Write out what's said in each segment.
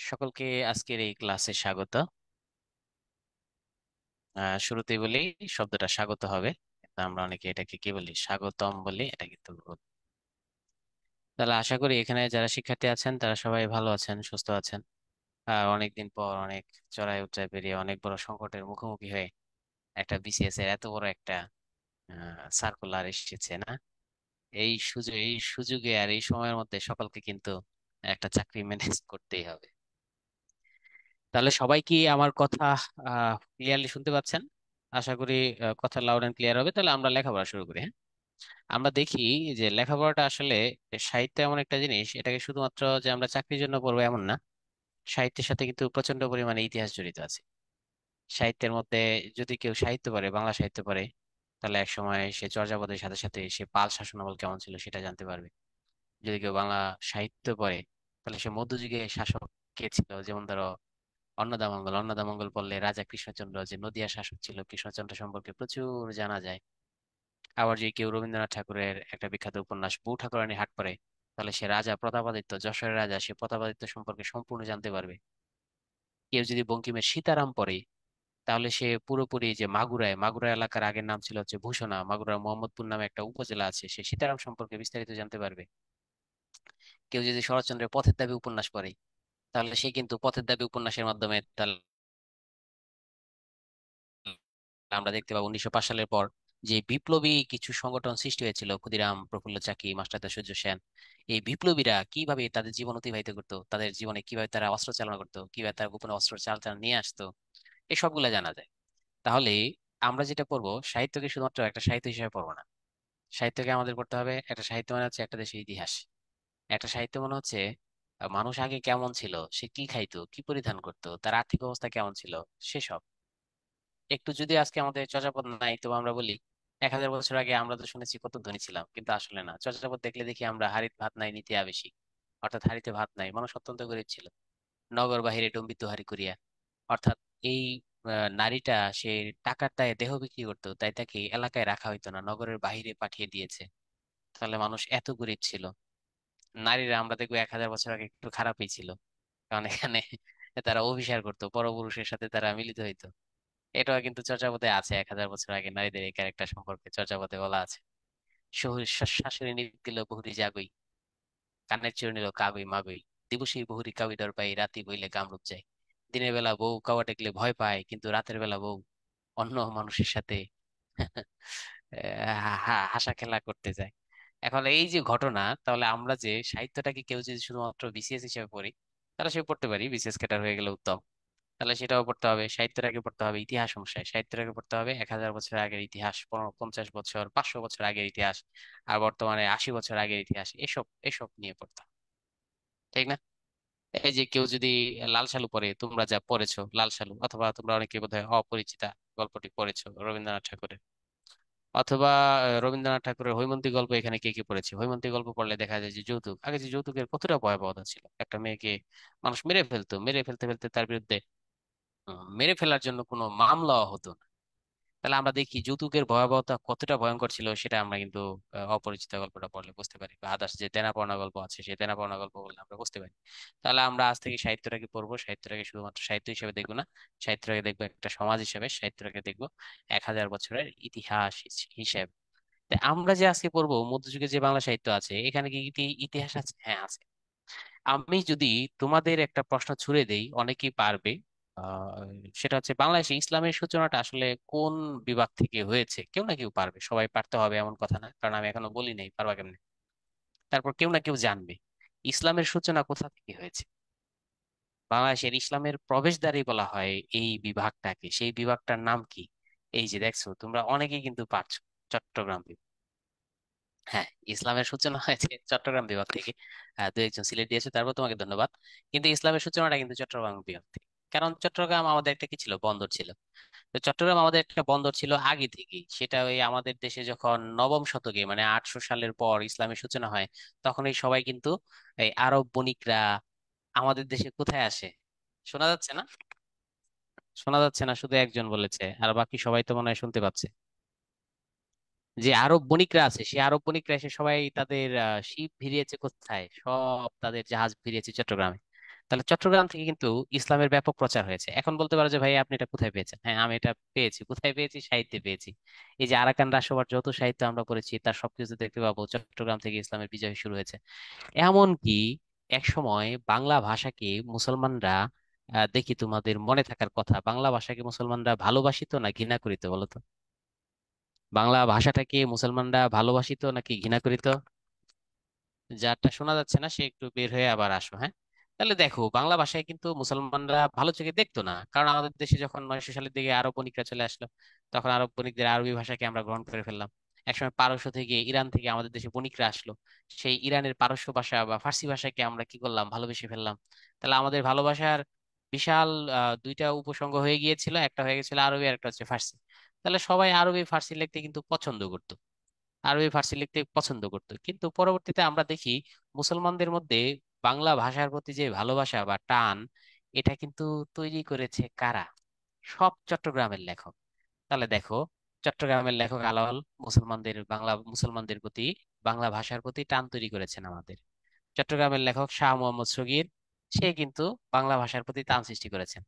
সকলকে আজকের এই ক্লাসে স্বাগত। শুরুতেই বলি, শব্দটা স্বাগত হবে, কিন্তু আমরা অনেকে এটাকে কি বলি, স্বাগতম বলি। এটা কিন্তু ভুল। তাহলে আশা করি এখানে যারা শিক্ষার্থী আছেন তারা সবাই ভালো আছেন, সুস্থ আছেন। অনেকদিন পর অনেক চড়াই উতরাই পেরিয়ে অনেক বড় সংকটের মুখোমুখি হয়ে একটা বিসিএস এর এত বড় একটা সার্কুলার এসেছে না। এই সুযোগে আর এই সময়ের মধ্যে সকলকে কিন্তু একটা চাকরি ম্যানেজ করতেই হবে। তাহলে সবাই কি আমার কথা ক্লিয়ারলি শুনতে পাচ্ছেন? আশা করি কথা লাউড এন্ড ক্লিয়ার হবে। তাহলে আমরা লেখাপড়া শুরু করি, হ্যাঁ? আমরা দেখি যে লেখাপড়াটা আসলে সাহিত্য এমন একটা জিনিস, এটাকে শুধুমাত্র যে আমরা চাকরির জন্য পড়বো এমন না। সাহিত্যের সাথে কিন্তু প্রচন্ড পরিমাণে ইতিহাস জড়িত আছে। সাহিত্যের মধ্যে যদি কেউ সাহিত্য পড়ে, বাংলা সাহিত্য পড়ে, তাহলে এক সময় সে চর্যাপদের সাথে সাথে সে পাল শাসনামল কেমন ছিল সেটা জানতে পারবে। যদি কেউ বাংলা সাহিত্য পড়ে, তাহলে সে মধ্যযুগে শাসক কে ছিল, যেমন ধরো অন্নদামঙ্গল পড়লে রাজা কৃষ্ণচন্দ্র যে নদিয়া শাসক ছিল, কৃষ্ণচন্দ্র সম্পর্কে প্রচুর জানা যায়। আবার যে কেউ রবীন্দ্রনাথ ঠাকুরের একটা বিখ্যাত উপন্যাস বউ ঠাকুরানী হাট পড়ে, তাহলে সে রাজা প্রতাপাদিত্য, যশোরের রাজা, সে প্রতাপাদিত্য সম্পর্কে সম্পূর্ণ জানতে পারবে। কেউ যদি বঙ্কিমের সীতারাম পড়ে, তাহলে সে পুরোপুরি যে মাগুরা এলাকার আগের নাম ছিল হচ্ছে ভূষণা, মাগুরার মোহাম্মদপুর নামে একটা উপজেলা আছে, সে সীতারাম সম্পর্কে বিস্তারিত জানতে পারবে। কেউ যদি শরৎচন্দ্রের পথের দাবি উপন্যাস পড়ে, তাহলে সে কিন্তু পথের দাবি উপন্যাসের মাধ্যমে তাহলে আমরা দেখতে পাবো 1905 সালের পর যে বিপ্লবী কিছু সংগঠন সৃষ্টি হয়েছিল, ক্ষুদিরাম, প্রফুল্ল চাকি, মাস্টারদা সূর্য সেন। এই বিপ্লবীরা কিভাবে তাদের জীবন অতিবাহিত করতো, তাদের জীবনে কিভাবে তারা অস্ত্র চালনা করতো, কিভাবে তারা গোপনে অস্ত্র চালনা নিয়ে আসতো, এই সবগুলা জানা যায়। তাহলে আমরা যেটা পড়বো, সাহিত্যকে শুধুমাত্র একটা সাহিত্য হিসেবে পড়বো না। সাহিত্যকে আমাদের পড়তে হবে, একটা সাহিত্য মানে হচ্ছে একটা দেশের ইতিহাস। একটা সাহিত্য মনে হচ্ছে মানুষ আগে কেমন ছিল, সে কি খাইতো, কি পরিধান করতো, তার আর্থিক অবস্থা কেমন ছিল, সেসব। একটু যদি আজকে আমাদের চর্যাপদ নাই, তো আমরা বলি 1000 বছর আগে আমরা তো শুনেছি কত ধনী ছিলাম, কিন্তু আসলে না। চর্যাপদ দেখলে দেখি আমরা হাড়িতে ভাত নাই নীতি আবেশিক, অর্থাৎ হাড়িতে ভাত নাই, মানুষ অত্যন্ত গরিব ছিল। নগর বাহিরে ডম্বিত হারি করিয়া, অর্থাৎ এই নারীটা সে টাকার দায়ে দেহ বিক্রি করতো, তাই তাকে এলাকায় রাখা হইতো না, নগরের বাইরে পাঠিয়ে দিয়েছে। তাহলে মানুষ এত গরিব ছিল। নারীরা আমরা দেখবো 1000 বছর আগে একটু খারাপই ছিল, কারণ এখানে তারা অভিসার করতো, পরপুরুষের সাথে তারা মিলিত হইতো। এটাও কিন্তু চর্যাপদে আছে, 1000 বছর আগে নারীদের এই ক্যারেক্টার সম্পর্কে চর্যাপদে বলা আছে। শাশুড়ি নিত দিল বহুরি জাগই, কানের চির নিল কাগই মাগই, দিবসী বহুরি কাউরি ডর পাই, রাতি বইলে কামরূপ যায়। দিনের বেলা বউ কাওয়া দেখলে ভয় পায়, কিন্তু রাতের বেলা বউ অন্য মানুষের সাথে হাসা খেলা করতে যায়। এখন এই যে ঘটনা, তাহলে আমরা যে সাহিত্যটাকে কেউ যদি শুধুমাত্র বিসিএস হিসেবে পড়ি, তাহলে সে পড়তে পারি, বিসিএস ক্যাডার হয়ে গেলে উত্তম। তাহলে সেটাও পড়তে হবে। সাহিত্যটাকে পড়তে হবে ইতিহাস অনুসারে, সাহিত্যটাকে পড়তে হবে 1000 বছর আগের ইতিহাস, 50 বছর, 500 বছর আগের ইতিহাস, আর বর্তমানে 80 বছর আগের ইতিহাস, এসব এসব নিয়ে পড়তে হবে। ঠিক না? এই যে কেউ যদি লাল সালু পড়ে, তোমরা যা পড়েছো লাল সালু, অথবা তোমরা অনেকে বোধহয় অপরিচিতা গল্পটি পড়েছো রবীন্দ্রনাথ ঠাকুরের, অথবা রবীন্দ্রনাথ ঠাকুরের হৈমন্তী গল্প, এখানে কে কে পড়েছে? হৈমন্তী গল্প পড়লে দেখা যায় যে যৌতুক, আগে যে যৌতুকের কতটা ভয়াবহতা ছিল। একটা মেয়েকে মানুষ মেরে ফেলতো, মেরে ফেলতে ফেলতে তার বিরুদ্ধে মেরে ফেলার জন্য কোনো মামলা হতো না। তাহলে আমরা দেখি যৌতুকের ভয়াবহতা কতটা ভয়ঙ্কর ছিল, সেটা আমরা কিন্তু অপরিচিত গল্পটা পড়লে বুঝতে পারি, বা আদার্স যে দেনা পাওনা গল্প আছে সেই দেনা পাওনা গল্প বললে আমরা বুঝতে পারি। তাহলে আমরা আজ থেকে সাহিত্যটাকে পড়বো, সাহিত্যটাকে শুধুমাত্র সাহিত্য হিসেবে দেখবো না, সাহিত্যটাকে দেখবো একটা সমাজ হিসেবে, সাহিত্যটাকে দেখবো 1000 বছরের ইতিহাস হিসেবে। তাই আমরা যে আজকে পড়বো মধ্যযুগে যে বাংলা সাহিত্য আছে, এখানে কি ইতিহাস আছে? হ্যাঁ, আছে। আমি যদি তোমাদের একটা প্রশ্ন ছুড়ে দেই, অনেকেই পারবে। আহ সেটা হচ্ছে, বাংলাদেশে ইসলামের সূচনাটা আসলে কোন বিভাগ থেকে হয়েছে? কেউ না কেউ পারবে, সবাই পারতে হবে এমন কথা না, কারণ আমি এখনো বলি নাই পারবা কেমনে। তারপর কেউ না কেউ জানবে ইসলামের সূচনা কোথা থেকে হয়েছে। বাংলাদেশের ইসলামের প্রবেশদ্বারই বলা হয় এই বিভাগটাকে, সেই বিভাগটার নাম কি? এই যে দেখছো তোমরা অনেকেই কিন্তু পারছো, চট্টগ্রাম বিভাগ। হ্যাঁ, ইসলামের সূচনা হয়েছে চট্টগ্রাম বিভাগ থেকে। দু একজন সিলেট দিয়েছে, তারপর তোমাকে ধন্যবাদ। কিন্তু ইসলামের সূচনাটা কিন্তু চট্টগ্রাম বিভাগ থেকে। কারণ চট্টগ্রাম আমাদের একটা কি ছিল, বন্দর ছিল। তো চট্টগ্রাম আমাদের একটা বন্দর ছিল আগে থেকেই। সেটা ওই আমাদের দেশে যখন নবম শতকে, মানে 800 সালের পর ইসলামের সূচনা হয়, তখন এই সবাই কিন্তু এই আরব বণিকরা আমাদের দেশে কোথায় আসে? শোনা যাচ্ছে না? শোনা যাচ্ছে না, শুধু একজন বলেছে, আর বাকি সবাই তো মনে হয় শুনতে পাচ্ছে। যে আরব বণিকরা আছে, সেই আরব বণিকরা এসে সবাই তাদের শিপ ভিড়িয়েছে কোথায়? সব তাদের জাহাজ ভিড়িয়েছে চট্টগ্রামে। তাহলে চট্টগ্রাম থেকে কিন্তু ইসলামের ব্যাপক প্রচার হয়েছে। এখন বলতে পারো যে ভাই আপনি এটা কোথায় পেয়েছেন? হ্যাঁ, আমি এটা পেয়েছি। কোথায় পেয়েছি? সাহিত্যে পেয়েছি। এই যে আরাকান রাজসভার যত সাহিত্য আমরা পড়েছি তার সবকিছু দেখতে পাবো চট্টগ্রাম থেকে ইসলামের বিজয় শুরু হয়েছে। এমনকি এক সময় বাংলা ভাষাকে মুসলমানরা, দেখি তোমাদের মনে থাকার কথা, বাংলা ভাষাকে মুসলমানরা ভালোবাসিত না ঘৃণা করিত বলো তো? বাংলা ভাষাটাকে মুসলমানরা ভালোবাসিত নাকি ঘৃণা করিত? যারটা শোনা যাচ্ছে না সে একটু বের হয়ে আবার আসো, হ্যাঁ। তাহলে দেখো, বাংলা ভাষায় কিন্তু মুসলমানরা ভালো চোখে দেখতো না, কারণ আমাদের দেশে যখন 900 সালের দিকে আরব বণিকরা চলে আসলো, তখন আরব বণিকদের আরবি ভাষাকে আমরা গ্রহণ করে ফেললাম। একসময় পারস্য থেকে, ইরান থেকে আমাদের দেশে বণিকরা আসলো, সেই ইরানের পারস্য ভাষা বা ফার্সি ভাষাকে আমরা কি করলাম? ভালোবেসে ফেললাম। তাহলে আমাদের ভালোবাসার বিশাল দুইটা উপসর্গ হয়ে গিয়েছিল, একটা হয়ে গেছিল আরবি আর একটা হচ্ছে ফার্সি। তাহলে সবাই আরবি ফার্সি লিখতে কিন্তু পছন্দ করতো, আরবি ফার্সি লিখতে পছন্দ করতো। কিন্তু পরবর্তীতে আমরা দেখি মুসলমানদের মধ্যে বাংলা ভাষার প্রতি যে ভালোবাসা বা টান, এটা কিন্তু তৈরি করেছে কারা? সব চট্টগ্রামের লেখক। তাহলে দেখো, চট্টগ্রামের লেখক আলাওল মুসলমানদের প্রতি, বাংলা ভাষার প্রতি টান তৈরি করেছেন আমাদের। চট্টগ্রামের লেখক শাহ মোহাম্মদ সগীর, সে কিন্তু বাংলা ভাষার প্রতি টান সৃষ্টি করেছেন।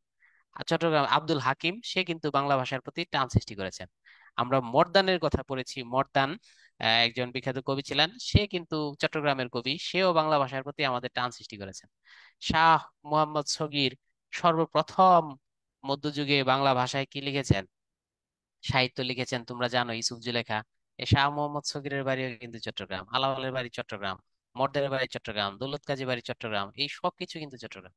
আর চট্টগ্রাম আব্দুল হাকিম, সে কিন্তু বাংলা ভাষার প্রতি টান সৃষ্টি করেছেন। আমরা মর্দানের কথা পড়েছি, মর্দান একজন বিখ্যাত কবি ছিলেন, সে কিন্তু চট্টগ্রামের কবি, সেও বাংলা ভাষার প্রতি আমাদের টান সৃষ্টি করেছেন। শাহ মোহাম্মদ সগীর সর্বপ্রথম মধ্যযুগে বাংলা ভাষায় কি লিখেছেন? সাহিত্য লিখেছেন, তোমরা জানো, ইউসুফ জুলেখা। এই শাহ মোহাম্মদ সগীরের বাড়িও কিন্তু চট্টগ্রাম, আলাওলের বাড়ি চট্টগ্রাম, মর্দানের বাড়ি চট্টগ্রাম, দৌলত কাজী বাড়ি চট্টগ্রাম, এই সব কিছু কিন্তু চট্টগ্রাম।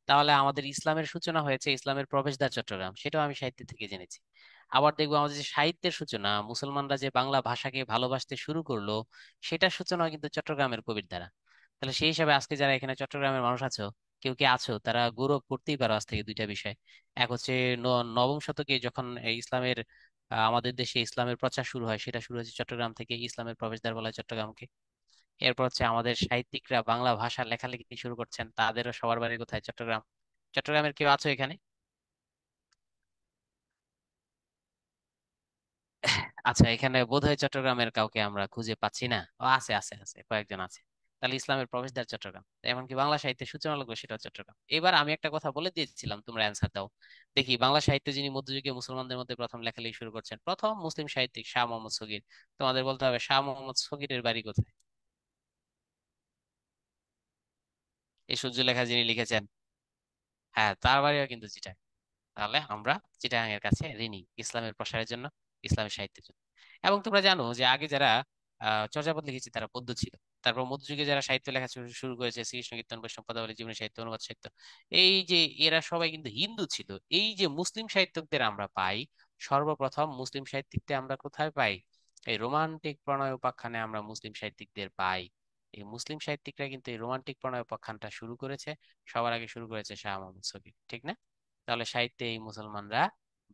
তাহলে আমাদের ইসলামের সূচনা হয়েছে, ইসলামের প্রবেশদ্বার চট্টগ্রাম, সেটাও আমি সাহিত্য থেকে জেনেছি। আবার দেখবো আমাদের যে সাহিত্যের সূচনা, মুসলমানরা যে বাংলা ভাষাকে ভালোবাসতে শুরু করলো, সেটার সূচনা কিন্তু চট্টগ্রামের কবির দ্বারা। তাহলে সেই হিসাবে আজকে যারা এখানে চট্টগ্রামের মানুষ আছো, কেউ কি আছো, তারা গৌরব করতেই পারো আজ থেকে দুইটা বিষয়। এক হচ্ছে নবম শতকে যখন এই ইসলামের আমাদের দেশে ইসলামের প্রচার শুরু হয়, সেটা শুরু হয়েছে চট্টগ্রাম থেকে, ইসলামের প্রবেশদ্বার বলা হয় চট্টগ্রামকে। এরপর হচ্ছে আমাদের সাহিত্যিকরা বাংলা ভাষা লেখালেখি শুরু করছেন, তাদেরও সবার বাড়ি কোথায়? চট্টগ্রাম। চট্টগ্রামের কেউ আছো এখানে? আচ্ছা, এখানে বোধহয় চট্টগ্রামের কাউকে আমরা খুঁজে পাচ্ছি না। ও আছে, আছে, আছে, কয়েকজন আছে। তাহলে ইসলামের প্রবেশদ্বার চট্টগ্রাম, এমনকি বাংলা সাহিত্যের সূচনা লগ্ন সেটা চট্টগ্রাম। এবার আমি একটা কথা বলে দিয়েছিলাম, তোমরা অ্যান্সার দাও। দেখি, বাংলা সাহিত্যে যিনি মধ্যযুগীয় মুসলমানদের মধ্যে প্রথম লেখালেখি শুরু করছেন, প্রথম মুসলিম সাহিত্যিক শাহ মোহাম্মদ সগীর। তোমাদের বলতে হবে শাহ মোহাম্মদ সগীরের বাড়ি কোথায়। এই সূর্য লেখা যিনি লিখেছেন, হ্যাঁ, তার বাড়িও কিন্তু চিটাগাং। তাহলে আমরা চিটাগাং এর কাছে ঋণী ইসলামের প্রসারের জন্য, ইসলামের সাহিত্যের জন্য। এবং তোমরা জানো যে আগে যারা চর্যাপদ লিখেছে তারা পদ্য ছিল। তারপর মধ্যযুগে যারা সাহিত্য লেখা শুরু শুরু করেছে, শ্রীকৃষ্ণ কীর্তন, বৈষ্ণব পদাবলী, জীবনী সাহিত্য, অনুবাদ সাহিত্য, এই যে এরা সবাই কিন্তু হিন্দু ছিল। এই যে মুসলিম সাহিত্যকদের আমরা পাই, সর্বপ্রথম মুসলিম সাহিত্যিকদের আমরা কোথায় পাই? এই রোমান্টিক প্রণয় উপাখ্যানে আমরা মুসলিম সাহিত্যিকদের পাই। এই মুসলিম সাহিত্যিকরা কিন্তু এই রোমান্টিক প্রণয় উপাখ্যানটা শুরু করেছে। সবার আগে শুরু করেছে শাহ মোহাম্মদ শফী, ঠিক না? তাহলে সাহিত্যে এই মুসলমানরা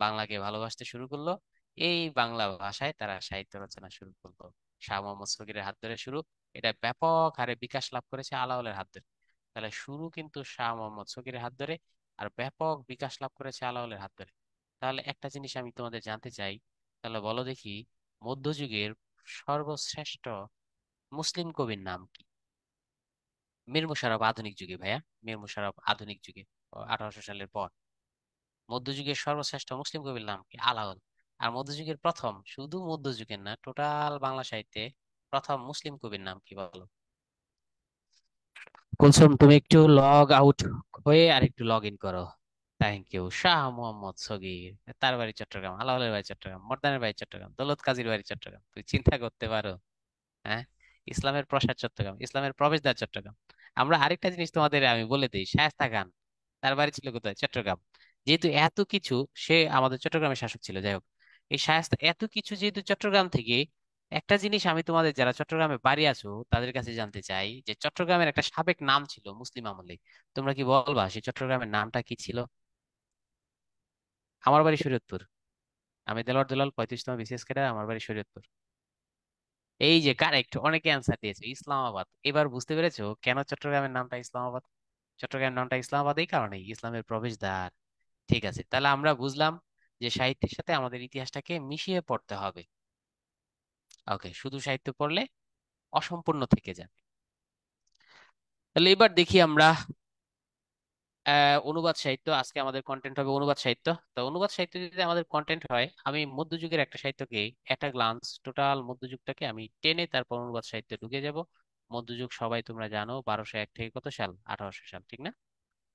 বাংলাকে ভালোবাসতে শুরু করলো, এই বাংলা ভাষায় তারা সাহিত্য রচনা শুরু করলো। শাহ মোহাম্মদ ফকিরের হাত ধরে শুরু। এটা ব্যাপক হারে বিকাশ লাভ করেছে আলাওলের হাত ধরে। তাহলে শুরু কিন্তু শাহ মোহাম্মদ ফকিরের হাত ধরে, আর ব্যাপক বিকাশ লাভ করেছে আলাওলের হাত ধরে। তাহলে একটা জিনিস আমি তোমাদের জানতে চাই, তাহলে বলো দেখি, মধ্যযুগের সর্বশ্রেষ্ঠ মুসলিম কবির নাম কি? মীর মুশাররফ আধুনিক যুগে ভাইয়া, মীর মুশাররফ আধুনিক যুগে, 1800 সালের পর। মধ্যযুগের সর্বশ্রেষ্ঠ মুসলিম কবির নাম কি? আলাওল। আর মধ্যযুগের প্রথম, শুধু মধ্যযুগের না, টোটাল বাংলা সাহিত্যে প্রথম মুসলিম কবির নাম কি বলো? কুলসুম, তুমি একটু লগ আউট হয়ে আর একটু লগ ইন করো। Thank you. শাহ মোহাম্মদ সগীর, তার বাড়ি চট্টগ্রাম, আলাওলের বাড়ি চট্টগ্রাম, মর্দানের বাড়ি চট্টগ্রাম, দৌলত কাজীর বাড়ি চট্টগ্রাম। তুই চিন্তা করতে পারো? হ্যাঁ, ইসলামের প্রসার চট্টগ্রাম, ইসলামের প্রবেশদ্বার চট্টগ্রাম। আমরা আরেকটা জিনিস তোমাদের আমি বলে দিই, শায়েস্তা খান, তার বাড়ি ছিল কোথায়? চট্টগ্রাম। যেহেতু এত কিছু, সে আমাদের চট্টগ্রামের শাসক ছিল, যাই হোক। এই শায়েস্তা এত কিছু যেহেতু চট্টগ্রাম থেকে, একটা জিনিস আমি তোমাদের যারা চট্টগ্রামে বাড়ি আছো তাদের কাছে জানতে চাই, যে চট্টগ্রামের একটা সাবেক নাম ছিল মুসলিম আমলে, তোমরা কি বলবা সেই চট্টগ্রামের নামটা কি ছিল? আমার বাড়ি শরীয়তপুর। আমি দেলোয়ার দুলাল, 35তম বিসিএস ক্যাডার, আমার বাড়ি শরীয়তপুর। এই যে কারেক্ট, অনেকে অ্যান্সার দিয়েছে ইসলামাবাদ। এবার বুঝতে পেরেছো কেন চট্টগ্রামের নামটা ইসলামাবাদ? চট্টগ্রামের নামটা ইসলামাবাদ এই কারণে, ইসলামের প্রবেশদ্বার। ঠিক আছে, তাহলে আমরা বুঝলাম যে সাহিত্যের সাথে আমাদের ইতিহাসটাকে মিশিয়ে পড়তে হবে। ওকে, শুধু সাহিত্য পড়লে অসম্পূর্ণ থেকে যাবে। তাহলে এবার দেখি আমরা অনুবাদ সাহিত্য আজকে আমাদের কন্টেন্ট হবে অনুবাদ সাহিত্য। তো অনুবাদ সাহিত্য যদি আমাদের কন্টেন্ট হয়, আমি মধ্যযুগের একটা সাহিত্যকে একটা গ্লান্স টোটাল মধ্যযুগটাকে আমি টেনে তারপর অনুবাদ সাহিত্যে ঢুকে যাব। মধ্যযুগ সবাই তোমরা জানো 1201 থেকে কত সাল, 1800 সাল, ঠিক না?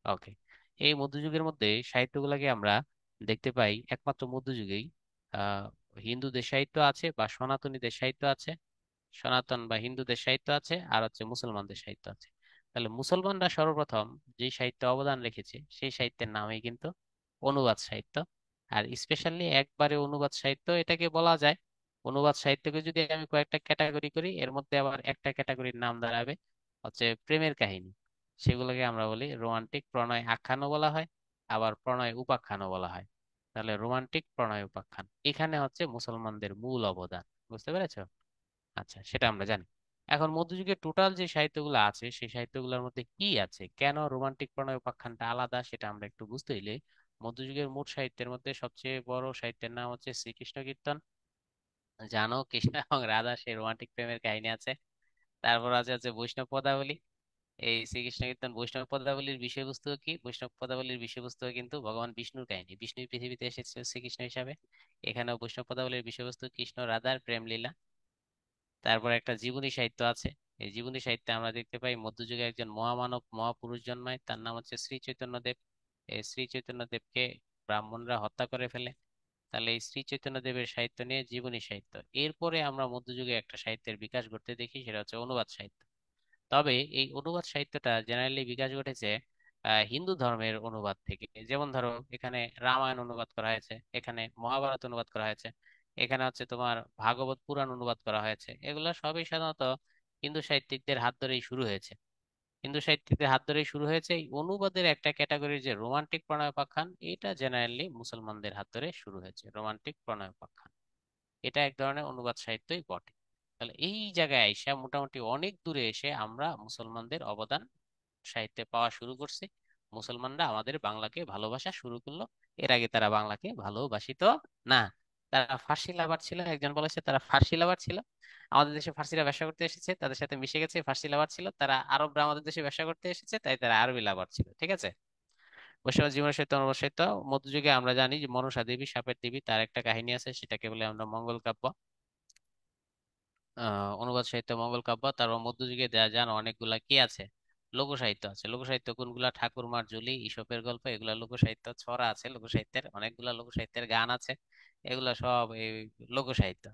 ওকে। এই মধ্যযুগের মধ্যে সাহিত্যগুলোকে আমরা দেখতে পাই একমাত্র মধ্যযুগেই। আহ হিন্দুদের সাহিত্য আছে বা সনাতনীদের সাহিত্য আছে, সনাতন বা হিন্দুদের সাহিত্য আছে, আর হচ্ছে মুসলমানদের সাহিত্য আছে। তাহলে মুসলমানরা সর্বপ্রথম যে সাহিত্যে অবদান রেখেছে সেই সাহিত্যের নামই কিন্তু অনুবাদ সাহিত্য। আর স্পেশালি একবারে অনুবাদ সাহিত্য এটাকে বলা যায়। অনুবাদ সাহিত্যকে যদি আমি কয়েকটা ক্যাটাগরি করি, এর মধ্যে আবার একটা ক্যাটাগরির নাম দাঁড়াবে হচ্ছে প্রেমের কাহিনী। সেগুলোকে আমরা বলি রোমান্টিক, প্রণয় আখ্যানও বলা হয়, আবার প্রণয় উপাখ্যানও বলা হয়। তাহলে রোমান্টিক, প্রণয়, উপাখ্যান, এখানে হচ্ছে মুসলমানদের মূল অবদান। বুঝতে পেরেছো? আচ্ছা, সেটা আমরা জানি। এখন মধ্যযুগের টোটাল যে সাহিত্যগুলো আছে সেই সাহিত্যগুলোর মধ্যে কি আছে, কেন রোমান্টিক প্রণয় উপাখ্যানটা আলাদা, সেটা আমরা একটু বুঝতে হইলে মধ্যযুগের মোট সাহিত্যের মধ্যে সবচেয়ে বড় সাহিত্যের নাম হচ্ছে শ্রীকৃষ্ণ কীর্তন। জানো, কৃষ্ণ এবং রাধা সেই রোমান্টিক প্রেমের কাহিনী আছে। তারপর আছে হচ্ছে বৈষ্ণব পদাবলী। এই শ্রীকৃষ্ণ কীর্তন বৈষ্ণব পদাবলীর বিষয়বস্তু কি? বৈষ্ণব পদাবলীর বিষয়বস্তু কিন্তু ভগবান বিষ্ণুর কাহিনী। বিষ্ণু পৃথিবীতে এসেছিল শ্রীকৃষ্ণ হিসাবে। এখানেও বৈষ্ণব পদাবলীর বিষয়বস্তু কৃষ্ণ রাধার প্রেম লীলা। তারপর একটা জীবনী সাহিত্য আছে। এই জীবনী সাহিত্যে আমরা দেখতে পাই মধ্যযুগে একজন মহামানব মহাপুরুষ জন্মায়, তার নাম হচ্ছে শ্রী চৈতন্যদেব। এই শ্রী চৈতন্যদেবকে ব্রাহ্মণরা হত্যা করে ফেলে। তাহলে এই শ্রী চৈতন্যদেবের সাহিত্য নিয়ে জীবনী সাহিত্য। এরপরে আমরা মধ্যযুগে একটা সাহিত্যের বিকাশ ঘটতে দেখি, সেটা হচ্ছে অনুবাদ সাহিত্য। তবে এই অনুবাদ সাহিত্যটা জেনারেলি বিকাশ ঘটেছে হিন্দু ধর্মের অনুবাদ থেকে। যেমন ধরো, এখানে রামায়ণ অনুবাদ করা হয়েছে, এখানে মহাভারত অনুবাদ করা হয়েছে, এখানে হচ্ছে তোমার ভাগবত পুরাণ অনুবাদ করা হয়েছে। এগুলো সবই সাধারণত হিন্দু সাহিত্যিকদের হাত ধরেই শুরু হয়েছে। হিন্দু সাহিত্যিকদের হাত ধরেই শুরু হয়েছে। এই অনুবাদের একটা ক্যাটাগরি যে রোমান্টিক প্রণয়োপাখ্যান, এটা জেনারেলি মুসলমানদের হাত ধরে শুরু হয়েছে। রোমান্টিক প্রণয়োপাখ্যান এটা এক ধরনের অনুবাদ সাহিত্যই বটে। তাহলে এই জায়গায় আইসা মোটামুটি অনেক দূরে এসে আমরা মুসলমানদের অবদান সাহিত্যে পাওয়া শুরু করছি। মুসলমানরা আমাদের বাংলাকে ভালোবাসা শুরু করলো। এর আগে তারা বাংলাকে ভালোবাসিত না। তারা ফার্সি লাভার ছিল। একজন বলেছে তারা ফার্সি লাভার ছিল। আমাদের দেশে ফার্সিরা ব্যবসা করতে এসেছে, তাদের সাথে মিশে গেছে, ফার্সি লাভার ছিল। তারা আরবরা আমাদের দেশে ব্যবসা করতে এসেছে, তাই তারা আরবি লাভার ছিল। ঠিক আছে? বৈষ্ণব জীবন সাহিত্য, অনুবাদ সাহিত্য। মধ্যযুগে আমরা জানি যে মনসা দেবী, সাপের দেবী, তার একটা কাহিনী আছে, সেটাকে বলে আমরা মঙ্গল কাব্য। অনুবাদ সাহিত্য মঙ্গল কাব্য। তারপর মধ্যযুগে জানো অনেকগুলা কি আছে, লোক সাহিত্য আছে। লোক সাহিত্য কোনগুলা? ঠাকুরমার ঝুলি, ঈশপের গল্প, এগুলা লোক সাহিত্য। ছড়া আছে লোক সাহিত্যের, অনেকগুলা লোক সাহিত্যের গান আছে, এগুলা সব এই লোক সাহিত্য।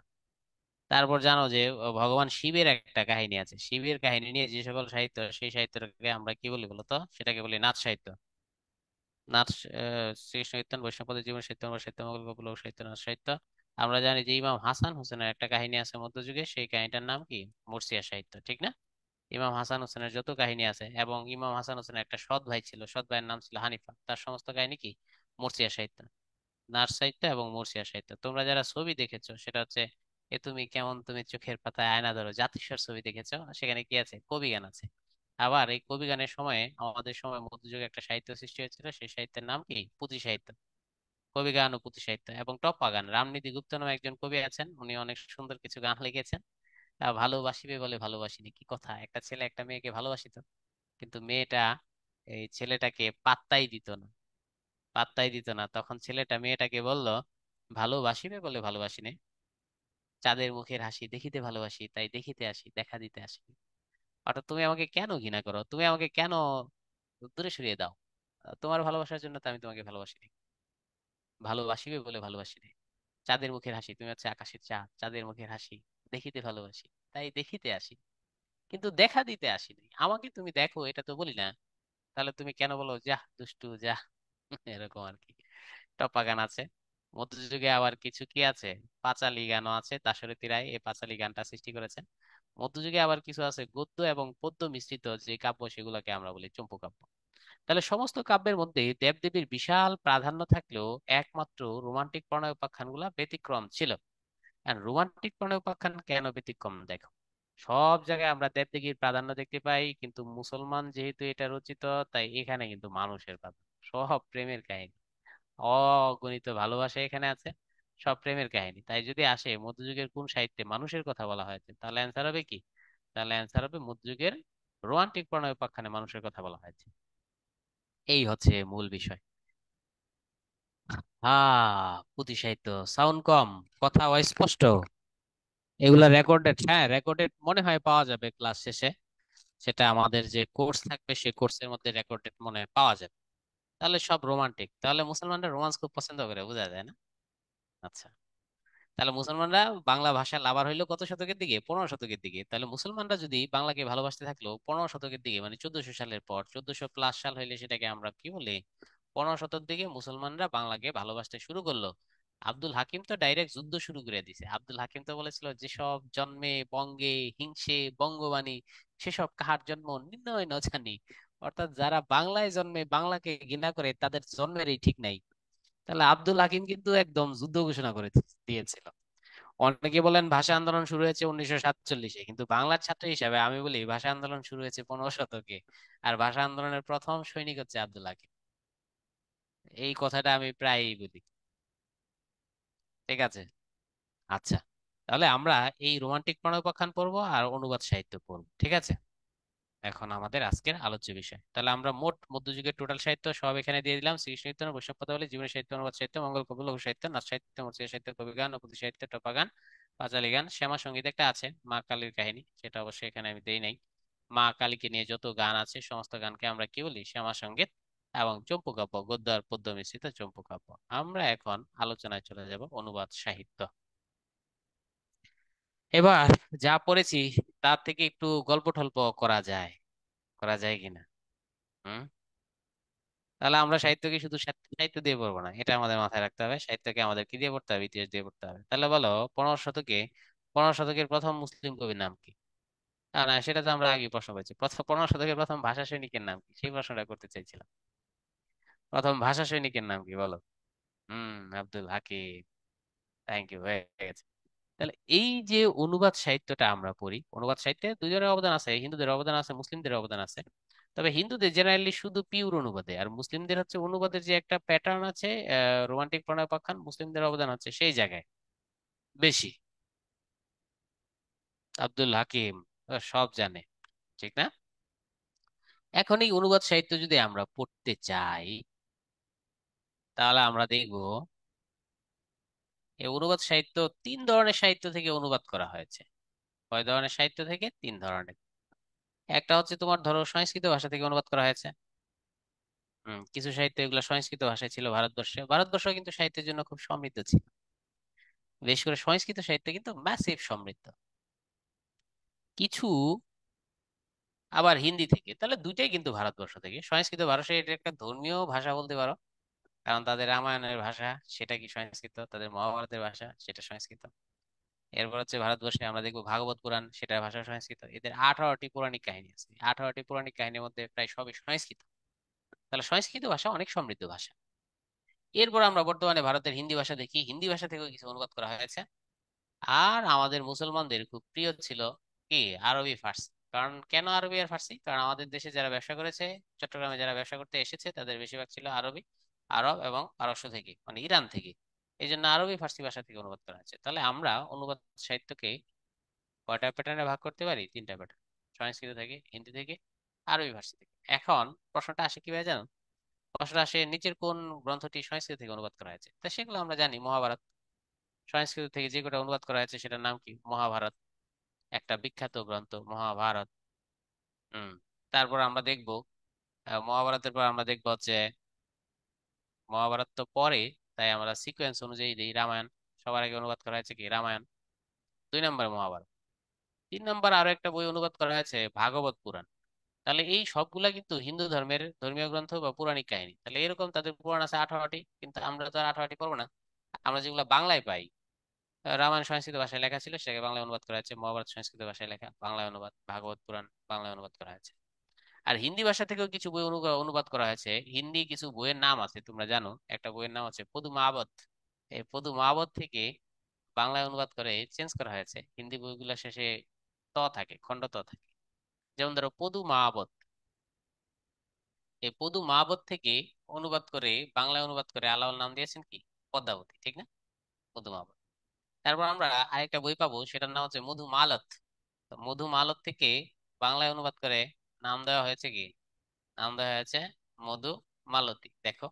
তারপর জানো যে ভগবান শিবের একটা কাহিনী আছে। শিবের কাহিনী নিয়ে যে সকল সাহিত্য, সেই সাহিত্যটাকে আমরা কি বলি বলতো? সেটাকে বলি নাথ সাহিত্য। নাথ, শ্রীকৃষ্ণ কীর্তন, বৈষ্ণবপদের জীবন সাহিত্য, অনুবাদ সাহিত্য, মঙ্গল কাব্য, লোক সাহিত্য, নাথ সাহিত্য। আমরা জানি যে ইমাম হাসান হোসেনের একটা কাহিনী আছে মধ্যযুগে, সেই কাহিনীটার নাম কি? মুরসিয়া সাহিত্য, ঠিক না? ইমাম হাসান হোসেনের যত কাহিনী আছে, এবং ইমাম হাসান হোসেনের একটা সৎ ভাই ছিল, সৎ ভাইয়ের নাম ছিল হানিফা, তার সমস্ত কাহিনী কি? মুরসিয়া সাহিত্য। নাথ সাহিত্য এবং মুরসিয়া সাহিত্য। তোমরা যারা ছবি দেখেছো, সেটা হচ্ছে এ তুমি কেমন তুমি চোখের পাতায় আয়না ধরো, জাতিস্বর ছবি দেখেছো, সেখানে কি আছে? কবি গান আছে। আবার এই কবি গানের সময়ে আমাদের সময় মধ্যযুগে একটা সাহিত্য সৃষ্টি হয়েছিল, সেই সাহিত্যের নাম কি? পুঁথি সাহিত্য। কবি গান ও পুঁথি সাহিত্য এবং টপ্পা গান। রামনীতি গুপ্ত নামে একজন কবি আছেন, উনি অনেক সুন্দর কিছু গান লিখেছেন। ভালোবাসিবে বলে ভালোবাসিনি, কি কথা! একটা ছেলে একটা মেয়েকে ভালোবাসিত, কিন্তু মেয়েটা এই ছেলেটাকে পাত্তাই দিত না। তখন ছেলেটা মেয়েটাকে বলল, ভালোবাসিবে বলে ভালোবাসিনি, চাঁদের মুখের হাসি দেখিতে ভালোবাসি, তাই দেখিতে আসি, দেখা দিতে আসি। অর্থাৎ তুমি আমাকে কেন ঘৃণা করো, তুমি আমাকে কেন দূরে সরিয়ে দাও? তোমার ভালোবাসার জন্য তো আমি তোমাকে ভালোবাসিনি। ভালোবাসিবে বলে ভালোবাসিনি, চাঁদের মুখের হাসি, তুমি হচ্ছে আকাশের চাঁদ, চাঁদের মুখের হাসি দেখিতে ভালোবাসি, তাই দেখিতে আসি, কিন্তু দেখা দিতে আসিনি। আমাকে তুমি দেখো, এটা তো বলি না। তাহলে তুমি কেন বলো যা দুষ্টু যা? এরকম আর কি। টপ্পা গান আছে। মধ্যযুগে আবার কিছু কি আছে, পাঁচালী গানও আছে। দাশরথী রায় এই পাঁচালী গানটা সৃষ্টি করেছেন। মধ্যযুগে আবার কিছু আছে গদ্য এবং পদ্য মিশ্রিত যে কাব্য, সেগুলোকে আমরা বলি চম্পু কাব্য। তাহলে সমস্ত কাব্যের মধ্যে দেবদেবীর বিশাল প্রাধান্য থাকলেও একমাত্র রোমান্টিক প্রণয় উপাখ্যানগুলা ব্যতিক্রম ছিল। আর রোমান্টিক প্রণয় উপাখ্যান কেন ব্যতিক্রম দেখো, সব জায়গায় আমরা দেবদেবীর প্রাধান্য দেখতে পাই, কিন্তু মুসলমান যেহেতু এটা রচিত, তাই এখানে কিন্তু মানুষের প্রাধান্য। সব প্রেমের কাহিনী, অগণিত ভালোবাসা এখানে আছে, সব প্রেমের কাহিনী। তাই যদি আসে মধ্যযুগের কোন সাহিত্যে মানুষের কথা বলা হয়েছে, তাহলে অ্যান্সার হবে কি? তাহলে অ্যান্সার হবে মধ্যযুগের রোমান্টিক প্রণয় উপাখ্যানে মানুষের কথা বলা হয়েছে। এই হচ্ছে মূল বিষয়। পুঁথি সাহিত্য, সাউন্ড কম, কথা অস্পষ্ট, এগুলা রেকর্ডেড? হ্যাঁ, রেকর্ডেড মনে হয় পাওয়া যাবে ক্লাস শেষে। সেটা আমাদের যে কোর্স থাকবে সেই কোর্সের মধ্যে রেকর্ডেড মনে হয় পাওয়া যাবে। তাহলে সব রোমান্টিক, তাহলে মুসলমানরা রোমান্স খুব পছন্দ করে, বোঝা যায় না? আচ্ছা, তাহলে মুসলমানরা বাংলা ভাষা লাভার হইলো কত শতকের দিকে? 15 শতকের দিকে। তাহলে মুসলমানরা যদি বাংলাকে ভালোবাসতে থাকলো 15 শতকের দিকে, মানে 1400 সালের পর, 1400+ সাল হইলে সেটাকে আমরা কি বলি? 15 শতক দিকে মুসলমানরা বাংলাকে ভালোবাসতে শুরু করলো। আব্দুল হাকিম তো ডাইরেক্ট যুদ্ধ শুরু করে দিছে। আব্দুল হাকিম তো বলেছিল, যেসব জন্মে বঙ্গে হিংসে বঙ্গবাণী, সেসব কাহার জন্ম নির্ণয় ন জানি। অর্থাৎ যারা বাংলায় জন্মে বাংলাকে ঘৃণা করে তাদের জন্মেরই ঠিক নাই। তাহলে আব্দুল হাকিম কিন্তু একদম যুদ্ধ ঘোষণা করে দিয়েছিল। অনেকে বলেন ভাষা আন্দোলন শুরু হয়েছে 1947-এ, কিন্তু বাংলার ছাত্র হিসাবে আমি বলি ভাষা আন্দোলন শুরু হয়েছে 15 শতকে। আর ভাষা আন্দোলনের প্রথম সৈনিক হচ্ছে আব্দুল হাকিম। এই কথাটা আমি প্রায়ই বলি। ঠিক আছে। আচ্ছা, তাহলে আমরা এই রোমান্টিক প্রণয়োপাখ্যান পড়বো আর অনুবাদ সাহিত্য পড়বো, ঠিক আছে? এখন আমাদের আজকের আলোচ্য বিষয়, তাহলে আমরা মোট মধ্যযুগের টোটাল সাহিত্য সব এখানে দিয়ে দিলাম: শ্রীকৃষ্ণ সাহিত্য, বৈষ্ণব পদাবলী, জীবনী সাহিত্য, অনুবাদ সাহিত্য, মঙ্গল কবি, লঘু সাহিত্য, নাচ সাহিত্য, মরচিকা সাহিত্য, কবিগান, অপুথি সাহিত্য, টপা গান, পাঁচালী গান, শ্যামা সঙ্গীত একটা আছে, মা কালীর কাহিনী, সেটা অবশ্যই এখানে আমি দেই নাই। মা কালীকে নিয়ে যত গান আছে সমস্ত গানকে আমরা কি বলি? শ্যামা সঙ্গীত। এবং চম্পু কাব্য, গদ্য আর পদ্য মিশ্রিত চম্পু কাব্য। আমরা এখন আলোচনায় চলে যাব অনুবাদ সাহিত্য। এবার যা পড়েছি তার থেকে একটু গল্প টল্প করা যায়, করা যায় কিনা? হুম। তাহলে আমরা সাহিত্যকে শুধু সাহিত্য দিয়ে পড়বো না, এটা আমাদের মাথায় রাখতে হবে। সাহিত্যকে আমাদের কি দিয়ে পড়তে হবে? ইতিহাস দিয়ে পড়তে হবে। তাহলে বলো, 15 শতকে, 15 শতকের প্রথম মুসলিম কবির নাম কি? না, সেটা তো আমরা আগে প্রশ্ন করেছি। প্রথম 15 শতকের প্রথম ভাষা সৈনিকের নাম কি, সেই প্রশ্নটা করতে চাইছিলাম। প্রথম ভাষা সৈনিকের নাম কি বলো? আব্দুল হাকিম। থ্যাংক ইউ, হয়ে গেছে। তাহলে এই যে অনুবাদ সাহিত্যটা আমরা পড়ি, অনুবাদ সাহিত্যে দুজনের অবদান আছে, হিন্দুদের অবদান আছে, মুসলিমদের অবদান আছে। তবে হিন্দুদের জেনারেলি শুধু পিওর অনুবাদে, আর মুসলিমদের হচ্ছে অনুবাদের যে একটা প্যাটার্ন আছে, রোমান্টিক প্রণয়োপাখ্যান, মুসলিমদের অবদান হচ্ছে সেই জায়গায় বেশি। আব্দুল হাকিম সব জানে, ঠিক না? এখন এই অনুবাদ সাহিত্য যদি আমরা পড়তে চাই, তাহলে আমরা দেখব এই অনুবাদ সাহিত্য 3 ধরনের সাহিত্য থেকে অনুবাদ করা হয়েছে। কয় ধরনের সাহিত্য থেকে? 3 ধরনের। একটা হচ্ছে তোমার ধরো সংস্কৃত ভাষা থেকে অনুবাদ করা হয়েছে। কিছু সাহিত্য এগুলো সংস্কৃত ভাষায় ছিল ভারতবর্ষে। ভারতবর্ষ কিন্তু সাহিত্যের জন্য খুব সমৃদ্ধ ছিল। বিশেষ করে সংস্কৃত সাহিত্য কিন্তু ম্যাসিভ সমৃদ্ধ। কিছু আবার হিন্দি থেকে। তাহলে দুইটাই কিন্তু ভারতবর্ষ থেকে। সংস্কৃত ভাষা এটা একটা ধর্মীয় ভাষা বলতে পারো, কারণ তাদের রামায়ণের ভাষা সেটা কি সংস্কৃত, তাদের মহাভারতের ভাষা সেটা সংস্কৃত। এরপর হচ্ছে ভারতবর্ষে আমরা দেখবো ভাগবত পুরাণ, সেটার ভাষা সংস্কৃত। এদের 18টি পৌরাণিক কাহিনী আছে, 18টি পৌরাণিক কাহিনীর মধ্যে প্রায় সবই সংস্কৃত। তাহলে সংস্কৃত ভাষা অনেক সমৃদ্ধ ভাষা। এরপর আমরা বর্তমানে ভারতের হিন্দি ভাষা দেখি, হিন্দি ভাষা থেকেও কিছু অনুবাদ করা হয়েছে। আর আমাদের মুসলমানদের খুব প্রিয় ছিল কি? আরবি ফার্সি। কারণ কেন আরবি আর ফার্সি? কারণ আমাদের দেশে যারা ব্যবসা করেছে, চট্টগ্রামে যারা ব্যবসা করতে এসেছে, তাদের বেশিরভাগ ছিল আরবি, আরব এবং পারস্য থেকে, মানে ইরান থেকে। এই জন্য আরবি ফার্সি ভাষা থেকে অনুবাদ করা হয়েছে। তাহলে আমরা অনুবাদ সাহিত্যকে কয়টা প্যাটার্নে ভাগ করতে পারি? 3টা প্যাটার্ন: সংস্কৃত থেকে, হিন্দি থেকে, আরবি ফার্সি থেকে। এখন প্রশ্নটা আসে কিভাবে জানো? প্রশ্নটা আসে নিচের কোন গ্রন্থটি সংস্কৃত থেকে অনুবাদ করা হয়েছে। তা সেগুলো আমরা জানি, মহাভারত। সংস্কৃত থেকে যে কটা অনুবাদ করা হয়েছে সেটার নাম কি? মহাভারত। একটা বিখ্যাত গ্রন্থ মহাভারত। হুম। তারপর আমরা দেখব, মহাভারতের পর আমরা দেখব হচ্ছে, মহাভারত তো পরে, তাই আমরা সিকোয়েন্স অনুযায়ী দিই, রামায়ণ। সবার আগে অনুবাদ করা হয়েছে কি? রামায়ণ। 2 নম্বর মহাভারত। 3 নম্বর আরো একটা বই অনুবাদ করা হয়েছে, ভাগবত পুরাণ। তাহলে এই সবগুলা কিন্তু হিন্দু ধর্মের ধর্মীয় গ্রন্থ বা পৌরাণিক কাহিনী। তাহলে এরকম তাদের পুরাণ আছে 18টি, কিন্তু আমরা তো আর 18টি পড়বো না। আমরা যেগুলো বাংলায় পাই, রামায়ণ সংস্কৃত ভাষায় লেখা ছিল, সেটাকে বাংলায় অনুবাদ করা হয়েছে। মহাভারত সংস্কৃত ভাষায় লেখা, বাংলায় অনুবাদ। ভাগবত পুরাণ বাংলায় অনুবাদ করা হয়েছে। আর হিন্দি ভাষা থেকেও কিছু বই অনুবাদ করা হয়েছে। হিন্দি কিছু বইয়ের নাম আছে, তোমরা জানো, একটা বইয়ের নাম আছে পদু মাহাবত। এই পদু মাহাবত থেকে বাংলায় অনুবাদ করে চেঞ্জ করা হয়েছে। হিন্দি বইগুলো শেষে ত থাকে, খণ্ড ত থাকে। যেমন ধরো পদু মাহাবত, এই পদু মাহাবত থেকে অনুবাদ করে বাংলায় অনুবাদ করে আলাওল নাম দিয়েছেন কি? পদ্মাবতী, ঠিক না? পদু মাহাবত। তারপর আমরা আরেকটা বই পাবো, সেটার নাম হচ্ছে মধু মালত। তো মধু মালত থেকে বাংলায় অনুবাদ করে নাম দেওয়া হয়েছে কি? নাম দেওয়া হয়েছে মধু মালতী। দেখো,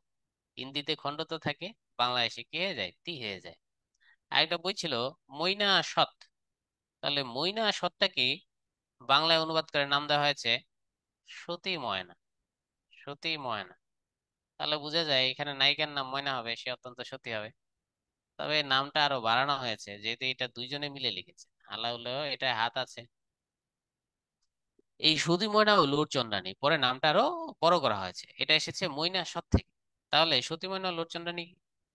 হিন্দিতে খণ্ড তো থাকে, বাংলাদেশে কি হয়ে যায়, তি হয়ে যায়। আরেকটা বই ছিল মইনা সৎ। তাহলে মইনা সৎটাকে বাংলায় অনুবাদ করে নাম দেওয়া হয়েছে সতী ময়না। সতী ময়না। তাহলে বোঝা যায় এখানে নায়িকার নাম ময়না হবে, সে অত্যন্ত সতী হবে। তবে নামটা আরো বাড়ানো হয়েছে, যেহেতু এটা দুইজনে মিলে লিখেছে। আল্লাহ এটা হাত আছে। এই সুধী ময়না ও লোরচন্দ্রানী পরে নামটা আরো বড় করা হয়েছে, এটা এসেছে মইনা সৎ থেকে। তাহলে সতী ময়না ও লোরচন্দ্রানী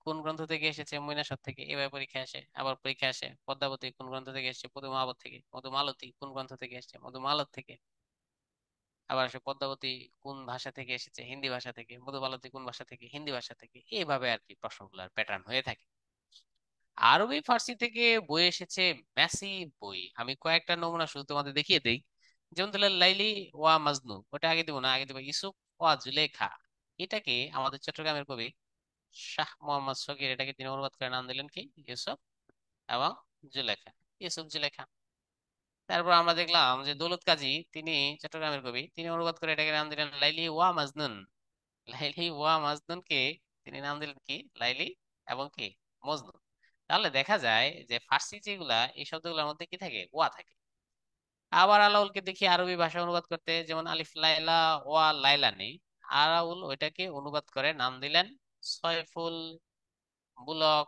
কোন গ্রন্থ থেকে এসেছে, মইনা সৎ থেকে। এবার পরীক্ষা আসে, আবার পরীক্ষা আসে পদ্মাবতী কোন গ্রন্থ থেকে এসেছে, মধুমাবত থেকে। মধুমালতী কোন গ্রন্থ থেকে এসেছে, মধুমালত থেকে। আবার আসে পদ্মাবতী কোন ভাষা থেকে এসেছে, হিন্দি ভাষা থেকে। মধুমালতী কোন ভাষা থেকে, হিন্দি ভাষা থেকে। এইভাবে আর কি প্রশ্নগুলোর প্যাটার্ন হয়ে থাকে। আরবি ফার্সি থেকে বই এসেছে ম্যাসিভ বই। আমি কয়েকটা নমুনা শুধু তোমাদের দেখিয়ে দেই। যেমন তাহলে লাইলি ওয়া মাজনু, ওটা আগে দিব না, আগে দিব ইউসুফ ওয়া জুলেখা। এটাকে আমাদের চট্টগ্রামের কবি শাহ মোহাম্মদ শকির, এটাকে তিনি অনুবাদ করে নাম দিলেন কি, ইউসুফ এবং জুলেখা। ইউসুফ জুলেখা। তারপর আমরা দেখলাম যে দৌলত কাজী, তিনি চট্টগ্রামের কবি, তিনি অনুবাদ করে এটাকে নাম দিলেন লাইলি ওয়া মাজনুন। লাইলি ওয়া মাজনুনকে তিনি নাম দিলেন কি, লাইলি এবং কি, মজনু। তাহলে দেখা যায় যে ফার্সি যেগুলা, এই শব্দগুলোর মধ্যে কি থাকে, ওয়া থাকে। আবার আলাউলকে দেখি আরবি ভাষা অনুবাদ করতে, যেমন আলিফ লাইলা ওয়া লাইলানি। আলাউল ওইটাকে অনুবাদ করে নাম দিলেন সয়ফুল মুলক,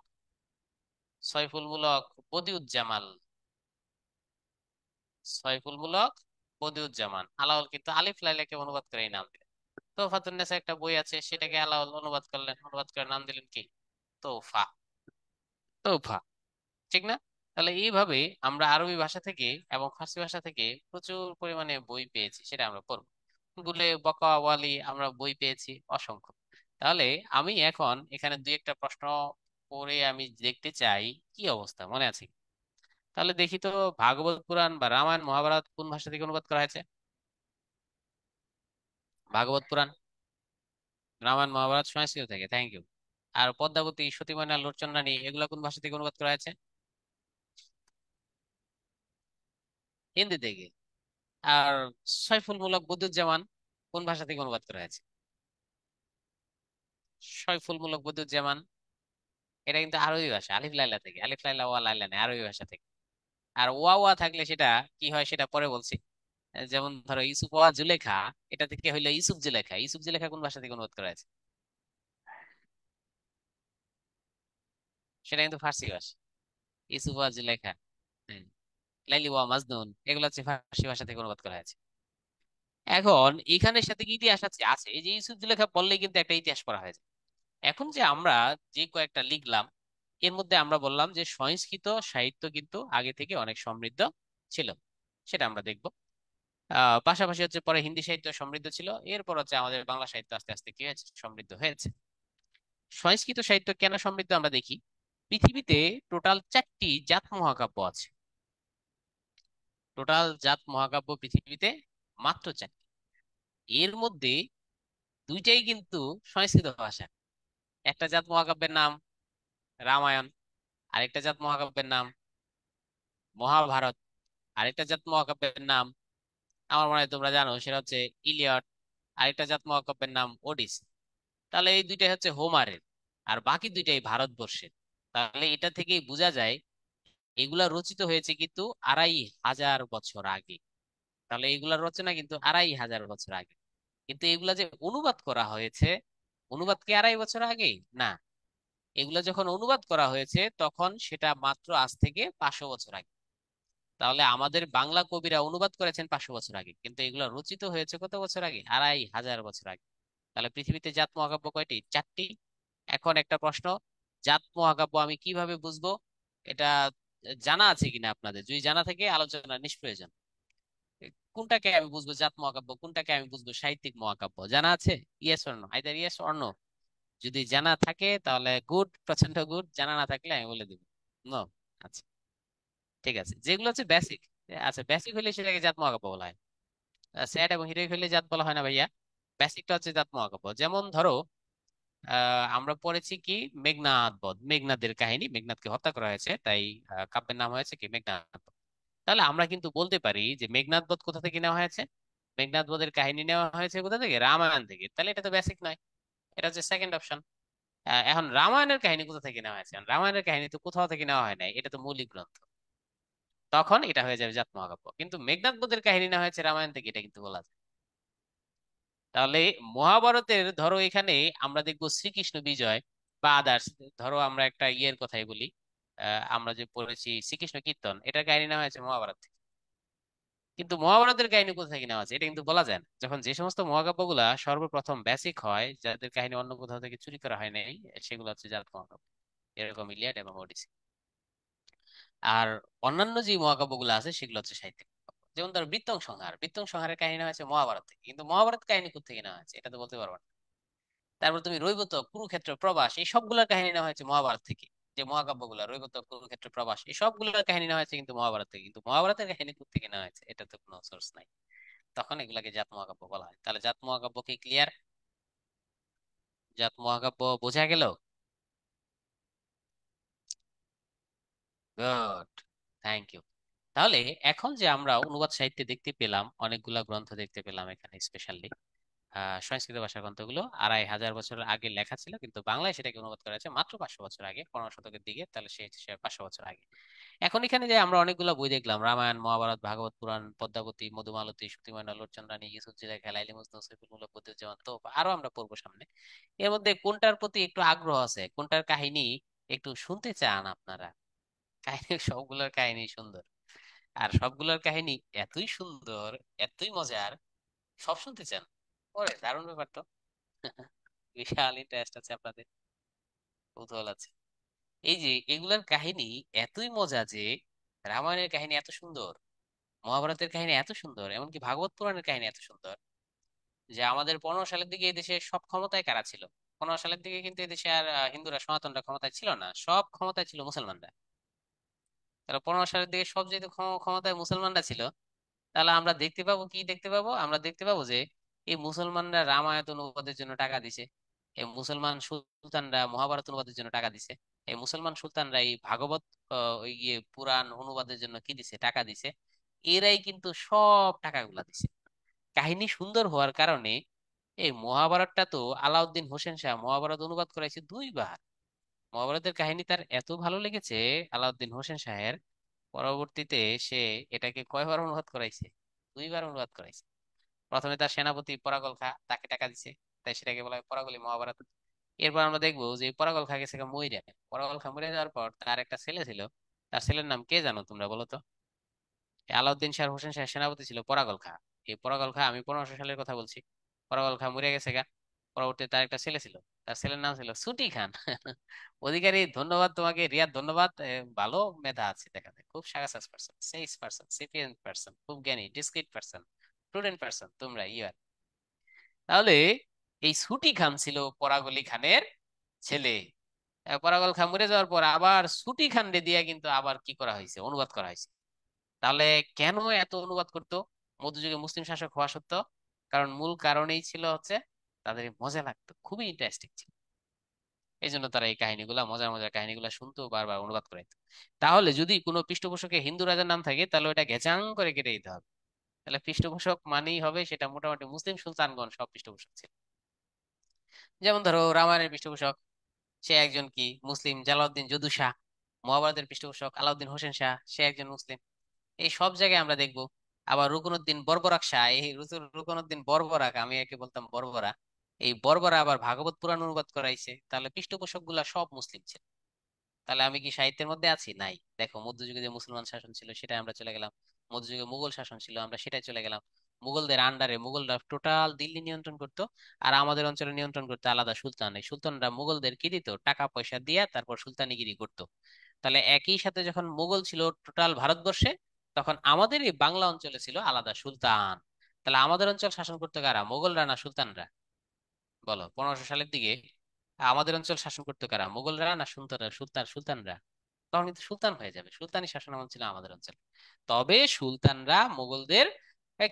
সয়ফুল মুলক বদিউজ্জামাল। সয়ফুল মুলক বদিউজ্জামান। আলাউল কিন্তু আলিফ লাইলাকে অনুবাদ করে এই নাম দিলেন। তোফাতুন নেসা একটা বই আছে, সেটাকে আলাউল অনুবাদ করলেন, অনুবাদ করে নাম দিলেন কি, তোফা। তোফা, ঠিক না? তাহলে এইভাবে আমরা আরবি ভাষা থেকে এবং ফার্সি ভাষা থেকে প্রচুর পরিমাণে বই পেয়েছি, সেটা আমরা পড়ব। গুলে বকাওয়ালি আমরা বই পেয়েছি অসংখ্য। তাহলে আমি এখন এখানে দুই একটা প্রশ্ন পড়ে আমি দেখতে চাই কি অবস্থা, মনে আছে কি? তাহলে দেখি তো, ভাগবত পুরাণ বা রামায়ণ মহাভারত কোন ভাষা থেকে অনুবাদ করা হয়েছে? ভাগবত পুরাণ, রামায়ণ মহাভারত সংস্কৃত থেকে, থ্যাংক ইউ। আর পদ্মাবতী, সতীময়না, লোচনরানী, এগুলো কোন ভাষা থেকে অনুবাদ করা হয়েছে? হিন্দি থেকে। আর সয়ফুল মুলক বদিউজ্জামান কোন ভাষা থেকে অনুবাদ করা হয়েছে? সয়ফুল মুলক বদিউজ্জামান, এটা কিন্তু আরবি ভাষা, আলিফ লাইলা থেকে। আলিফ লাইলা ওয়া লাইলা নেই, আরবি ভাষা থেকে। আর ওয়া ওয়া থাকলে সেটা কি হয় সেটা পরে বলছি। যেমন ধরো ইউসুফ ওয়া জুলেখা, এটা থেকে হইলো ইউসুফ জুলেখা। ইউসুফ জুলেখা কোন ভাষা থেকে অনুবাদ করা হয়েছে? সেটা কিন্তু ফার্সি ভাষা। ইউসুফ ওয়া জুলেখা, হ্যাঁ। লাইলি ওয়া মাজনুন, এগুলো হচ্ছে ফার্সি ভাষা থেকে অনুবাদ করা হয়েছে। এখন এখানের সাথে কি ইতিহাস আছে? আছে। এই যে ইউসুফ জুলেখা বললেই কিন্তু একটা ইতিহাস পড়া হয়েছে। এখন যে আমরা যে কয়েকটা লিখলাম, এর মধ্যে আমরা বললাম যে সংস্কৃত সাহিত্য কিন্তু আগে থেকে অনেক সমৃদ্ধ ছিল, সেটা আমরা দেখব। পাশাপাশি হচ্ছে পরে হিন্দি সাহিত্য সমৃদ্ধ ছিল, এরপর হচ্ছে আমাদের বাংলা সাহিত্য আস্তে আস্তে কি হয়েছে, সমৃদ্ধ হয়েছে। সংস্কৃত সাহিত্য কেন সমৃদ্ধ আমরা দেখি। পৃথিবীতে টোটাল 4টি জাত মহাকাব্য আছে। টোটাল জাত মহাকাব্য পৃথিবীতে মাত্র 4টি। এর মধ্যে দুইটাই কিন্তু সংস্কৃত ভাষা। একটা জাত মহাকাব্যের নাম রামায়ণ, আরেকটা জাত মহাকাব্যের নাম মহাভারত, আরেকটা জাত মহাকাব্যের নাম আমার মনে হয় তোমরা জানো, সেটা হচ্ছে ইলিয়ট। আরেকটা জাত মহাকাব্যের নাম ওডিসি। তাহলে এই দুইটাই হচ্ছে হোমারের, আর বাকি দুইটাই ভারতবর্ষের। তাহলে এটা থেকেই বোঝা যায় এগুলা রচিত হয়েছে কিন্তু 2500 বছর আগে। তাহলে এগুলার রচনা কিন্তু 2500 বছর আগে। কিন্তু এগুলা যে অনুবাদ করা হয়েছে, অনুবাদ কি 2.5 বছর আগে? না, এগুলা যখন অনুবাদ করা হয়েছে তখন সেটা মাত্র আজ থেকে 500 বছর আগে। তাহলে আমাদের বাংলা কবিরা অনুবাদ করেছেন 500 বছর আগে, কিন্তু এগুলো রচিত হয়েছে কত বছর আগে, 2500 বছর আগে। তাহলে পৃথিবীতে জাত মহাকাব্য কয়টি? 4টি। এখন একটা প্রশ্ন, জাত মহাকাব্য আমি কিভাবে বুঝবো? এটা জানা আছে কিনা আপনাদের? যদি জানা থাকে আলোচনা নিষ্প্রয়োজন। কোনটাকে আমি বুঝবো জাত মহাকাব্য, কোনটাকে আমি বুঝবো সাহিত্যিক মহাকাব্য, জানা আছে? Yes or no, either yes or no. যদি জানা থাকে তাহলে গুড, প্রচন্ড গুড। জানা না থাকলে আমি বলে দিব নো। আচ্ছা, ঠিক আছে। যেগুলো হচ্ছে বেসিক, আচ্ছা বেসিক হলে সেটাকে জাত মহাকাব্য বলা হয়। স্যাড এবং হিরোইক হলে জাত বলা হয় না ভাইয়া। বেসিকটা হচ্ছে জাত মহাকাব্য। যেমন ধরো আমরা পড়েছি কি, মেঘনাদ বধ, মেঘনাদের কাহিনী, মেঘনাদকে হত্যা করা হয়েছে, তাই কাব্যের নাম হয়েছে কি, মেঘনাদ বধ। তাহলে আমরা কিন্তু বলতে পারি যে মেঘনাদ বধ কোথা থেকে নেওয়া হয়েছে? মেঘনাদ বধের কাহিনী নেওয়া হয়েছে কোথা থেকে? রামায়ণ থেকে। তাহলে এটা তো বেসিক নয়। এটা হচ্ছে সেকেন্ড অপশন। এখন রামায়ণের কাহিনী কোথা থেকে নেওয়া হয়েছে? রামায়ণের কাহিনী তো কোথাও থেকে নেওয়া হয় নাই, এটা তো মৌলিক গ্রন্থ। তখন এটা হয়ে যাবে জাত মহাকাব্য। কিন্তু মেঘনাদ বধের কাহিনী নেওয়া হয়েছে রামায়ণ থেকে, এটা কিন্তু বলা যায়। তাহলে মহাভারতের ধরো এখানে আমরা দেখবো শ্রীকৃষ্ণ বিজয় বা আদার্স, ধরো আমরা একটা ইয়ের কথাই বলি, আমরা যে পড়েছি শ্রীকৃষ্ণ কীর্তন, এটার কাহিনী নেওয়া হয়েছে মহাভারত থেকে। কিন্তু মহাভারতের কাহিনী কোথা থেকে নেওয়া আছে এটা কিন্তু বলা যায় না। যখন যে সমস্ত মহাকাব্যগুলা সর্বপ্রথম বেসিক হয়, যাদের কাহিনী অন্য কোথাও থেকে চুরি করা হয় নাই, সেগুলো হচ্ছে জাত মহাকাব্য, এরকম ইলিয়াড এবং ওডিসি। আর অন্যান্য যে মহাকাব্যগুলো আছে সেগুলো হচ্ছে সাহিত্যিক মহাকাব্য। যেমন ধর বৃত্তং সংহার, বৃত্তং সংহারের কাহিনী নেওয়া হয়েছে মহাভারত থেকে, কিন্তু মহাভারত কাহিনী কোথা থেকে নেওয়া হয়েছে এটা তো বলতে পারবো না। তারপর তুমি রৈবত, কুরুক্ষেত্র, প্রবাস, এই সবগুলোর কাহিনী নেওয়া হয়েছে মহাভারত থেকে। যে মহাকাব্যগুলো রৈবত, কুরুক্ষেত্র, প্রবাস, এই সবগুলোর কাহিনী নেওয়া হয়েছে কিন্তু মহাভারত থেকে। কিন্তু মহাভারতের কাহিনী কোথা থেকে নেওয়া হয়েছে এটা তো কোনো সোর্স নাই। তখন এগুলাকে জাত মহাকাব্য বলা হয়। তাহলে জাত মহাকাব্য কি ক্লিয়ার? জাত মহাকাব্য বোঝা গেল? Good, thank you. তাহলে এখন যে আমরা অনুবাদ সাহিত্যে দেখতে পেলাম, অনেকগুলা গ্রন্থ দেখতে পেলাম এখানে, স্পেশালি সংস্কৃত ভাষার গ্রন্থগুলো 2500 বছর আগে লেখা ছিল, কিন্তু বাংলায় সেটাকে অনুবাদ করা হয়েছে মাত্র 500 বছর আগে, 15 শতকের দিকে। তাহলে সেই হিসেবে 500 বছর আগে। এখন এখানে যে আমরা অনেকগুলো বই দেখলাম, রামায়ণ, মহাভারত, ভাগবত পুরাণ, পদ্মাবতী, মধুমালতী, সুতিমানা, লোকচন্দ্রানী, ইউসুফজুলেখা, লাইলি মজনু, সৈফুল মুলক, বদিউজ্জামান, তো আরো আমরা পড়বো সামনে। এর মধ্যে কোনটার প্রতি একটু আগ্রহ আছে, কোনটার কাহিনী একটু শুনতে চান আপনারা? কাহিনী সবগুলোর কাহিনী সুন্দর, আর সবগুলোর কাহিনী এতই সুন্দর, এতই মজার, সব শুনতে চান? ওরে দারুণ ব্যাপার তো। বিশাল ইন্টারেস্ট আছে আপনাদের, কৌতূহল আছে। এই যে এগুলার কাহিনী এতই মজা যে রামায়ণের কাহিনী এত সুন্দর, মহাভারতের কাহিনী এত সুন্দর, এমনকি ভাগবত পুরাণের কাহিনী এত সুন্দর, যে আমাদের 15 সালের দিকে এই দেশে সব ক্ষমতায় কারা ছিল? 15 সালের দিকে কিন্তু এই দেশে আর হিন্দুরা, সনাতনরা ক্ষমতায় ছিল না, সব ক্ষমতায় ছিল মুসলমানরা। তাহলে 15 সালের দিকে সব যেহেতু ক্ষমতায় মুসলমানরা ছিল, তাহলে আমরা দেখতে পাবো কি, দেখতে পাবো, আমরা দেখতে পাবো যে এই মুসলমানরা রামায়ণ অনুবাদের জন্য টাকা দিছে, এই মুসলমান সুলতানরা মহাভারত অনুবাদের জন্য টাকা দিছে, এই মুসলমান সুলতানরা এই ভাগবত ওই ইয়ে পুরাণ অনুবাদের জন্য কি দিছে, টাকা দিছে। এরাই কিন্তু সব টাকাগুলা দিছে। কাহিনী সুন্দর হওয়ার কারণে এই মহাভারতটা তো আলাউদ্দিন হোসেন শাহ মহাভারত অনুবাদ করাইছে 2বার। মহাভারতের কাহিনী তার এত ভালো লেগেছে আলাউদ্দিন হোসেন শাহের, পরবর্তীতে সে এটাকে কয়বার অনুবাদ করাইছে? 2বার অনুবাদ করাইছে। প্রথমে তার সেনাপতি পরাগল খা তাকে টাকা দিছে, তাই সেটাকে বলা হয় পরাগলি মহাভারত। এরপর আমরা দেখবো যে পরাগল খা গেছে গা মইরা, পরাগল খা মরে যাওয়ার পর তার একটা ছেলে ছিল, তার ছেলের নাম কে জানো তোমরা, বলো তো? এই আলাউদ্দিন শাহ হোসেন শাহ সেনাপতি ছিল পরাগল খা। এই পরাগল খা, আমি 1500 সালের কথা বলছি, পরাগল খা মরে গেছে গা। পরবর্তীতে তার একটা ছেলে ছিল, তার ছেলের নাম ছিল সুটি খান। অধিকারী, ধন্যবাদ তোমাকে, রিয়াদ ধন্যবাদ। ভালো মেধা আছে দেখা যায়, খুব সাগাসাস পার্সন, সেইস পার্সন, সিপিয়েন্ট পার্সন, খুব জ্ঞানী, ডিসক্রিট পার্সন, প্রুডেন্ট পার্সন তোমরা ইয়ার। তাহলে এই সুটি খান ছিল পরাগলি খানের ছেলে। পরাগল খান মরে যাওয়ার পর আবার সুটি খান রে দিয়া কিন্তু আবার কি করা হয়েছে, অনুবাদ করা হয়েছে। তাহলে কেন এত অনুবাদ করতো মধ্যযুগে মুসলিম শাসক হওয়া সত্ত্বেও? কারণ মূল কারণেই ছিল হচ্ছে তাদের মজা লাগতো, খুবই ইন্টারেস্টিং ছিল। এই জন্য তারা এই কাহিনীগুলা, মজার মজার কাহিনীগুলা শুনতো, বারবার অনুবাদ করাইতো। তাহলে যদি কোনো পৃষ্ঠপোষকে হিন্দু রাজার নাম থাকে, তাহলে ওটা ঘেচাং করে কেটে দিতে হবে। তাহলে পৃষ্ঠপোষক মানেই হবে সেটা মোটামুটি মুসলিম সুলতানগণ সব পৃষ্ঠপোষক ছিল। যেমন ধরো রামায়ণের পৃষ্ঠপোষক সে একজন কি মুসলিম, জালাউদ্দিন যদু শাহ। মহাভারতের পৃষ্ঠপোষক আলাউদ্দিন হোসেন শাহ, সে একজন মুসলিম। এই সব জায়গায় আমরা দেখবো। আবার রুকনুদ্দিন বর্বরাক শাহ, এই রুকনুদ্দিন বর্বরাক, আমি একে বলতাম বর্বরা, এই বর্বরা আবার ভাগবত পুরাণ অনুবাদ করাইছে। তাহলে পৃষ্ঠপোষক গুলা সব মুসলিম ছিল। তাহলে আমি কি সাহিত্যের মধ্যে আছি? নাই। দেখো মধ্যযুগে যে মুসলমান শাসন ছিল সেটা আমরা চলে গেলাম, মধ্যযুগে মুঘল শাসন ছিল আমরা সেটাই চলে গেলাম। মুঘলদের আন্ডারে মুঘলরা টোটাল দিল্লি নিয়ন্ত্রণ করতো, আর আমাদের অঞ্চলে নিয়ন্ত্রণ করতো আলাদা সুলতান। এই সুলতানরা মুঘলদের কি দিত, টাকা পয়সা দিয়া তারপর সুলতানিগিরি করতো। তাহলে একই সাথে যখন মুঘল ছিল টোটাল ভারতবর্ষে, তখন আমাদের এই বাংলা অঞ্চলে ছিল আলাদা সুলতান। তাহলে আমাদের অঞ্চল শাসন করতো কারা, মুঘলরা না সুলতানরা? বলো, 1500 সালের দিকে আমাদের অঞ্চল শাসন করতো কারা, মুঘলরা না সুলতানরা? সুলতানরা। তখন কিন্তু সুলতান হয়ে যাবে, সুলতানি শাসন আমল ছিল আমাদের অঞ্চলে। তবে সুলতানরা মুঘলদের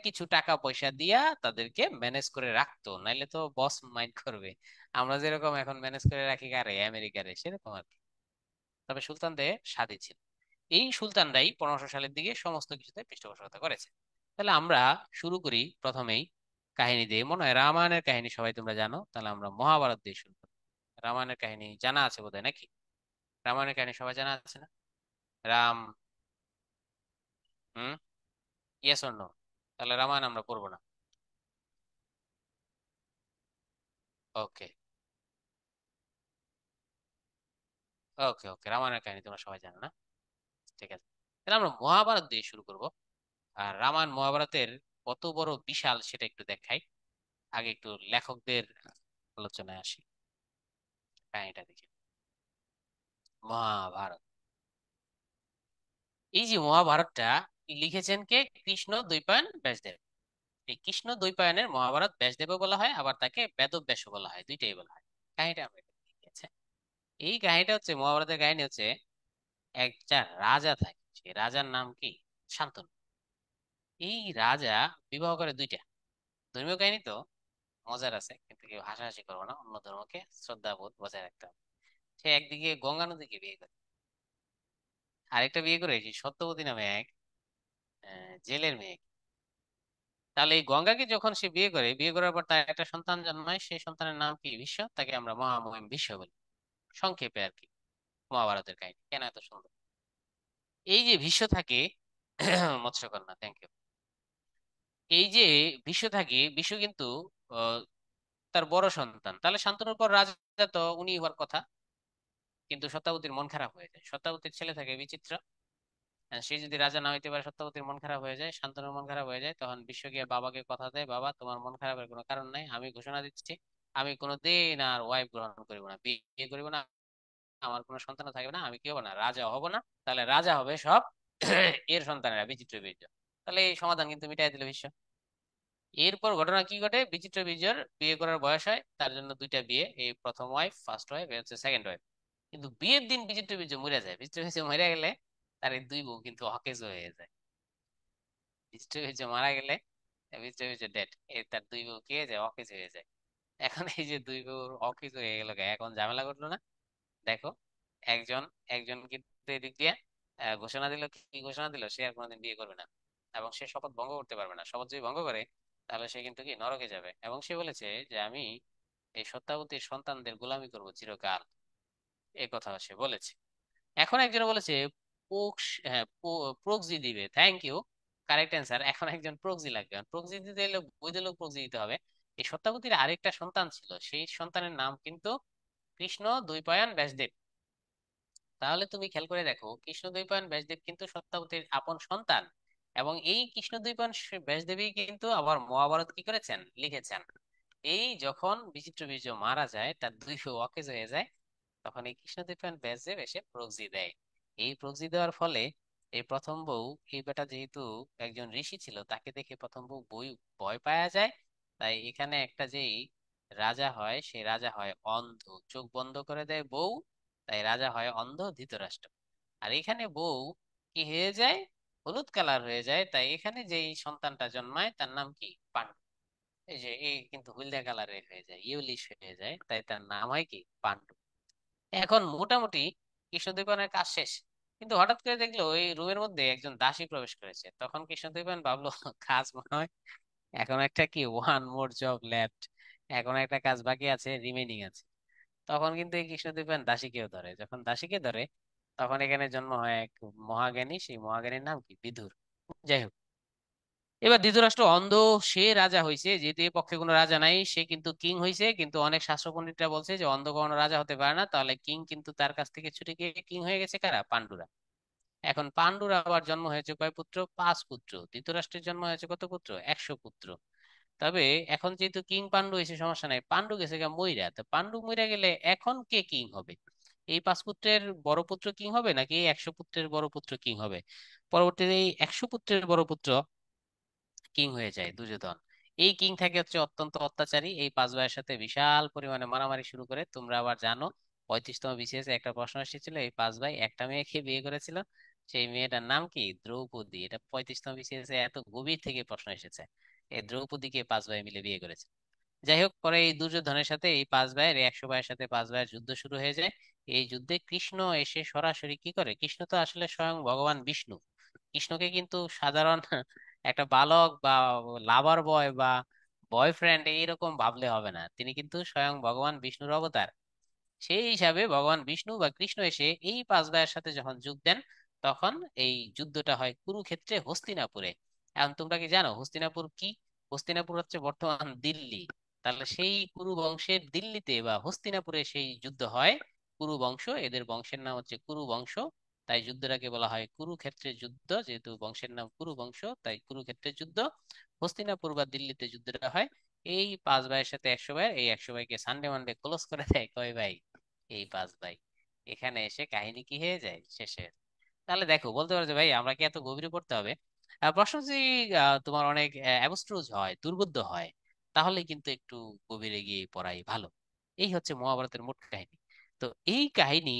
কিছু টাকা পয়সা দিয়া তাদেরকে ম্যানেজ করে রাখতো, নাইলে তো বস মাইন্ড করবে। আমরা যেরকম এখন ম্যানেজ করে রাখি কারে, আমেরিকারে, সেরকম আর কি। তবে সুলতানদের স্বাধীন ছিল। এই সুলতানরাই 1500 সালের দিকে সমস্ত কিছুতে পৃষ্ঠপোষকতা করেছে। তাহলে আমরা শুরু করি প্রথমেই কাহিনী দিয়ে, মনে হয় রামায়ণের কাহিনী সবাই তোমরা জানো, তাহলে আমরা মহাভারত দিয়ে শুরু করি। রামায়ণের কাহিনী জানা আছে বোধহয় নাকি? রামায়ণের কাহিনী সবাই জানা আছে না? Ram. Hmm. Yes or no? তাহলে রামায়ণ আমরা পড়বো না। ওকে। ওকে ওকে, রামায়ণের কাহিনী তোমরা সবাই জানো না? ঠিক আছে, তাহলে আমরা মহাভারত দিয়ে শুরু করব। আর রামায়ণ মহাভারতের কত বড় বিশাল সেটা একটু দেখাই। আগে একটু লেখকদের আলোচনায় আসি, কাহিনীটা দেখি। মহাভারত, এই যে মহাভারতটা লিখেছেন কে? কৃষ্ণ দ্বৈপায়ন ব্যাসদেব। এই কৃষ্ণ দ্বৈপায়নের মহাভারত ব্যাসদেবও বলা হয়, আবার তাকে বেদব্যাসও বলা হয়, দুইটাই বলা হয়। কাহিনীটা আমরা একটু দেখি, আচ্ছা? এই কাহিনীটা হচ্ছে, মহাভারতের কাহিনী হচ্ছে, একটা রাজা থাকে, সেই রাজার নাম কি? শান্তনু। এই রাজা বিবাহ করে দুইটা। ধর্মীয় কাহিনী তো মজার আছে, কিন্তু কেউ হাসাহাসি করবো না, অন্য ধর্মকে শ্রদ্ধাবোধ বজায় রাখতে হবে। সে একদিকে গঙ্গা নদীকে বিয়ে করে, আরেকটা বিয়ে করে সেই সত্যবতী নামে এক জেলের মেয়ে। তাহলে এই গঙ্গাকে যখন সে বিয়ে করে, বিয়ে করার পর তার একটা সন্তান জন্মায়, সেই সন্তানের নাম কি? বিশ্ব। তাকে আমরা মহামহিম বিশ্ব বলি, সংক্ষেপে আর কি। মহাভারতের কাহিনী কেন এত সুন্দর? এই যে ভীষ্ম থাকে, মৎস্যকন্যা, থ্যাংক ইউ। এই যে ভীষ্ম থাকে, ভীষ্ম কিন্তু আহ, তার বড় সন্তান, তাহলে শান্তনুর পর রাজা তো উনি হওয়ার কথা। কিন্তু সত্যাবতীর মন খারাপ হয়ে যায়, সত্যাবতীর ছেলে থাকে বিচিত্র। সে যদি রাজা না হইতে পারে, সত্যবতীর মন খারাপ হয়ে যায়, শান্তনুর মন খারাপ হয়ে যায়, তখন বিশ্ব গিয়ে বাবাকে কথা দেয়, বাবা তোমার মন খারাপের কোনো কারণ নাই, আমি ঘোষণা দিচ্ছি, আমি কোনোদিন আর ওয়াইফ গ্রহণ করিব না, বিয়ে করিব না, আমার কোনো সন্তান থাকবে না, আমি কি হবো না? রাজা হব না। তাহলে রাজা হবে সব এর সন্তানেরা, বিচিত্র বীর্য। তাহলে এই সমাধান কিন্তু মিটাই দিল বিশ্ব। এরপর ঘটনা কি ঘটে? বিচিত্র বীর্যর বিয়ে করার বয়স হয়, তার জন্য দুইটা বিয়ে, এই প্রথম ওয়াইফ, ফার্স্ট ওয়াইফ, হচ্ছে সেকেন্ড ওয়াইফ। কিন্তু বিয়ের দিন বিচিত্র বীর্য মরে যায়। বিচিত্র বীর্য মরে গেলে তার এই দুই বউ কিন্তু অকেজ হয়ে যায়। বিচিত্র বীর্য মারা গেলে বিচিত্র বীর্য ডেড, এই তার দুই বউ কে যায়? অকেজ হয়ে যায়। এখন এই যে দুই বউ অকেজ হয়ে গেল, এখন ঝামেলা করলো না? দেখো, একজন একজন কিন্তু এদিক দিয়ে ঘোষণা দিল, কি ঘোষণা দিল? সে আর কোনোদিন বিয়ে করবে না, এবং সে শপথ ভঙ্গ করতে পারবে না। শপথ যদি ভঙ্গ করে, তাহলে সে কিন্তু কি নরকে যাবে। এবং সে বলেছে যে আমি এই সত্যাবতীর সন্তানদের গোলামি করব চিরকাল, এই কথা সে বলেছে। এখন একজন বলেছে পোক্স, হ্যাঁ, প্রক্সি দিবে, থ্যাংক ইউ, কারেক্ট অ্যান্সার। এখন একজন প্রক্সি লাগবে, প্রক্সি দিতে হলে বৈধ লোক প্রক্সি দিতে হবে। এই সত্যাবতীর আরেকটা সন্তান ছিল, সেই সন্তানের নাম কিন্তু কৃষ্ণ দ্বৈপায়ন ব্যাসদেব। তাহলে তুমি খেয়াল করে দেখো, কৃষ্ণদ্বৈপায়ন ব্যাসদেব কিন্তু সত্যাবতীর আপন সন্তান। এবং এই কৃষ্ণদ্বৈপায়ন ব্যাসদেবী কিন্তু আবার মহাভারত কি করেছেন? লিখেছেন। এই যখন বিচিত্র বীর্য মারা যায়, তার দুই বউ অকেজ হয়ে যায়, তখন এই কৃষ্ণদ্বৈপায়ন ব্যাসদেব এসে প্রক্সি দেয়। এই প্রক্সি দেওয়ার ফলে এই প্রথম বউ, এই বেটা যেহেতু একজন ঋষি ছিল, তাকে দেখে প্রথম বউ বই ভয় পাওয়া যায়। তাই এখানে একটা যেই রাজা হয়, সেই রাজা হয় অন্ধ, চোখ বন্ধ করে দেয় বউ। তাই রাজা হয় অন্ধ, ধৃতরাষ্ট্র। আর এখানে বউ কি হয়ে যায়? হলুদ কালার হয়ে যায়। তাই এখানে যেই সন্তানটা জন্মায় তার নাম কি? পাণ্ডু। এই যে এই কিন্তু হলদে কালারের হয়ে যায়, ইউলিশ হয়ে যায়, তাই তার নাম হয় কি? পাণ্ডু। এখন মোটামুটি কৃষ্ণদ্বৈপায়নের কাজ শেষ। কিন্তু হঠাৎ করে দেখলো ওই রুমের মধ্যে একজন দাসী প্রবেশ করেছে। তখন কৃষ্ণদ্বৈপায়ন ভাবলো কাজ মনে হয় এখন একটা কি, ওয়ান মোর জব লেফট, এখন একটা কাজ বাকি আছে, রিমেনিং আছে। তখন কিন্তু এই কৃষ্ণদ্বৈপায়ন দাসীকেও ধরে। যখন দাসীকে ধরে, তখন এখানে জন্ম হয় এক মহাজ্ঞানী, সেই মহাজ্ঞানীর নাম কি? বিদুর। যাই হোক, এবার ধৃতরাষ্ট্র অন্ধ, সে রাজা হইছে, যেহেতু এ পক্ষে কোনো রাজা নাই, সে কিন্তু কিং হইছে। কিন্তু অনেক শাস্ত্র পণ্ডিতরা বলছে যে অন্ধ কখনো রাজা হতে পারে না, তাহলে কিং কিন্তু তার কাছ থেকে ছুটে গিয়ে কিং হয়ে গেছে কারা? পাণ্ডুরা। এখন পাণ্ডুর আবার জন্ম হয়েছে কয় পুত্র? 5 পুত্র। ধৃতরাষ্ট্রের জন্ম হয়েছে কত পুত্র? 100 পুত্র। তবে এখন যেহেতু কিং পাণ্ডু হয়েছে, সমস্যা নাই, পাণ্ডু গেছে গা মইরা, তো পাণ্ডু মইরা গেলে এখন কে কিং হবে? এই 5 পুত্রের বড় পুত্র কিং হবে, নাকি এই 100 পুত্রের বড় পুত্র কিং হবে? পরবর্তীতে এই 100 পুত্রের বড় পুত্র কিং হয়ে যায় দুর্যোধন। এই কিং থাকে হচ্ছে অত্যন্ত অত্যাচারী, এই 5 ভাইয়ের সাথে বিশাল পরিমাণে মারামারি শুরু করে। তোমরা আবার জানো, 35তম বিসিএস একটা প্রশ্ন এসেছিল, এই 5 ভাই একটা মেয়েকে বিয়ে করেছিল, সেই মেয়েটার নাম কি? দ্রৌপদী। এটা 35তম বিসিএস এত গভীর থেকে প্রশ্ন এসেছে, এই দ্রৌপদীকে 5 ভাই মিলে বিয়ে করেছে। যাই হোক, পরে এই দুর্যোধনের সাথে এই 5 ভাইয়ের, এই 100 ভাইয়ের সাথে 5 ভাইয়ের যুদ্ধ শুরু হয়ে যায়। এই যুদ্ধে কৃষ্ণ এসে সরাসরি কি করে? কৃষ্ণ তো আসলে স্বয়ং ভগবান বিষ্ণু। কৃষ্ণকে কিন্তু সাধারণ একটা বালক বা লাভার বয় বা বয়ফ্রেন্ড এইরকম ভাবলে হবে না, তিনি কিন্তু স্বয়ং ভগবান বিষ্ণুর অবতার। সেই হিসাবে ভগবান বিষ্ণু বা কৃষ্ণ এসে এই পাঁচ ভাইয়ের সাথে যখন যোগ দেন, তখন এই যুদ্ধটা হয় কুরুক্ষেত্রে, হস্তিনাপুরে। এখন তোমরা কি জানো হস্তিনাপুর কি? হস্তিনাপুর হচ্ছে বর্তমান দিল্লি। তাহলে সেই কুরু বংশের দিল্লিতে বা হস্তিনাপুরে সেই যুদ্ধ হয়। কুরু বংশ, এদের বংশের নাম হচ্ছে কুরু বংশ। তাই যুদ্ধটাকে বলা হয় কুরুক্ষেত্রের যুদ্ধ, যেহেতু বংশের নাম কুরু বংশ তাই কুরুক্ষেত্রের যুদ্ধ। হস্তিনাপুর বা দিল্লিতে যুদ্ধটা হয়। এই পাঁচ ভাইয়ের সাথে 100 ভাই, এই 100 ভাইকে সানডে মানডে ক্লোজ করে দেয় কয় ভাই? এই পাঁচ ভাই। এখানে এসে কাহিনী কি হয়ে যায় শেষে। তাহলে দেখো, বলতে পারো যে ভাই আমরা কি এত গভীরে পড়তে হবে? প্রশ্ন যদি তোমার অনেক অ্যাবস্ট্রুজ হয়, দুর্বোধ্য হয়, তাহলে কিন্তু একটু গভীরে গিয়ে পড়াই ভালো। এই হচ্ছে মহাভারতের মোট কাহিনী। তো এই কাহিনী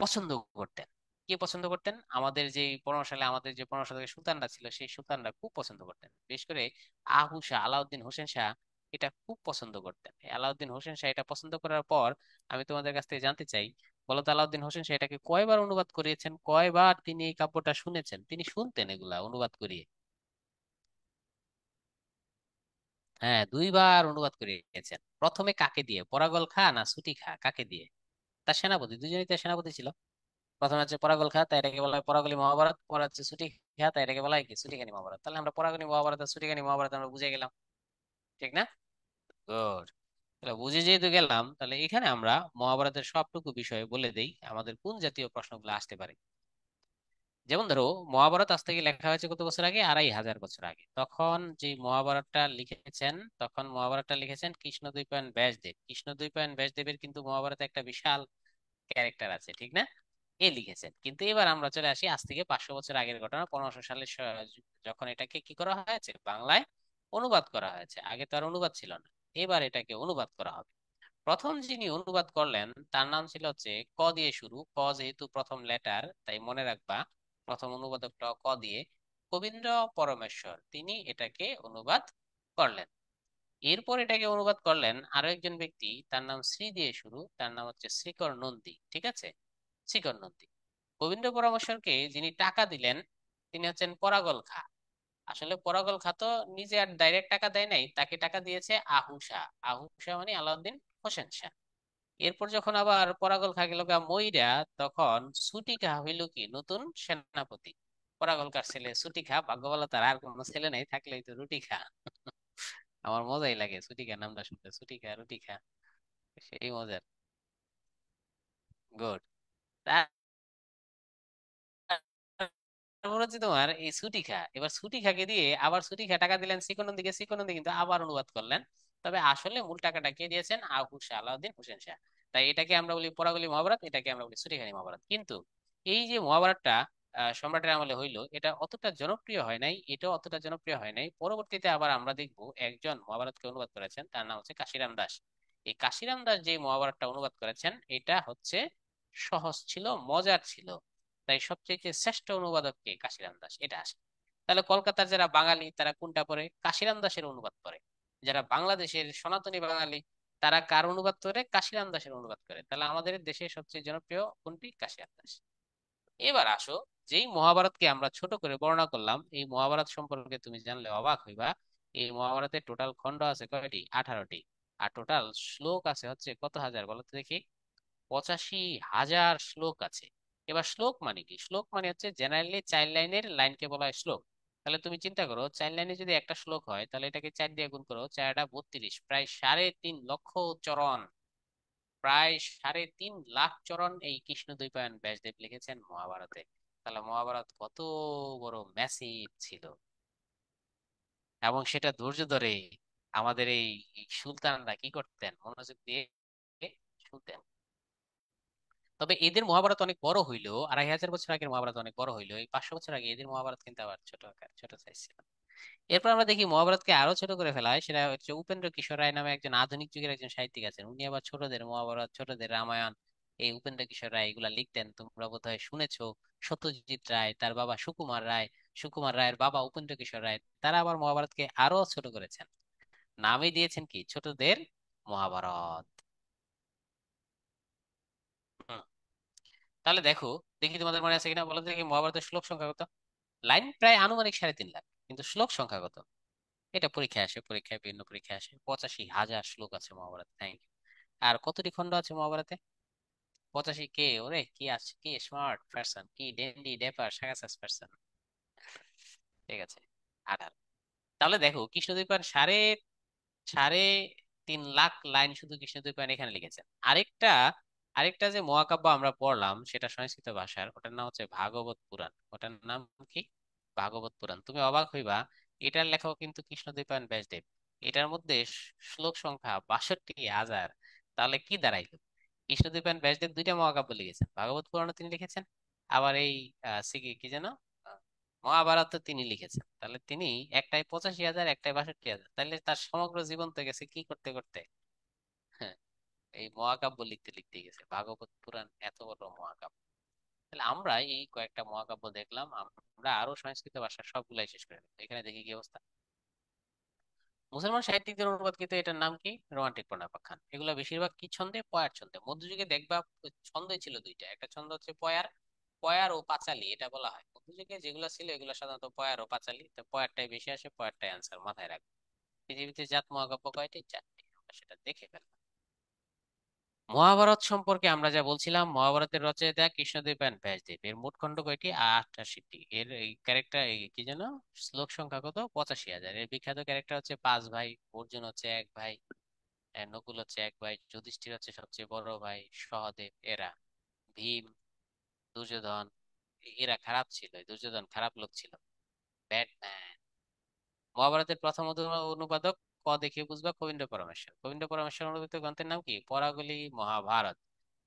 পছন্দ করতেন। কে পছন্দ করতেন? আমাদের যে 15 সালে আমাদের যে 15 শতকের সুলতানরা ছিল, সেই সুলতানরা খুব পছন্দ করতেন। বিশেষ করে আহু শাহ, আলাউদ্দিন হোসেন শাহ এটা খুব পছন্দ করতেন। এই আলাউদ্দিন হোসেন শাহ এটা পছন্দ করার পর আমি তোমাদের কাছ থেকে জানতে চাই, বলতো আলাউদ্দিন হোসেন শাহ এটাকে কয়বার অনুবাদ করিয়েছেন, কয়বার তিনি এই কাব্যটা শুনেছেন, তিনি শুনতেন এগুলা অনুবাদ করিয়ে? হ্যাঁ, 2বার অনুবাদ করিয়েছেন। প্রথমে কাকে দিয়ে, পরাগল খা না সুটি খা, কাকে দিয়ে? তার সেনাপতি, দুজনেই তার সেনাপতি ছিল। প্রথমে হচ্ছে পরাগল খা, তাই এটাকে বলা হয় পরাগলি মহাভারত। পর হচ্ছে ছুটি খা, তাই এটাকে বলা হয় কি ছুটিখানি মহাভারত। তাহলে আমরা পরাগলি মহাভারত আর ছুটিখানি মহাভারত আমরা বুঝে গেলাম, ঠিক না? গুড। তাহলে বুঝে যেহেতু গেলাম, তাহলে এখানে আমরা মহাভারতের সবটুকু বিষয় বলে দেই আমাদের কোন জাতীয় প্রশ্নগুলো আসতে পারে। যেমন ধরো, মহাভারত আজ থেকে লেখা হয়েছে কত বছর আগে? 2500 বছর আগে। তখন যে মহাভারতটা লিখেছেন, তখন মহাভারতটা লিখেছেন কৃষ্ণদ্বৈপায়ন ব্যাসদেব। কৃষ্ণদ্বৈপায়ন ব্যাসদেবের কিন্তু মহাভারতে একটা বিশাল ক্যারেক্টার আছে, ঠিক না? এ লিখেছেন। কিন্তু এবার আমরা চলে আসি আজ থেকে 500 বছর আগের ঘটনা, 1500 সালে যখন এটাকে কি করা হয়েছে, বাংলায় অনুবাদ করা হয়েছে। আগে তো আর অনুবাদ ছিল না, এবার এটাকে অনুবাদ করা হবে। প্রথম যিনি অনুবাদ করলেন তার নাম ছিল হচ্ছে ক দিয়ে শুরু, ক যেহেতু প্রথম লেটার তাই মনে রাখবা। প্রথম অনুবাদকটা ক দিয়ে, কবীন্দ্র পরমেশ্বর, তিনি এটাকে অনুবাদ করলেন। এরপর এটাকে অনুবাদ করলেন আরো একজন ব্যক্তি, তার নাম শ্রী দিয়ে শুরু, তার নাম হচ্ছে শ্রীকর নন্দী, ঠিক আছে? শ্রীকর নন্দী। গোবিন্দ পরমেশ্বরকে যিনি টাকা দিলেন, তিনি হচ্ছেন পরাগল খা। আসলে পরাগল খা তো নিজে আর ডাইরেক্ট টাকা দেয় নাই, তাকে টাকা দিয়েছে আহুসা। আহুসা মানে আলাউদ্দিন হোসেন শাহ। এরপর যখন আবার পরাগল খা গেল গা মইরা, তখন সুটি খা হইল কি নতুন সেনাপতি। পরাগল খার ছেলে সুটি খা, ভাগ্য ভালো তার আর কোনো ছেলে নেই, থাকলেই তো রুটি খা। আমার মজাই লাগে সুটি খা নামটা শুনতে, সুটি খা রুটি খা, সেই মজার। গুড। তারপর হচ্ছে তোমার এই ছুটি খা, এবার ছুটি খাকে দিয়ে আবার ছুটি খা টাকা দিলেন সিকোনন্দিকে, সিকোনন্দি কিন্তু আবার অনুবাদ করলেন। তবে আসলে মূল টাকাটা কে দিয়েছেন? আহু শাহ, আলাউদ্দিন হোসেন শাহ। তাই এটাকে আমরা বলি পরাগলি মহাভারত, এটাকে আমরা বলি ছুটিখানি মহাভারত। কিন্তু এই যে মহাভারতটা সম্রাটের আমলে হইলো, এটা অতটা জনপ্রিয় হয় নাই, এটাও অতটা জনপ্রিয় হয় নাই। পরবর্তীতে আবার আমরা দেখবো একজন মহাভারতকে অনুবাদ করেছেন, তার নাম হচ্ছে কাশিরাম দাস। এই কাশিরাম দাস যে মহাভারতটা অনুবাদ করেছেন, এটা হচ্ছে সহজ ছিল, মজার ছিল। তাই সবচেয়ে শ্রেষ্ঠ অনুবাদক কে? কাশিরাম দাস, এটা আসে। তাহলে কলকাতার যারা বাঙালি তারা কোনটা পড়ে? কাশিরাম দাসের অনুবাদ করে। যারা বাংলাদেশের সনাতনী বাঙালি তারা কার অনুবাদ করে? কাশিরাম দাসের অনুবাদ করে। তাহলে আমাদের দেশের সবচেয়ে জনপ্রিয় কোনটি? কাশিরাম দাস। এবার আসো, যেই মহাভারতকে আমরা ছোট করে বর্ণনা করলাম, এই মহাভারত সম্পর্কে তুমি জানলে অবাক হইবা। এই মহাভারতে টোটাল খণ্ড আছে কয়টি? 18টি। আর টোটাল শ্লোক আছে হচ্ছে কত হাজার বলো তো দেখি? 85,000 শ্লোক আছে। এবার শ্লোক মানে কি? শ্লোক মানে হচ্ছে জেনারেলি 4 লাইনের লাইনকে বলা হয় শ্লোক। তাহলে তুমি চিন্তা করো, 4 লাইনে যদি একটা শ্লোক হয়, তাহলে এটাকে 4 দিয়ে গুণ করো, 4 × 32, প্রায় 3.5 লক্ষ চরণ। প্রায় 3.5 লাখ চরণ এই কৃষ্ণদ্বৈপায়ন ব্যাসদেব লিখেছেন মহাভারতে। তাহলে মহাভারত কত বড় ম্যাসিভ ছিল, এবং সেটা ধৈর্য ধরে আমাদের এই সুলতানরা কি করতেন? মনোযোগ দিয়ে শুনতেন। তবে এদের মহাভারত অনেক বড় হইলো, 2500 বছর আগের মহাভারত অনেক বড় হইলো, এই 500 বছর আগে এদের মহাভারত কিন্তু আবার ছোট আকার, ছোট সাইজ ছিল। এরপর আমরা দেখি মহাভারতকে আরো ছোট করে ফেলা হয়, সেটা হচ্ছে উপেন্দ্র কিশোর রায় নামে একজন আধুনিক যুগের একজন সাহিত্যিক আছেন। উনি আবার ছোটদের মহাভারত, ছোটদের রামায়ণ, এই উপেন্দ্র কিশোর রায় এগুলা লিখতেন। তোমরা বোধহয় শুনেছো, সত্যজিৎ রায়, তার বাবা সুকুমার রায়, সুকুমার রায়ের বাবা উপেন্দ্র কিশোর রায়, তারা আবার মহাভারতকে আরো ছোট করেছেন। নামই দিয়েছেন কি? ছোটদের মহাভারত। হুম। তাহলে দেখো, দেখি তোমাদের মনে আছে কিনা, বলো তো দেখি মহাভারতের শ্লোক সংখ্যা কত? লাইন প্রায় আনুমানিক 3.5 লাখ, কিন্তু শ্লোক সংখ্যা কত? এটা পরীক্ষায় আসে, পরীক্ষায় বিভিন্ন পরীক্ষায় আসে। 85,000 শ্লোক আছে মহাভারতে, থ্যাংক ইউ। আর কতটি খণ্ড আছে মহাভারতে? 85 কে? ওরে কি আছে, কি স্মার্ট পারসন, কি ডেন্ডি ডেপার সাগাসাস পারসন। ঠিক আছে, 18। তাহলে দেখো কৃষ্ণদ্বৈপায়ন সাড়ে সাড়ে 3 লাখ লাইন শুধু কৃষ্ণদ্বৈপায়ন এখানে লিখেছেন। আরেকটা আরেকটা যে মহাকাব্য আমরা পড়লাম সেটা সংস্কৃত ভাষার, ওটার নাম হচ্ছে ভাগবত পুরাণ। ওটার নাম কি? ভাগবত পুরাণ। তুমি অবাক হইবা, এটার লেখক কিন্তু কৃষ্ণদ্বৈপায়ন ব্যাসদেব। এটার মধ্যে শ্লোক সংখ্যা 62,000। তাহলে কি দাঁড়াইলো? কৃষ্ণদ্বৈপায়ন ব্যাসদেব দুইটা মহাকাব্য লিখেছেন, ভাগবত পুরাণও তিনি লিখেছেন, আবার এই কি যেন মহাভারত তিনি লিখেছেন। তাহলে তিনি একটাই 85,000, একটাই 62,000, তাহলে তার সমগ্র জীবন তো গেছে কি করতে করতে? হ্যাঁ, এই মহাকাব্য লিখতে লিখতে গেছে। ভাগবত পুরাণ এত বড় মহাকাব্য। তাহলে আমরা এই কয়েকটা মহাকাব্য দেখলাম, আমরা আরো সংস্কৃত ভাষার সবগুলাই শেষ করে ফেলবো। এখানে দেখি কি অবস্থা। মুসলমান সাহিত্যিকদের অনুবাদ কিন্তু এটার নাম কি? রোমান্টিক প্রণয়োপাখ্যান। এগুলো বেশিরভাগ কি ছন্দে? পয়ার ছন্দে। মধ্যযুগে দেখবা ছন্দই ছিল দুইটা, একটা ছন্দ হচ্ছে পয়ার, পয়ার ও পাঁচালী এটা বলা হয়। মধ্যযুগে যেগুলো ছিল এগুলো সাধারণত পয়ার ও পাঁচালী, তো পয়ারটাই বেশি আসে, পয়ারটাই আনসার, মাথায় রাখবে। পৃথিবীতে জাত মহাকাব্য কয়টি? 4টি। আমরা সেটা দেখে ফেললাম। মহাভারত সম্পর্কে আমরা যা বলছিলাম, মহাভারতের রচয়িতা কৃষ্ণদেব ব্যাসদেব। এর মোট খণ্ড কয়টি? 88টি। এর এই ক্যারেক্টার এই কি যেন শ্লোক সংখ্যা কত? 85,000। এর বিখ্যাত ক্যারেক্টার হচ্ছে 5 ভাই। অর্জুন হচ্ছে 1 ভাই, নকুল হচ্ছে 1 ভাই, যুধিষ্ঠির হচ্ছে সবচেয়ে বড় ভাই, সহদেব, এরা, ভীম, দুর্যোধন। এরা খারাপ ছিল, এই দুর্যোধন খারাপ লোক ছিল, ব্যাটম্যান। মহাভারতের প্রথম অনুবাদক ক দেখে বুঝবা, কবীন্দ্র পরমেশ্বর। কবীন্দ্র পরমেশ্বর অনুবাদিত গ্রন্থের নাম কি? পরাগলি মহাভারত।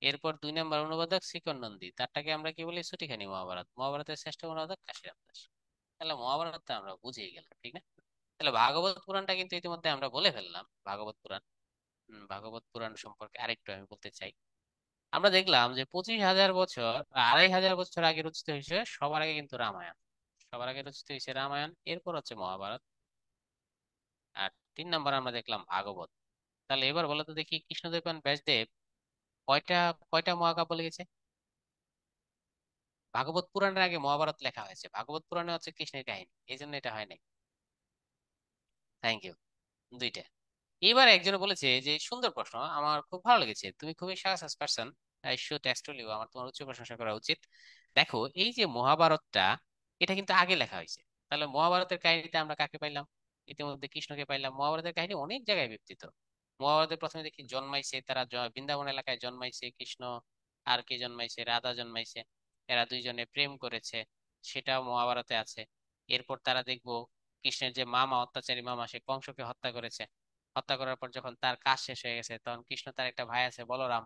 এরপর 2 নম্বর অনুবাদক শ্রীকর নন্দী, তারটাকে আমরা কি বলি? ছুটিখানি মহাভারত। মহাভারতের শ্রেষ্ঠ অনুবাদক কাশীরাম দাস। তাহলে মহাভারতটা আমরা বুঝেই গেলাম, ঠিক না? তাহলে ভাগবত পুরাণটা কিন্তু ইতিমধ্যে আমরা বলে ফেললাম। ভাগবত পুরাণ, ভাগবত পুরাণ সম্পর্কে আরেকটু আমি বলতে চাই। আমরা দেখলাম যে 25,000 বছর, 2,500 বছর আগে রচিত হয়েছে, সবার আগে কিন্তু রামায়ণ। সবার আগে রচিত হয়েছে রামায়ণ, এরপর হচ্ছে মহাভারত, আর 3 নম্বর আমরা দেখলাম ভাগবত। তাহলে এবার বলো তো দেখি, কৃষ্ণদেব ব্যাসদেব কয়টা কয়টা মহাকাব্য লিখেছে? ভাগবত পুরাণের আগে মহাভারত লেখা হয়েছে, ভাগবত পুরাণে হচ্ছে কৃষ্ণের কাহিনী, এই জন্য এটা হয় নাই। Thank you. দুইটা। এবার একজন বলেছে যে সুন্দর প্রশ্ন, আমার খুব ভালো লেগেছে, তুমি খুবই সাহস person, I should text you, আমার তোমার উচ্চ প্রশংসা করা উচিত। দেখো এই যে মহাভারতটা, এটা কিন্তু আগে লেখা হয়েছে। তাহলে মহাভারতের কাহিনীতে আমরা কাকে পাইলাম? ইতিমধ্যে কৃষ্ণকে পাইলাম। মহাভারতের কাহিনী অনেক জায়গায় বিস্তৃত। মহাভারতের প্রথমে দেখি জন্মাইছে তারা বৃন্দাবন এলাকায় জন্মাইছে কৃষ্ণ, আর কে জন্মাইছে? রাধা জন্মাইছে। এরা দুইজনে প্রেম করেছে, সেটাও মহাভারতে আছে। এরপর তারা দেখবো কৃষ্ণের যে মামা, অত্যাচারী মামা, সে কংসকে হত্যা করেছে। হত্যা করার পর যখন তার কাজ শেষ হয়ে গেছে, তখন কৃষ্ণ, তার একটা ভাই আছে বলরাম,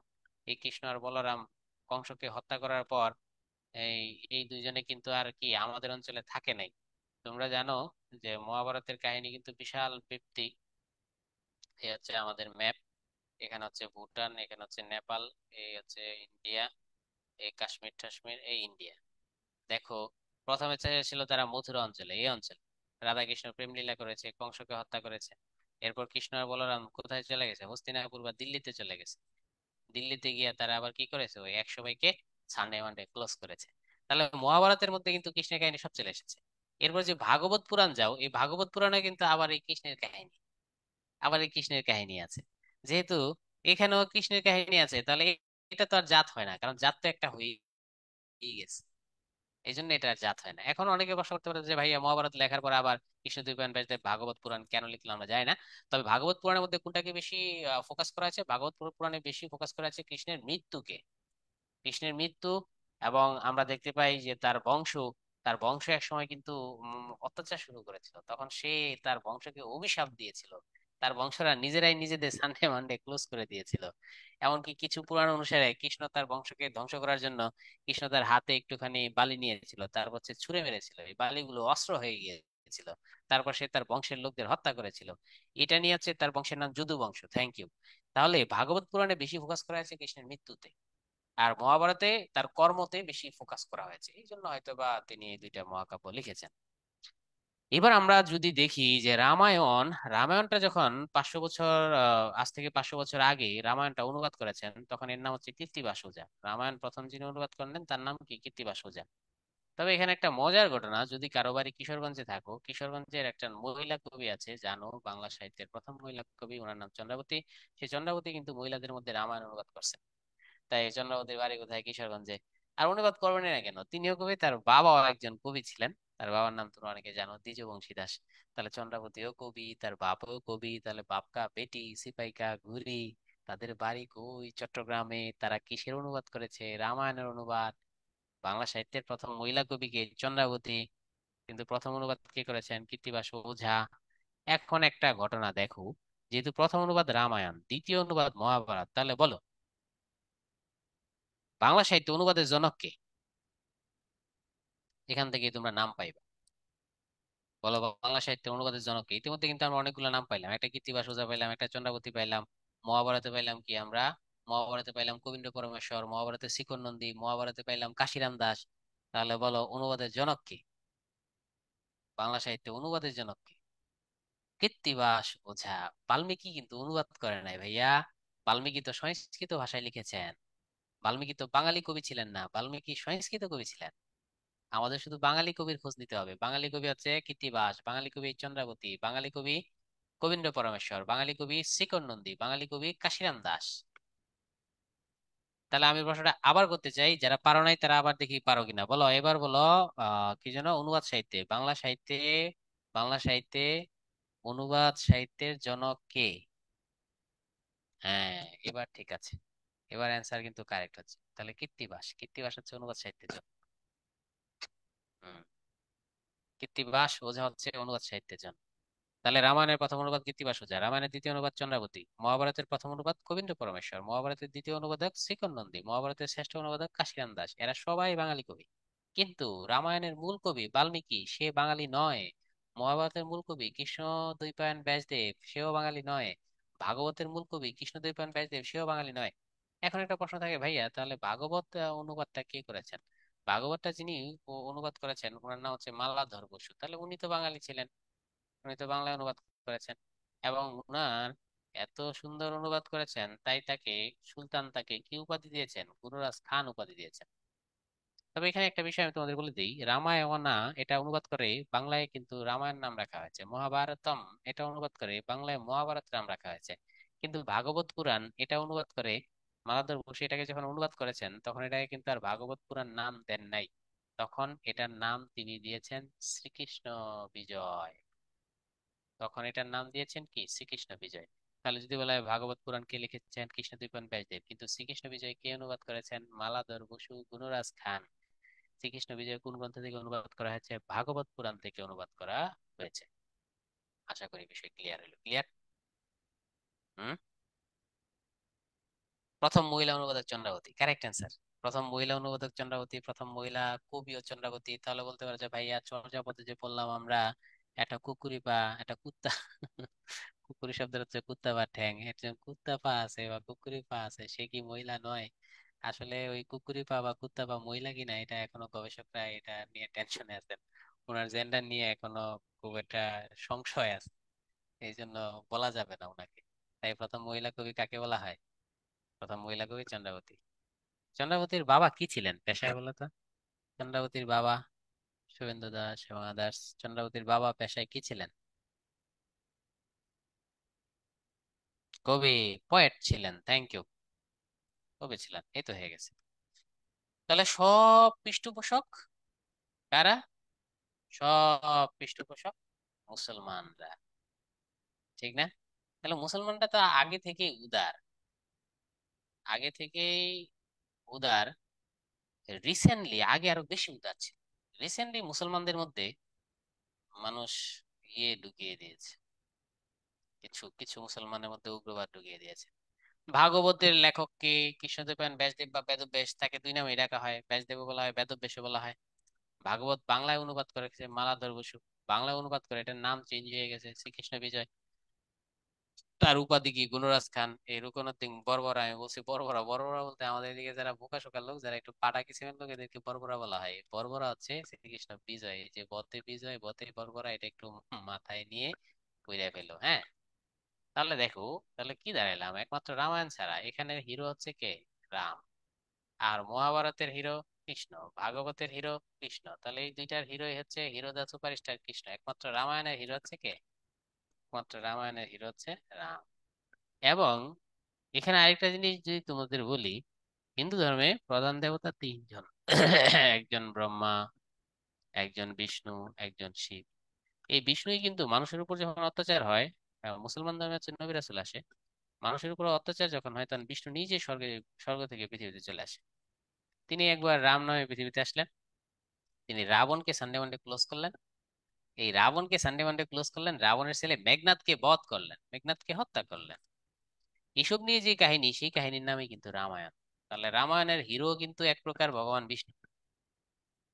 এই কৃষ্ণ আর বলরাম কংসকে হত্যা করার পর এই এই দুইজনে কিন্তু আর কি আমাদের অঞ্চলে থাকে নাই। তোমরা জানো যে মহাভারতের কাহিনী কিন্তু বিশাল ব্যাপ্তি। এই হচ্ছে আমাদের ম্যাপ, এখানে হচ্ছে ভুটান, এখানে হচ্ছে নেপাল, এই হচ্ছে ইন্ডিয়া, এই কাশ্মীর টাশ্মীর, এই ইন্ডিয়া। দেখো, প্রথমে ছিল তারা মথুরা অঞ্চলে, এই অঞ্চলে রাধা কৃষ্ণ প্রেম লীলা করেছে, কংসকে হত্যা করেছে। এরপর কৃষ্ণ আর বলরাম কোথায় চলে গেছে? হস্তিনাপুর বা দিল্লিতে চলে গেছে। দিল্লিতে গিয়ে তারা আবার কি করেছে? ওই 100 ভাইকে সানডে মানডে ক্লোজ করেছে। তাহলে মহাভারতের মধ্যে কিন্তু কৃষ্ণের কাহিনী সব চলে এসেছে। এরপর যে ভাগবত পুরাণ যাও, এই ভাগবত পুরাণে কিন্তু আবার এই কৃষ্ণের কাহিনী, আবার এই কৃষ্ণের কাহিনী আছে। যেহেতু এখানেও কৃষ্ণের কাহিনী আছে, তাহলে এটা তো আর জাত হয় না, কারণ জাত তো একটা হয়েই গেছে। এই জন্য এটা আর জাত হয় না। এখন অনেকে প্রশ্ন করতে পারে যে ভাইয়া মহাভারত লেখার পর আবার কৃষ্ণদ্বৈপায়ন ব্যাসদেব ভাগবত পুরাণ কেন লিখলো, আমরা জানি না। তবে ভাগবত পুরাণের মধ্যে কোনটাকে বেশি ফোকাস করা আছে? ভাগবত পুরাণে বেশি ফোকাস করা আছে কৃষ্ণের মৃত্যুকে, কৃষ্ণের মৃত্যু। এবং আমরা দেখতে পাই যে তার বংশ এক সময় কিন্তু অত্যাচার শুরু করেছিল, তখন সে তার বংশকে অভিশাপ দিয়েছিল। তার বংশরা নিজেরাই নিজেদের সানডে মানডে ক্লোজ করে দিয়েছিল। এমনকি কিছু পুরাণ অনুসারে কৃষ্ণ তার বংশকে ধ্বংস করার জন্য কৃষ্ণ তার হাতে একটুখানি বালি নিয়েছিল, তারপর হচ্ছে ছুঁড়ে মেরেছিল, এই বালিগুলো অস্ত্র হয়ে গিয়েছিল। তারপর সে তার বংশের লোকদের হত্যা করেছিল। এটা নিয়ে হচ্ছে তার বংশের নাম যদু বংশ। Thank you. তাহলে ভাগবত পুরাণে বেশি ফোকাস করা হয়েছে কৃষ্ণের মৃত্যুতে, আর মহাভারতে তার কর্মতে বেশি ফোকাস করা হয়েছে, এই জন্য হয়তো বা তিনি এই দুইটা মহাকাব্য লিখেছেন। এবার আমরা যদি দেখি যে রামায়ণটা যখন 500 বছর, আজ থেকে 500 বছর আগে রামায়ণটা অনুবাদ করেছেন, তখন এর নাম হচ্ছে কীর্তিবাস ওঝা। রামায়ণ প্রথম যিনি অনুবাদ করলেন তার নাম কি? কীর্তিবাস ওঝা। তবে এখানে একটা মজার ঘটনা, যদি কারো বাড়ি কিশোরগঞ্জে থাকো, কিশোরগঞ্জের একটা মহিলা কবি আছে জানো, বাংলা সাহিত্যের প্রথম মহিলা কবি, ওনার নাম চন্দ্রাবতী। সেই চন্দ্রাবতী কিন্তু মহিলাদের মধ্যে রামায়ণ অনুবাদ করছে। তাই চন্দ্রাবতীর বাড়ি কোথায়? কিশোরগঞ্জে। আর অনুবাদ করবেন না কেন, তিনিও কবি, তার বাবাও একজন কবি ছিলেন। তার বাবার নাম তোমরা অনেকে জানো, দ্বিজবংশী দাস। তাহলে চন্দ্রাবতীও কবি, তার বাপও কবি, তাহলে বাপকা বেটি সিপাইকা ঘুরি, তাদের বাড়ি কই? চট্টগ্রামে। তারা কিসের অনুবাদ করেছে? রামায়ণের অনুবাদ। বাংলা সাহিত্যের প্রথম মহিলা কবি কে? চন্দ্রাবতী। কিন্তু প্রথম অনুবাদ কে করেছেন? কৃত্তিবাস ওঝা। এখন একটা ঘটনা দেখো, যেহেতু প্রথম অনুবাদ রামায়ণ, দ্বিতীয় অনুবাদ মহাভারত, তাহলে বলো বাংলা সাহিত্য অনুবাদের জনক কে? এখান থেকে তোমরা নাম পাইবা। বলো বাংলা সাহিত্যের অনুবাদের জনক কে? ইতিমধ্যে কিন্তু আমরা অনেকগুলো নাম পাইলাম, একটা কৃত্তিবাস ওঝা পাইলাম, একটা চন্দ্রাবতী পাইলাম। মহাভারতে পাইলাম কি আমরা? মহাভারতে পাইলাম কবীন্দ্র পরমেশ্বর, মহাভারতে শিকর নন্দী, মহাভারতে পাইলাম কাশিরাম দাস। তাহলে বলো অনুবাদের জনক কে? বাংলা সাহিত্যে অনুবাদের জনক কে? কৃত্তিবাস ওঝা। বাল্মীকি কিন্তু অনুবাদ করে নাই ভাইয়া। বাল্মীকি তো সংস্কৃত ভাষায় লিখেছেন। বাল্মীকি তো বাঙালি কবি ছিলেন না, বাল্মীকি সংস্কৃত কবি ছিলেন। আমাদের শুধু বাঙালি কবির খোঁজ নিতে হবে। বাঙালি কবি হচ্ছে কৃত্তিবাস, বাঙালি কবি চন্দ্রাবতী, বাঙালি কবি কবীন্দ্র পরমেশ্বর, বাঙালি কবি শিকর নন্দী, বাঙালি কবি কাশিরাম দাস। তাহলে আমি প্রশ্নটা আবার করতে চাই, যারা পারো নাই তারা আবার দেখি পারো কিনা। বলো এবার বলো, কি যেন, অনুবাদ সাহিত্যে, বাংলা সাহিত্যে, বাংলা সাহিত্যে অনুবাদ সাহিত্যের জনক কে? হ্যাঁ, এবার ঠিক আছে। এবার অ্যান্সার কিন্তু কারেক্ট হচ্ছে। তাহলে কৃত্তিবাস, কৃত্তিবাস হচ্ছে অনুবাদ সাহিত্যের জনক। হুম, কৃত্তিবাস ওঝা হচ্ছে অনুবাদ সাহিত্যের জনক। তাহলে রামায়ণের প্রথম অনুবাদ কৃত্তিবাস ওঝা, রামায়ণের দ্বিতীয় অনুবাদ চন্দ্রাবতী, মহাভারতের প্রথম অনুবাদ কবীন্দ্র পরমেশ্বর, মহাভারতের দ্বিতীয় অনুবাদক শিকন নন্দী, মহাভারতের শ্রেষ্ঠ অনুবাদক কাশিরাম দাস। এরা সবাই বাঙালি কবি। কিন্তু রামায়ণের মূল কবি বাল্মীকি, সে বাঙালি নয়। মহাভারতের মূল কবি কৃষ্ণ দ্বৈপায়ন ব্যাসদেব, সেও বাঙালি নয়। ভাগবতের মূল কবি কৃষ্ণ দ্বৈপায়ন ব্যাসদেব, সেও বাঙালি নয়। এখন একটা প্রশ্ন থাকে ভাইয়া, তাহলে ভাগবত অনুবাদটা কে করেছেন? ভাগবতটা যিনি অনুবাদ করেছেন, ওনার নাম হচ্ছে মালাধর বসু। তাহলে উনি তো বাঙালি ছিলেন, উনি তো বাংলায় অনুবাদ করেছেন। এবং উনার এত সুন্দর অনুবাদ করেছেন, তাই তাকে, সুলতান তাকে কি উপাধি দিয়েছেন? গুরুরাজ খান উপাধি দিয়েছেন। তবে এখানে একটা বিষয় আমি তোমাদের বলে দিই, রামায়ণা এটা অনুবাদ করে বাংলায় কিন্তু রামায়ণ নাম রাখা হয়েছে, মহাভারতম এটা অনুবাদ করে বাংলায় মহাভারত নাম রাখা হয়েছে। কিন্তু ভাগবত পুরাণ এটা অনুবাদ করে মালাধর বসু এটাকে যখন অনুবাদ করেছেন, তখন এটাকে কিন্তু আর ভাগবত পুরাণ নাম দেন নাই। তখন এটার নাম তিনি দিয়েছেন শ্রীকৃষ্ণ বিজয়। তখন এটার নাম দিয়েছেন কি? শ্রীকৃষ্ণ বিজয়। তাহলে যদি বলা হয় ভাগবত পুরাণ কে লিখেছেন? কৃষ্ণদ্বৈপায়ন ব্যাসদেব। কিন্তু শ্রীকৃষ্ণ বিজয় কে অনুবাদ করেছেন? মালাধর বসু, গুণরাজ খান। শ্রীকৃষ্ণ বিজয় কোন গ্রন্থ থেকে অনুবাদ করা হয়েছে? ভাগবত পুরাণ থেকে অনুবাদ করা হয়েছে। আশা করি বিষয় ক্লিয়ার হলো। ক্লিয়ার? হুম। প্রথম মহিলা অনুবাদক চন্দ্রাবতী, কারেক্ট অ্যান্সার। প্রথম মহিলা অনুবাদক চন্দ্রাবতী, প্রথম মহিলা কবিও চন্দ্রাবতী। তাহলে বলতে পারো যে ভাইয়া চর্যাপদে যে বললাম আমরা, একটা কুকুরি পা, একটা কুত্তা, কুকুরি শব্দের হচ্ছে কুত্তা বা ঠ্যাং, একজন কুত্তা পা আছে বা কুকুরি পা আছে, সে কি মহিলা নয়? আসলে ওই কুকুরি পা বা কুত্তা পা মহিলা কিনা, এটা এখনো গবেষকরা এটা নিয়ে টেনশনে আছেন। ওনার জেন্ডার নিয়ে এখনো খুব একটা সংশয় আছে। এই জন্য বলা যাবে না ওনাকে। তাই প্রথম মহিলা কবি কাকে বলা হয়? প্রথম মহিলা কবি চন্দ্রাবতী। চন্দ্রাবতীর বাবা কি ছিলেন পেশায় বলো তো? চন্দ্রাবতীর বাবা, শুভেন্দু দাস এবং আদার্স, চন্দ্রাবতীর বাবা পেশায় কি ছিলেন? কবি, পোয়েট ছিলেন। Thank you. কবি ছিলেন, এই তো হয়ে গেছে। তাহলে সব পৃষ্ঠপোষক কারা? সব পৃষ্ঠপোষক মুসলমানরা, ঠিক না? তাহলে মুসলমানরা তো আগে থেকেই উদার, আগে থেকেই উদার। রিসেন্টলি, আগে আরো বেশি উদার ছিল। রিসেন্টলি মুসলমানদের মধ্যে মানুষ ঢুকিয়ে দিয়েছে, কিছু কিছু মুসলমানের মধ্যে উগ্রবাদ ঢুকিয়ে দিয়েছে। ভাগবতের লেখককে কৃষ্ণদেব ব্যাসদেব বা বেদব্যাস, তাকে দুই নামে ডাকা হয়, ব্যাসদেব বলা হয়, বেদব্যাসও বলা হয়। ভাগবত বাংলায় অনুবাদ করেছে মালাধর বসু, বাংলায় অনুবাদ করে এটার নাম চেঞ্জ হয়ে গেছে শ্রীকৃষ্ণ বিজয়। তার উপাধি কি? গুণরাজ খান। এই রুকনুদ্দিন বর্বরা, আমি বলছি বর্বরা, বর্বরা বলতে আমাদের এদিকে যারা বোকা শোকা লোক, যারা একটু পাটা কিসিমের লোক, এদেরকে বর্বরা বলা হয়। বর্বরা হচ্ছে শ্রীকৃষ্ণ বিজয়। এই যে বতে বিজয়, বতে বর্বরা, এটা একটু মাথায় নিয়ে কইরা ফেলো, হ্যাঁ? তাহলে দেখো, তাহলে কি দাঁড়াইলাম, একমাত্র রামায়ণ ছাড়া এখানে হিরো হচ্ছে কে? রাম। আর মহাভারতের হিরো কৃষ্ণ, ভাগবতের হিরো কৃষ্ণ, তাহলে এই দুইটার হিরোই হচ্ছে, হিরো দা সুপারস্টার কৃষ্ণ। একমাত্র রামায়ণের হিরো হচ্ছে কে? একমাত্র রামায়ণের হিরো হচ্ছে রাম। এবং এখানে আরেকটা জিনিস যদি তোমাদের বলি, হিন্দু ধর্মে প্রধান দেবতা তিনজন। একজন ব্রহ্মা, একজন বিষ্ণু, একজন শিব। এই বিষ্ণুই কিন্তু মানুষের উপর যখন অত্যাচার হয়, মুসলমান ধর্মে হচ্ছে নবী রাসূল আসে, মানুষের উপর অত্যাচার যখন হয় তখন বিষ্ণু নিজে স্বর্গ থেকে পৃথিবীতে চলে আসে। তিনি একবার রাম নামে পৃথিবীতে আসলেন। তিনি রাবণকে সানডে মানডে ক্লোজ করলেন। এই রাবণকে সানডে মানডে ক্লোজ করলেন, রাবণের ছেলে মেঘনাদকে বধ করলেন, মেঘনাদকে হত্যা করলেন। এসব নিয়ে যে কাহিনী, সেই কাহিনীর নামই কিন্তু রামায়ণ। তাহলে রামায়ণের হিরো কিন্তু এক প্রকার ভগবান বিষ্ণু।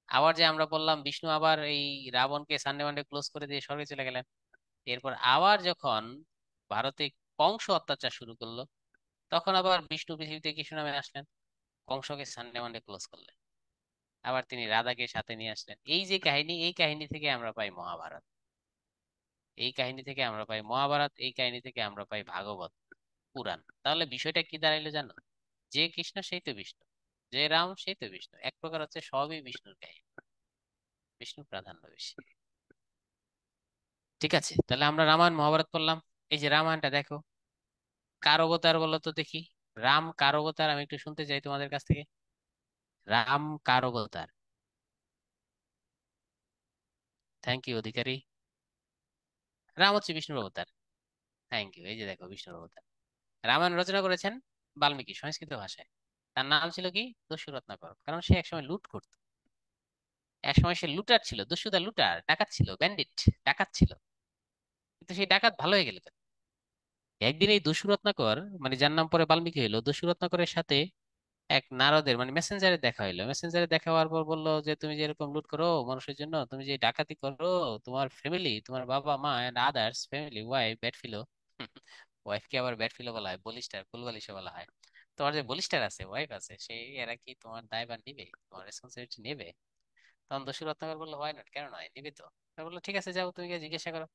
আবার যে আমরা বললাম বিষ্ণু আবার এই রাবণকে সানডে মানডে ক্লোজ করে দিয়ে স্বর্গে চলে গেলেন। এরপর আবার যখন ভারতে কংস অত্যাচার শুরু করলো, তখন আবার বিষ্ণু পৃথিবীতে কৃষ্ণ নামে আসলেন, কংসকে সানডে মানডে ক্লোজ করলেন। আবার তিনি রাধাকে সাথে নিয়ে আসলেন। এই যে কাহিনী, এই কাহিনী থেকে আমরা পাই মহাভারত। এই কাহিনী থেকে আমরা পাই মহাভারত, এই কাহিনী থেকে আমরা পাই ভাগবত পুরাণ। তাহলে বিষয়টা কি দাঁড়াইলো জানো? যে কৃষ্ণ সেই তো বিষ্ণু, যে রাম সেই তো বিষ্ণু, এক প্রকার হচ্ছে সবই বিষ্ণুর কাহিনী, বিষ্ণুর প্রাধান্য বেশি। ঠিক আছে, তাহলে আমরা রামায়ণ মহাভারত পড়লাম। এই যে রামায়ণটা দেখো, কার অবতার বলো তো দেখি? রাম কার অবতার, আমি একটু শুনতে চাই তোমাদের কাছ থেকে। রাম কার অবতার? থ্যাংক ইউ অধিকারী। রাম হচ্ছে বিষ্ণুর অবতার। থ্যাংক ইউ, এই যে দেখো বিষ্ণুর অবতার। রামায়ণ রচনা করেছেন বাল্মীকি সংস্কৃত ভাষায়। তার নাম ছিল কি? দস্যুরত্নাকর, কারণ সে একসময় লুট করত। একসময় সে লুটার ছিল, দস্যুতা লুটার, ডাকাত ছিল, ব্যান্ডিট, ডাকাত ছিল। কিন্তু সেই ডাকাত ভালো হয়ে গেল কেন? একদিন এই দস্যুরত্নাকর, মানে যার নাম পরে বাল্মীকি হইলো, দস্যুরত্নাকরের সাথে এক নারদের মানে মেসেঞ্জারে দেখা হইলো। মেসেঞ্জারে দেখা হওয়ার পর বললো যে তুমি যে এরকম লুট করো মানুষের জন্য, তুমি যে ডাকাতি করো, তোমার ফ্যামিলি, তোমার বাবা মা and others family, wife, bad fellow. ওয়াইফকে আবার ব্যাড ফিলো বলা হয়, বলিস্টার, কুলবালিশে বলা হয়। তোমার যে বলিস্টার আছে, ওয়াইফ আছে, সেই এরা কি তোমার দায়ভার নিবে, তোমার রেসপন্সিবিলিটি নেবে? তখন দস্যু রত্নাকর বললো হোয়াই নট, কেন নয়, নিবে তো। তা বললো ঠিক আছে, যাও তুমি গিয়ে জিজ্ঞাসা করো।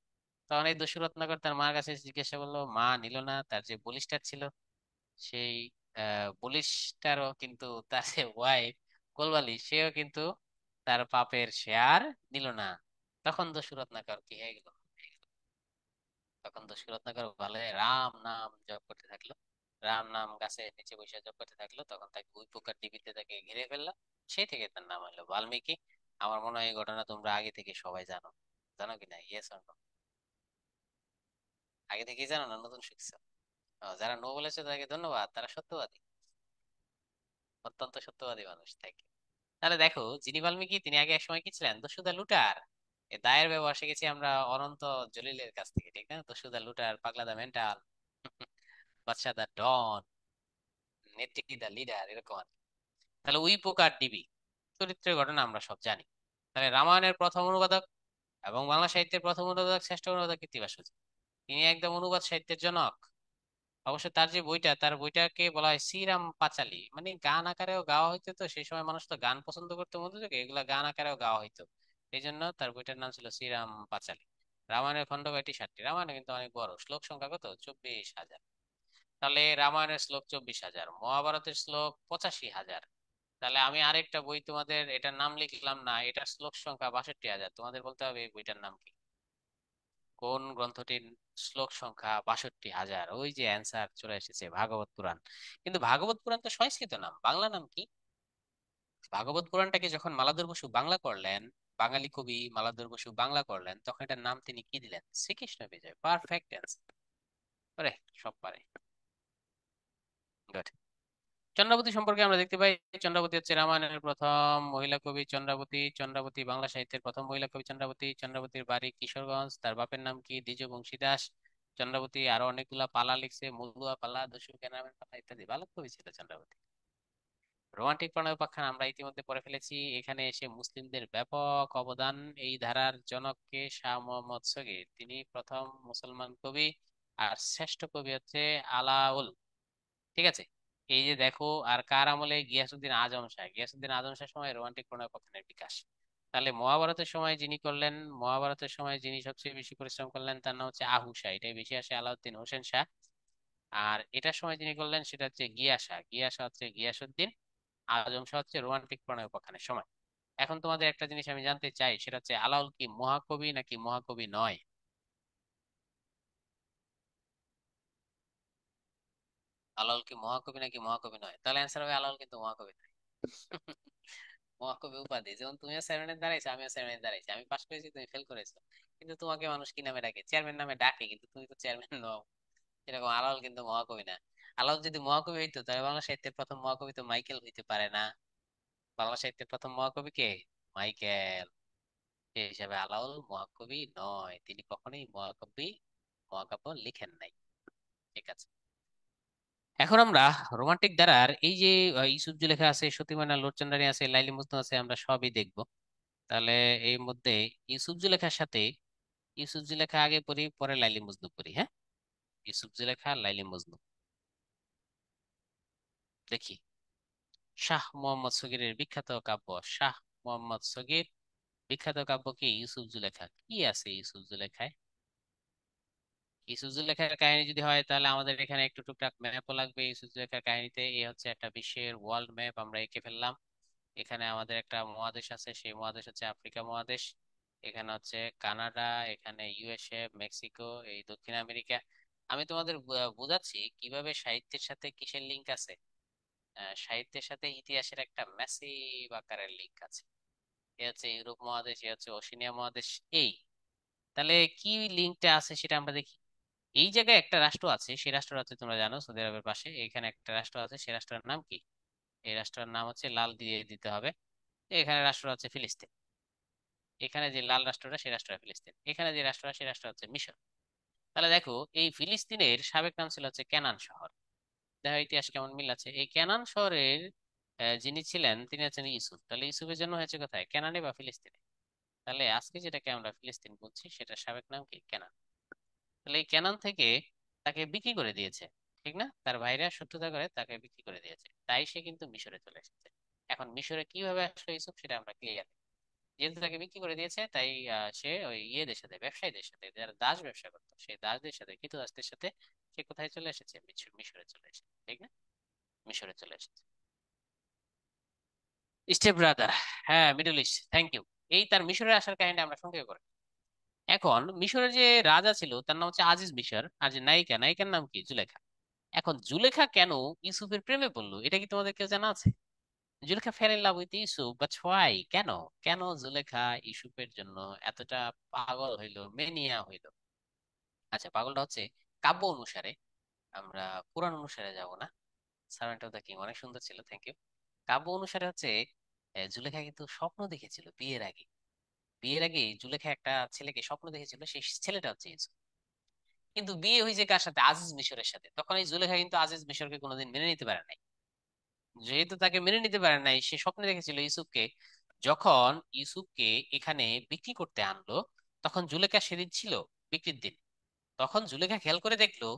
তখন এই দস্যু রত্নাকর তার মার কাছে জিজ্ঞাসা করলো, মা নিল না। তার যে বলিস্টার ছিল, সেই বলিষ্টারও কিন্তু, তার যে ওয়াইফ কোলবালি, সেও কিন্তু তার পাপের শেয়ার নিল না। তখন দস্যু রত্নাকর কি হয়ে গেল? তখন দস্যু রত্নাকর বলে রাম নাম জপ করতে থাকলো। রাম নাম গাছে নিচে বসে জপ করতে থাকলো, তখন তাকে উই পোকার ডিবিতে তাকে ঘিরে ফেললো। সেই থেকে তার নাম হলো বাল্মীকি। আমার মনে হয় এই ঘটনা তোমরা আগে থেকে সবাই জানো। জানো কি না? Yes or no? আগে থেকেই জানো না, নতুন শিখছো? যারা নো বলেছে তাদেরকে ধন্যবাদ, তারা সত্যবাদী, অত্যন্ত সত্যবাদী মানুষ। তাই তাহলে দেখো, যিনি বাল্মীকি তিনি আগে এক সময় কি ছিলেন? দস্যুদা লুটার। এ দায়ের ব্যবহার শিখেছি আমরা অনন্ত জলিলের কাছ থেকে, ঠিক না? দস্যুদা লুটার, পাগলা দা মেন্টাল, বাদশা দা ডন, নেত্রী দা লিডার, এরকম আর কি। তাহলে উই পোকার ডিবি চরিত্রের ঘটনা আমরা সব জানি। তাহলে রামায়ণের প্রথম অনুবাদক এবং বাংলা সাহিত্যের প্রথম অনুবাদক, শ্রেষ্ঠ অনুবাদক কৃত্তিবাস সূচি। তিনি একদম অনুবাদ সাহিত্যের জনক। অবশ্য তার যে বইটা, তার বইটাকে বলা হয় শ্রীরাম পাঁচালী, মানে গান আকারেও গাওয়া হইতো। তো সেই সময় মানুষ তো গান পছন্দ করতো মধ্যযুগে, এগুলা গান আকারেও গাওয়া হইতো। এই জন্য তার বইটার নাম ছিল শ্রীরাম পাঁচালী। রামায়ণের খণ্ড কয়টি? 7টি। রামায়ণ কিন্তু অনেক বড়, শ্লোক সংখ্যা কত? 24,000। তাহলে রামায়ণের শ্লোক 24,000, মহাভারতের শ্লোক 85,000। তাহলে আমি আরেকটা বই তোমাদের, এটার নাম লিখলাম না, এটার শ্লোক সংখ্যা 62,000। তোমাদের বলতে হবে এই বইটার নাম কি, কোন গ্রন্থটির শ্লোক সংখ্যা 62,000? ওই যে অ্যান্সার চলে এসেছে, ভাগবত পুরাণ। কিন্তু ভাগবত পুরাণ তো সংস্কৃত নাম, বাংলা নাম কি? ভাগবত পুরাণটাকে যখন মালাধর বসু বাংলা করলেন, বাঙালি কবি মালাধর বসু বাংলা করলেন, তখন এটার নাম তিনি কি দিলেন? শ্রীকৃষ্ণ বিজয়। Perfect answer. আরে, সব পারে। গুড। চন্দ্রাবতী সম্পর্কে আমরা দেখতে পাই, চন্দ্রাবতী হচ্ছে রামায়ণের প্রথম মহিলা কবি। চন্দ্রাবতী, চন্দ্রাবতী বাংলা সাহিত্যের প্রথম মহিলা কবি। চন্দ্রাবতী, চন্দ্রাবতীর বাড়ি কিশোরগঞ্জ। তার বাপের নাম কি? দ্বিজ বংশী দাস। চন্দ্রাবতী আরো অনেকগুলা পালা লিখছে, মলুয়া পালা, দস্যু কেনামের পালা ইত্যাদি। ভালো কবি ছিল চন্দ্রাবতী। রোমান্টিক প্রণয় উপাখ্যান আমরা ইতিমধ্যে পড়ে ফেলেছি। এখানে এসে মুসলিমদের ব্যাপক অবদান। এই ধারার জনককে? শাহ মোহাম্মদ সগীর, তিনি প্রথম মুসলমান কবি। আর শ্রেষ্ঠ কবি হচ্ছে আলাউল। ঠিক আছে, এই যে দেখো। আর কার আমলে? গিয়াসুদ্দিন আজম শাহ। গিয়াসুদ্দিন আজম শাহ সময় রোমান্টিক প্রণয় উপাখ্যানের বিকাশ। তাহলে মহাভারতের সময় যিনি করলেন, মহাভারতের সময় যিনি সবচেয়ে বেশি পরিশ্রম করলেন, তার নাম হচ্ছে আহু শাহ। এটাই বেশি আসে আলাউদ্দিন হোসেন শাহ। আর এটার সময় যিনি করলেন সেটা হচ্ছে গিয়া শাহ। গিয়া শাহ হচ্ছে গিয়াসুদ্দিন আজম শাহ হচ্ছে রোমান্টিক প্রণয় উপাখ্যানের সময়। এখন তোমাদের একটা জিনিস আমি জানতে চাই, সেটা হচ্ছে আলাউল কি মহাকবি নাকি মহাকবি নয়? আলাউল কি মহাকবি নাকি মহাকবি নয়? তাহলে অ্যান্সার হবে আলাউল কিন্তু মহাকবি নয়। মহাকবি উপাধি, যেমন তুমিও চেয়ারম্যানের দাঁড়াইছো, আমিও চেয়ারম্যানের দাঁড়াইছি, আমি পাশ করেছি, তুমি ফেল করেছো, কিন্তু তোমাকে মানুষ কি নামে ডাকে? চেয়ারম্যান নামে ডাকে, কিন্তু তুমি তো চেয়ারম্যান নও। এরকম আলাউল কিন্তু মহাকবি না। আলাউল যদি মহাকবি হইতো তাহলে বাংলা সাহিত্যের প্রথম মহাকবি তো মাইকেল হইতে পারে না। বাংলা সাহিত্যের প্রথম মহাকবি কে? মাইকেল। সেই হিসাবে আলাউল মহাকবি নয়, তিনি কখনোই মহাকাব্য লিখেন নাই। ঠিক আছে। এখন আমরা রোমান্টিক ধারার এই যে ইউসুফ জুলেখা আছে, সতীমানা লোরচন্দ্রানী আছে, লাইলি মজনু আছে, আমরা সবই দেখব। তাহলে এই মধ্যে ইউসুফ জুলেখার সাথে, ইউসুফ জুলেখা আগে পড়ি পরে লাইলি মজনু পড়ি, হ্যাঁ? ইউসুফ জুলেখা লাইলি মজনু দেখি। শাহ মোহাম্মদ সগীরের বিখ্যাত কাব্য, শাহ মোহাম্মদ সগীর বিখ্যাত কাব্য কি ইউসুফ জুলেখা? কি আছে ইউসুফ জুলেখায়? ইউসুফ জুলেখার কাহিনী যদি হয় তাহলে আমাদের এখানে একটু টুকটাক ম্যাপও লাগবে। ইউসুফ জুলেখার কাহিনীতে এই হচ্ছে একটা বিশ্বের ওয়ার্ল্ড ম্যাপ আমরা এঁকে ফেললাম। এখানে আমাদের একটা মহাদেশ আছে, সেই মহাদেশ হচ্ছে আফ্রিকা মহাদেশ। এখানে হচ্ছে কানাডা, এখানে ইউএসএ, মেক্সিকো, এই দক্ষিণ আমেরিকা। আমি তোমাদের বোঝাচ্ছি কিভাবে সাহিত্যের সাথে কিসের লিঙ্ক আছে। সাহিত্যের সাথে ইতিহাসের একটা ম্যাসিভ আকারের লিঙ্ক আছে। এ হচ্ছে ইউরোপ মহাদেশ, এ হচ্ছে ওশেনিয়া মহাদেশ। এই তাহলে কি লিঙ্কটা আছে সেটা আমরা দেখি। এই জায়গায় একটা রাষ্ট্র আছে, সেই রাষ্ট্রটা হচ্ছে তোমরা জানো সৌদি আরবের পাশে। এখানে একটা রাষ্ট্র আছে, সেই রাষ্ট্রের নাম কি? এই রাষ্ট্রের নাম হচ্ছে, লাল দিয়ে দিতে হবে, এখানে রাষ্ট্র হচ্ছে ফিলিস্তিন। এখানে যে লাল রাষ্ট্রটা সেই রাষ্ট্রটা ফিলিস্তিন, এখানে যে রাষ্ট্রটা সেই রাষ্ট্র হচ্ছে মিশর। তাহলে দেখো এই ফিলিস্তিনের সাবেক নাম ছিল হচ্ছে কেনান শহর। দেখো ইতিহাস কেমন মিল আছে। এই কেনান শহরের যিনি ছিলেন তিনি হচ্ছেন ইউসুফ। তাহলে ইউসুফের জন্য হয়েছে কোথায়, কেনানে বা ফিলিস্তিনে? তাহলে আজকে যেটাকে আমরা ফিলিস্তিন বলছি সেটার সাবেক নাম কি, কেনান। তাহলে এই কেনান থেকে তাকে বিক্রি করে দিয়েছে, ঠিক না? তার ভাইরা শত্রুতা করে তাকে বিক্রি করে দিয়েছে, তাই সে কিন্তু মিশরে চলে এসেছে। এখন মিশরে কিভাবে আসলো ইউসুফ সেটা আমরা ক্লিয়ার। যেহেতু তাকে বিক্রি করে দিয়েছে তাই সে ওই ইয়েদের সাথে, ব্যবসায়ীদের সাথে, যারা দাস ব্যবসা করতো সেই দাসদের সাথে, কৃতদাসদের সাথে সে কোথায় চলে এসেছে, মিশরে চলে এসেছে, ঠিক না? মিশরে চলে এসেছে। স্টেপ ব্রাদার, হ্যাঁ, মিডল ইস্ট, থ্যাংক ইউ। এই তার মিশরে আসার কাহিনীটা আমরা সংক্ষেপে করি। এখন মিশরের যে রাজা ছিল তার নাম হচ্ছে আজিজ মিশর, আর যে নায়িকা, নায়িকার নাম কি, জুলেখা। এখন জুলেখা কেন ইউসুফের প্রেমে পড়লো, এটা কি তোমাদের কেউ জানা আছে? Zulekha fail in love with Yusuf, but why, কেন? কেন জুলেখা ইউসুফের জন্য এতটা পাগল হইলো, মেনিয়া হইলো? আচ্ছা, পাগলটা হচ্ছে কাব্য অনুসারে, আমরা পুরাণ অনুসারে যাব না। সার্ভেন্ট অফ দ্য কিং অনেক সুন্দর ছিল, থ্যাংক ইউ। কাব্য অনুসারে হচ্ছে জুলেখা কিন্তু স্বপ্ন দেখেছিল বিয়ের আগে। বিয়ের আগে জুলেখা একটা ছেলেকে স্বপ্ন দেখেছিল, সেই ছেলেটা হচ্ছে ইউসুফ। কিন্তু বিয়ে হয়েছে কার সাথে, আজিজ মিশরের সাথে। তখন এই জুলেখা কিন্তু আজিজ মিশরকে কোনোদিন মেনে নিতে পারে নাই। যেহেতু তাকে মেনে নিতে পারে নাই, সে স্বপ্নে দেখেছিল ইউসুফকে। যখন ইউসুফকে এখানে বিক্রি করতে আনলো, তখন জুলেখা সেদিন ছিল বিক্রির দিন। তখন জুলেখা খেয়াল করে দেখলো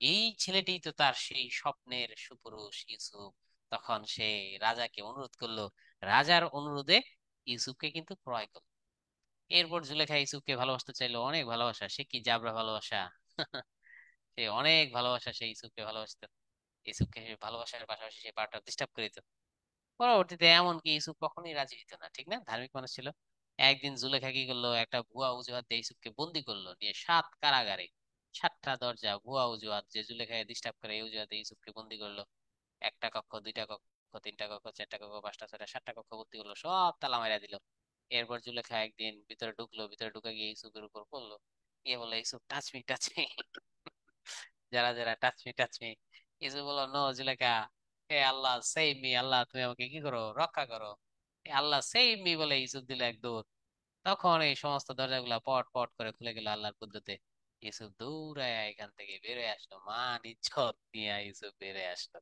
এই ছেলেটি তো তার সেই স্বপ্নের সুপুরুষ ইউসুফ। তখন সে রাজাকে অনুরোধ করলো, রাজার অনুরোধে ইউসুফকে কিন্তু ক্রয় করলো। এরপর জুলেখা ইউসুফকে ভালোবাসতে চাইলো, অনেক ভালোবাসা, সে কি জাবরা ভালোবাসা! সে অনেক ভালোবাসা, সে ইউসুফকে ভালোবাসতো। ইউসুফকে সে ভালোবাসার পাশাপাশি সে পার্টটা ডিস্টার্ব করে দিত। পরবর্তীতে এমনকি ইউসুফ কখনোই রাজি হতো না, ঠিক না, ধার্মিক মানুষ ছিল। একদিন জুলেখা কি করলো, একটা ভুয়া অজুহাত দিয়ে ইউসুফকে বন্দি করলো, নিয়ে 7 কারাগারে, 7টা দরজা, ভুয়া অজুহাত যে জুলেখাকে ডিস্টার্ব করে, এই অজুহাতে ইউসুফকে বন্দি করলো। একটা কক্ষ, 2টা কক্ষ, 3টা কক্ষ, 4টা কক্ষ, 5টা 6টা 7টা কক্ষ ভর্তি করলো, সব তালা মাইরা দিল। এরপর জুলেখা একদিন ভিতরে ঢুকলো, ভিতরে ঢুকে গিয়ে ইউসুফের উপর পড়লো, গিয়ে বললো, Yusuf touch me, touch me, যারা যারা touch me, touch me. Yusuf বললো, নো জুলেখা, হে আল্লাহ সেভ মি, আল্লাহ তুমি আমাকে কি করো, রক্ষা করো, এ আল্লাহ সেভ মি বলে ইউসুফ দিল এক দৌড়। তখন এই সমস্ত দরজাগুলা পট পট করে খুলে গেল আল্লাহর কুদরতে। ইউসুফ দৌড়ায় এখান থেকে বেরোয় আসলো, মান ইজ্জত নিয়ে ইউসুফ বেরোয় আসলো,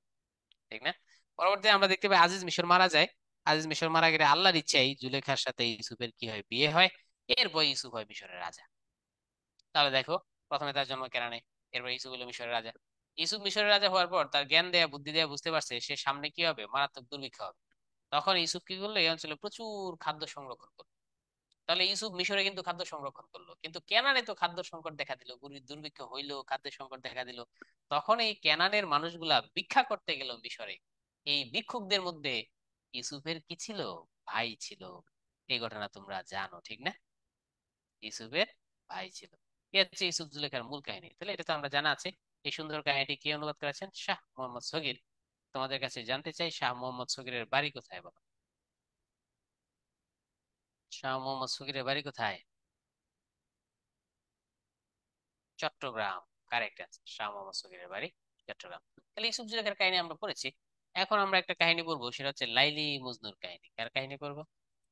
ঠিক না? পরবর্তী আমরা দেখতে পাই আজিজ মিশর মারা যায়। আজিজ মিশর মারা গেলে আল্লাহর ইচ্ছাই জুলেখার সাথে ইউসুফের কি হয়, বিয়ে হয়। এরপর ইউসুফ হয় মিশরের রাজা। তাহলে দেখো, প্রথমে তার জন্ম কেরানে, এরপর ইউসুফ হলো মিশরের রাজা। ইউসুফ মিশরের রাজা হওয়ার পর তার জ্ঞান দেয়া, বুদ্ধি দেয়া বুঝতে পারছে সে সামনে কি হবে, মারাত্মক দুর্ভিক্ষ হবে। তখন ইউসুফ কি করলো, এই অঞ্চলে প্রচুর খাদ্য সংরক্ষণ করলো। তাহলে ইউসুফ মিশরে কিন্তু খাদ্য সংরক্ষণ করলো, কিন্তু কেনানে তো খাদ্য সংকট দেখা দিল, দুর্ভিক্ষ হইলো, খাদ্য সংকট দেখা দিল। তখন এই কেনানের মানুষগুলা ভিক্ষা করতে গেল মিশরে। এই ভিক্ষুকদের মধ্যে ইউসুফের কি ছিল? ভাই ছিল। এই ঘটনা তোমরা জানো, ঠিক না? ইউসুফের ভাই ছিল। এ হচ্ছে ইউসুফ জুলেখার মূল কাহিনী। তাহলে এটা তো আমরা জানা আছে। এই সুন্দর কাহিনীটি কে অনুবাদ করেছেন? শাহ মোহাম্মদ সগীর। তোমাদের কাছে জানতে চাই, শাহ মোহাম্মদ সগীরের বাড়ি কোথায় বলো। শাহ মোহাম্মদ সগীরের বাড়ি কোথায়? চট্টগ্রাম। কারেক্ট অ্যান্সার, শাহ মোহাম্মদ সগীরের বাড়ি চট্টগ্রাম। তাহলে ইউসুফ জুলেখার কাহিনী আমরা পড়েছি। এখন আমরা একটা কাহিনী পড়বো, সেটা হচ্ছে লাইলি মজনুর কাহিনী। কার কাহিনী পড়বো?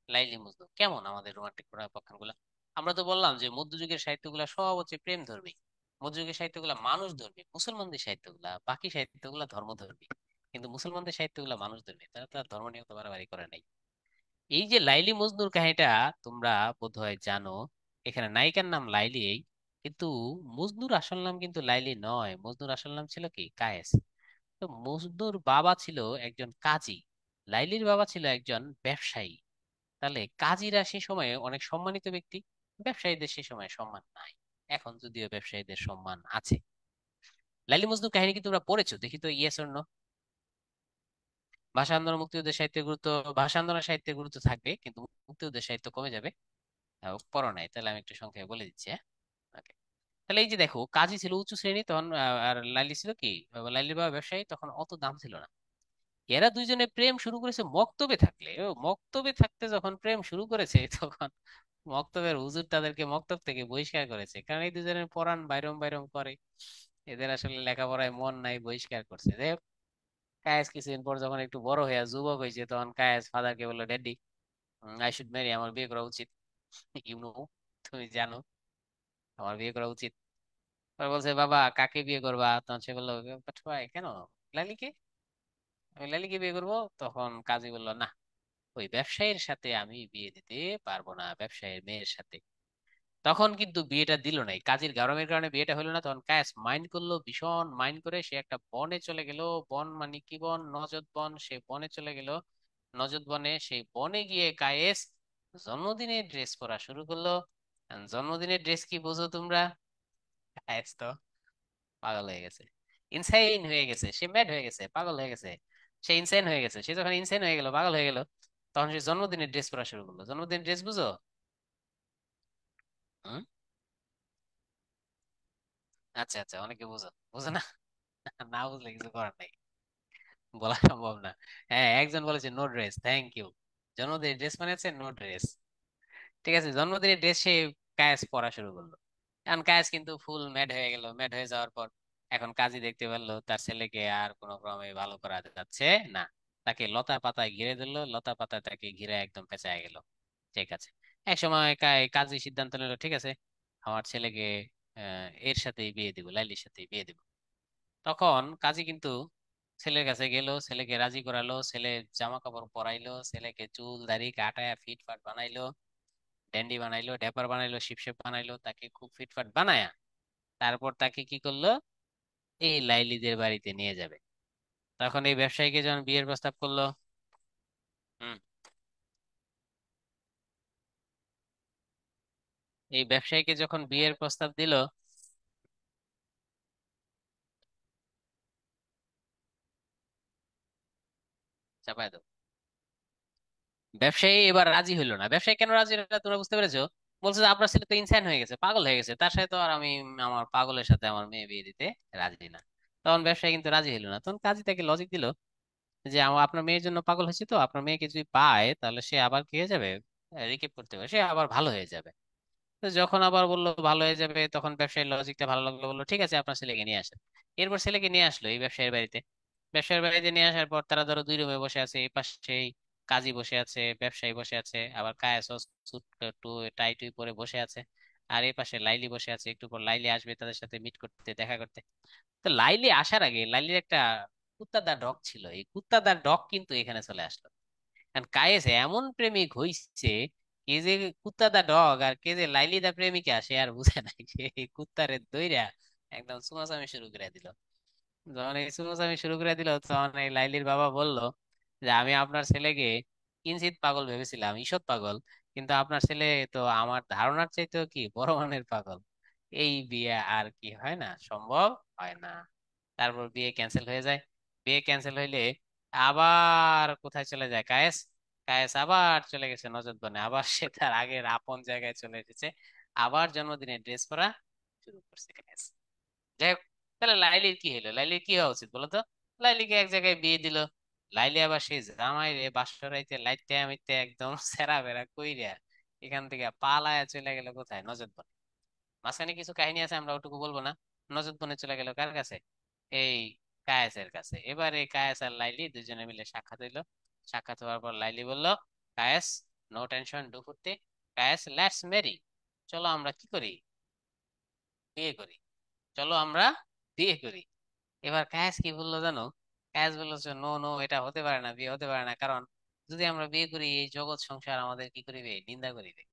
লাইলি মজনু। কেমন আমাদের রোমান্টিক গুলা? আমরা তো বললাম যে মধ্যযুগের সাহিত্যগুলা সব হচ্ছে প্রেম ধর্মী। মধ্যযুগের সাহিত্যগুলা মানুষ ধর্মী, মুসলমানদের সাহিত্যগুলা, বাকি সাহিত্যগুলা ধর্ম ধর্মী। কিন্তু মুসলমানদের সাহিত্যগুলা মানুষ ধর্মী, তারা তার ধর্ম নিয়ে তো বাড়াবাড়ি করে নাই। এই যে লাইলি মজনুর কাহিনীটা তোমরা বোধহয় জানো। এখানে নায়িকার নাম লাইলি, কিন্তু মজনুর আসল নাম কিন্তু লাইলি নয়। মজনুর আসল নাম ছিল কি? কায়েস। তো মজনুর বাবা ছিল একজন কাজী, লাইলির বাবা ছিল একজন ব্যবসায়ী। তাহলে কাজীরা সে সময়ে অনেক সম্মানিত ব্যক্তি, ব্যবসায়ীদের সে সময় সম্মান নাই। এখন যদিও ব্যবসায়ীদের সম্মান আছে। লাইলি মজনু কাহিনী কি তোমরা পড়েছো? দেখি তো, ইয়েস অর নো। ভাষা আন্দোলন মুক্তিযুদ্ধের সাহিত্যের গুরুত্ব, ভাষা আন্দোলন সাহিত্যের গুরুত্ব থাকবে, কিন্তু মুক্তিযুদ্ধের সাহিত্য কমে যাবে। পড়ো নাই, তাহলে আমি একটু সংক্ষেপে বলে দিচ্ছি, হ্যাঁ। Okay. তাহলে এই যে দেখো, কাজী ছিল উঁচু শ্রেণী তখন, আর লাইলি ছিল কি, লাইলির বাবা ব্যবসায়ী, তখন অত দাম ছিল না। এরা দুইজনে প্রেম শুরু করেছে মক্তবে থাকলে। ও মক্তবে থাকতে যখন প্রেম শুরু করেছে, তখন মক্তবের হুজুর তাদেরকে মক্তব থেকে বহিষ্কার করেছে, কারণ এই দুজনের পড়ান বাইরম বাইরম করে। এদের আসলে লেখাপড়ায় মন নাই, বহিষ্কার করছে। যাই হোক, কায়েস কিছুদিন পর যখন একটু বড় হয়ে যুবক হয়েছে, তখন কায়েস ফাদারকে বললো, ড্যাডি, আই শুড ম্যারি, আমার বিয়ে করা উচিত। ইউ নো, তুমি জানো আমার বিয়ে করা উচিত। পরে বলছে, বাবা কাকে বিয়ে করবা? তখন সে বললো, "বাট ভাই কেন, লালিকে, আমি লালিকে বিয়ে করবো।" তখন কাজী বললো, না, ওই ব্যবসায়ীর সাথে আমি বিয়ে দিতে পারবো না, ব্যবসায়ীর মেয়ের সাথে। তখন কিন্তু বিয়েটা দিল নাই, কাজীর গরমের কারণে বিয়েটা হলো না। তখন কায়েস মাইন্ড করলো, ভীষণ মাইন্ড করে সে একটা বনে চলে গেল। বন মানে কি বন? নজদ বন। সে বনে চলে গেল, নজদ বনে। সেই বনে গিয়ে কায়েস জন্মদিনের ড্রেস পরা শুরু করলো। আর জন্মদিনের ড্রেস কি বোঝো তোমরা? কায়েস তো পাগল হয়ে গেছে, ইনসাইন হয়ে গেছে, সে ম্যাড হয়ে গেছে, পাগল হয়ে গেছে। সে ইনসাইন হয়ে গেছে। সে যখন ইনসাইন হয়ে গেল, পাগল হয়ে গেল, তখন সে জন্মদিনের ড্রেস পরা শুরু করলো। জন্মদিনের ড্রেস বুঝো? হুম। আচ্ছা আচ্ছা, অনেকে বুঝো, বুঝো না? না বুঝলে কিছু করার নাই, বলা সম্ভব না। হ্যাঁ, একজন বলেছে নো ড্রেস, থ্যাংক ইউ। জন্মদিনের ড্রেস মানে হচ্ছে নো ড্রেস। ঠিক আছে, জন্মদিনের ড্রেস সে কায়েস পরা শুরু করলো। এখন কায়েস কিন্তু ফুল ম্যাড হয়ে গেল। ম্যাড হয়ে যাওয়ার পর এখন কাজী দেখতে পারলো তার ছেলেকে আর কোনো ক্রমে ভালো করা যাচ্ছে না। তাকে লতা পাতায় ঘিরে ধরলো, লতা পাতায় তাকে ঘিরে একদম পেঁচায় গেল। ঠিক আছে। এক সময় কাজী সিদ্ধান্ত নিল, ঠিক আছে, আমার ছেলেকে এর সাথেই বিয়ে দিব, লাইলির সাথেই বিয়ে দিব। তখন কাজী কিন্তু ছেলের কাছে গেল, ছেলেকে রাজি করালো, ছেলে জামা কাপড় পরাইলো, ছেলেকে চুল দাড়ি কাটায় ফিটফাট বানাইলো, ড্যান্ডি বানাইলো, ড্যাপার বানাইলো, শিপশেপ বানাইলো, তাকে খুব ফিটফাট বানায়া তারপর তাকে কি করলো, এই লাইলিদের বাড়িতে নিয়ে যাবে। তখন এই ব্যবসায়ীকে যখন বিয়ের প্রস্তাব করলো, হুম, এই ব্যবসায়ীকে যখন বিয়ের প্রস্তাব দিল, চাপায় দাও। ব্যবসায়ী এবার রাজি হইলো না। ব্যবসায়ী কেন রাজি হলো না তোমরা বুঝতে পেরেছো? বলছে যে আপনার ছেলে তো ইনসান হয়ে গেছে, পাগল হয়ে গেছে, তার সাথে তো আর আমি আমার পাগলের সাথে আমার মেয়ে বিয়ে দিতে রাজি না। তখন ব্যবসায়ী কিন্তু রাজি হইলো না। তখন কাজী তাকে লজিক দিল যে আপনার মেয়ের জন্য পাগল হয়েছে, তো আপনার মেয়েকে যদি পায় তাহলে সে আবার কি হয়ে যাবে, রিকেপ করতে পারে, সে আবার ভালো হয়ে যাবে। তো যখন আবার বললো ভালো হয়ে যাবে, তখন ব্যবসায়ীর লজিকটা ভালো লাগলো, বললো ঠিক আছে আপনার ছেলেকে নিয়ে আসেন। এরপর ছেলেকে নিয়ে আসলো এই ব্যবসায়ীর বাড়িতে। ব্যবসায়ীর বাড়িতে নিয়ে আসার পর তারা ধরো দুই রুমে বসে আছে। এই পাশেই কাজী বসে আছে, ব্যবসায়ী বসে আছে, আবার কায়াস স্যুট টু টাই টুই পরে বসে আছে। আর এই পাশে লাইলি বসে আছে, একটু পর লাইলি আসবে তাদের সাথে মিট করতে, দেখা করতে। তো লাইলি আসার আগে লাইলির একটা কুত্তাদার ডগ ছিল, এই কুত্তাদার ডগ কিন্তু এখানে চলে আসলো। কারণ কায়েস এমন প্রেমিক হইছে, কে যে কুত্তা দা ডগ আর কে যে লাইলি দা প্রেমিকা সে আর বুঝে নাই। সে এই কুত্তারে দইরা একদম চুমাচামি শুরু করে দিল। যখন এই চুমাচামি শুরু করে দিল, তখন এই লাইলির বাবা বলল যে আমি আপনার ছেলেকে কিঞ্চিত পাগল ভেবেছিলাম, ঈষৎ পাগল, কিন্তু আপনার ছেলে তো আমার ধারণার চাইতেও কি বড় মানের পাগল। এই বিয়ে আর কি হয় না, সম্ভব হয় না। তারপর বিয়ে ক্যান্সেল হয়ে যায়। বিয়ে ক্যান্সেল হইলে আবার কোথায় চলে যায় কায়েস? কায়েস আবার চলে গেছে নজরবনে, আবার সে তার আগের আপন জায়গায় চলে এসেছে, আবার জন্মদিনের ড্রেস পরা শুরু করছে কায়েস। যাই হোক, তাহলে লাইলির কি হলো? লাইলির কি হওয়া উচিত বলো তো? লাইলিকে এক জায়গায় বিয়ে দিল, লাইলি আবার সেই জামাই রে বাসরাইতে লাইতে আমিতে একদম সেরা বেরা কইরা এখান থেকে পালায়া চলে গেল কোথায়? নজরবন। মাঝখানে কিছু কাহিনী আছে, আমরা ওটুকু বলবো না। নজরুল বনে চলে গেল কার কাছে? এই কায়েসের কাছে। এবারে কায়েস আর লাইলি দুজনে মিলে সাক্ষাৎ হইলো। সাক্ষাৎ হওয়ার পর লাইলি বলল, কায়েস, নো টেনশন, ডু ফুর্তি, কায়েস লেটস মেরি, চলো আমরা কি করি, বিয়ে করি, চলো আমরা বিয়ে করি। এবার কায়েস কি বললো জানো? কায়েস বললো যে নো নো, এটা হতে পারে না, বিয়ে হতে পারে না, কারণ যদি আমরা বিয়ে করি এই জগৎ সংসার আমাদের কি করিবে? নিন্দা করিবে।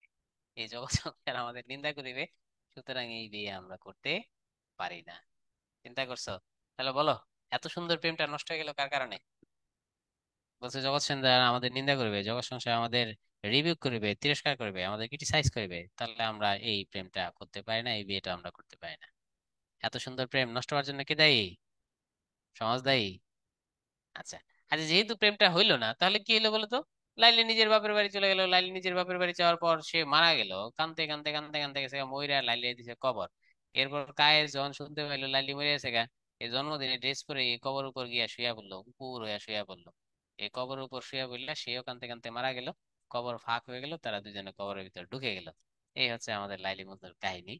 এই জগৎ সংসার আমাদের নিন্দা করিবে, সুতরাং এই বিয়ে আমরা করতে পারি না। চিন্তা করছো? তাহলে বলো, এত সুন্দর প্রেমটা নষ্ট হয়ে গেল কার কারণে? বলছে জগৎ সংসার আমাদের নিন্দা করবে, জগৎ সংসার আমাদের রিভিউ করবে, তিরস্কার করবে, আমাদের ক্রিটিসাইজ করবে, তাহলে আমরা এই প্রেমটা করতে পারি না, এই বিয়েটা আমরা করতে পারি না। এত সুন্দর প্রেম নষ্ট হওয়ার জন্য কে দায়ী? সমাজ দায়ী? আচ্ছা। আচ্ছা, যেহেতু প্রেমটা হইলো না, তাহলে কি হলো বলো তো? লাইলি নিজের বাপের বাড়ি চলে গেল। লাইলি নিজের বাপের বাড়ি যাওয়ার পর সে মারা গেল, কানতে কানতে কানতে কানতে গেছে গা, মইরা লাইলি দিছে কবর। এরপর কায়ের যখন শুনতে পাইলো লাইলি মরে গেছে গা, এই জন্মদিনে ড্রেস পরে এই কবর উপর গিয়া শুয়া পড়লো, উপর হইয়া শুয়া পড়লো। এই কবর উপর শুয়া পড়লা, সেও কানতে কানতে মারা গেল। কবর ফাঁক হয়ে গেল, তারা দুজনে কবরের ভিতর ঢুকে গেল। এই হচ্ছে আমাদের লাইলি মজনুর কাহিনী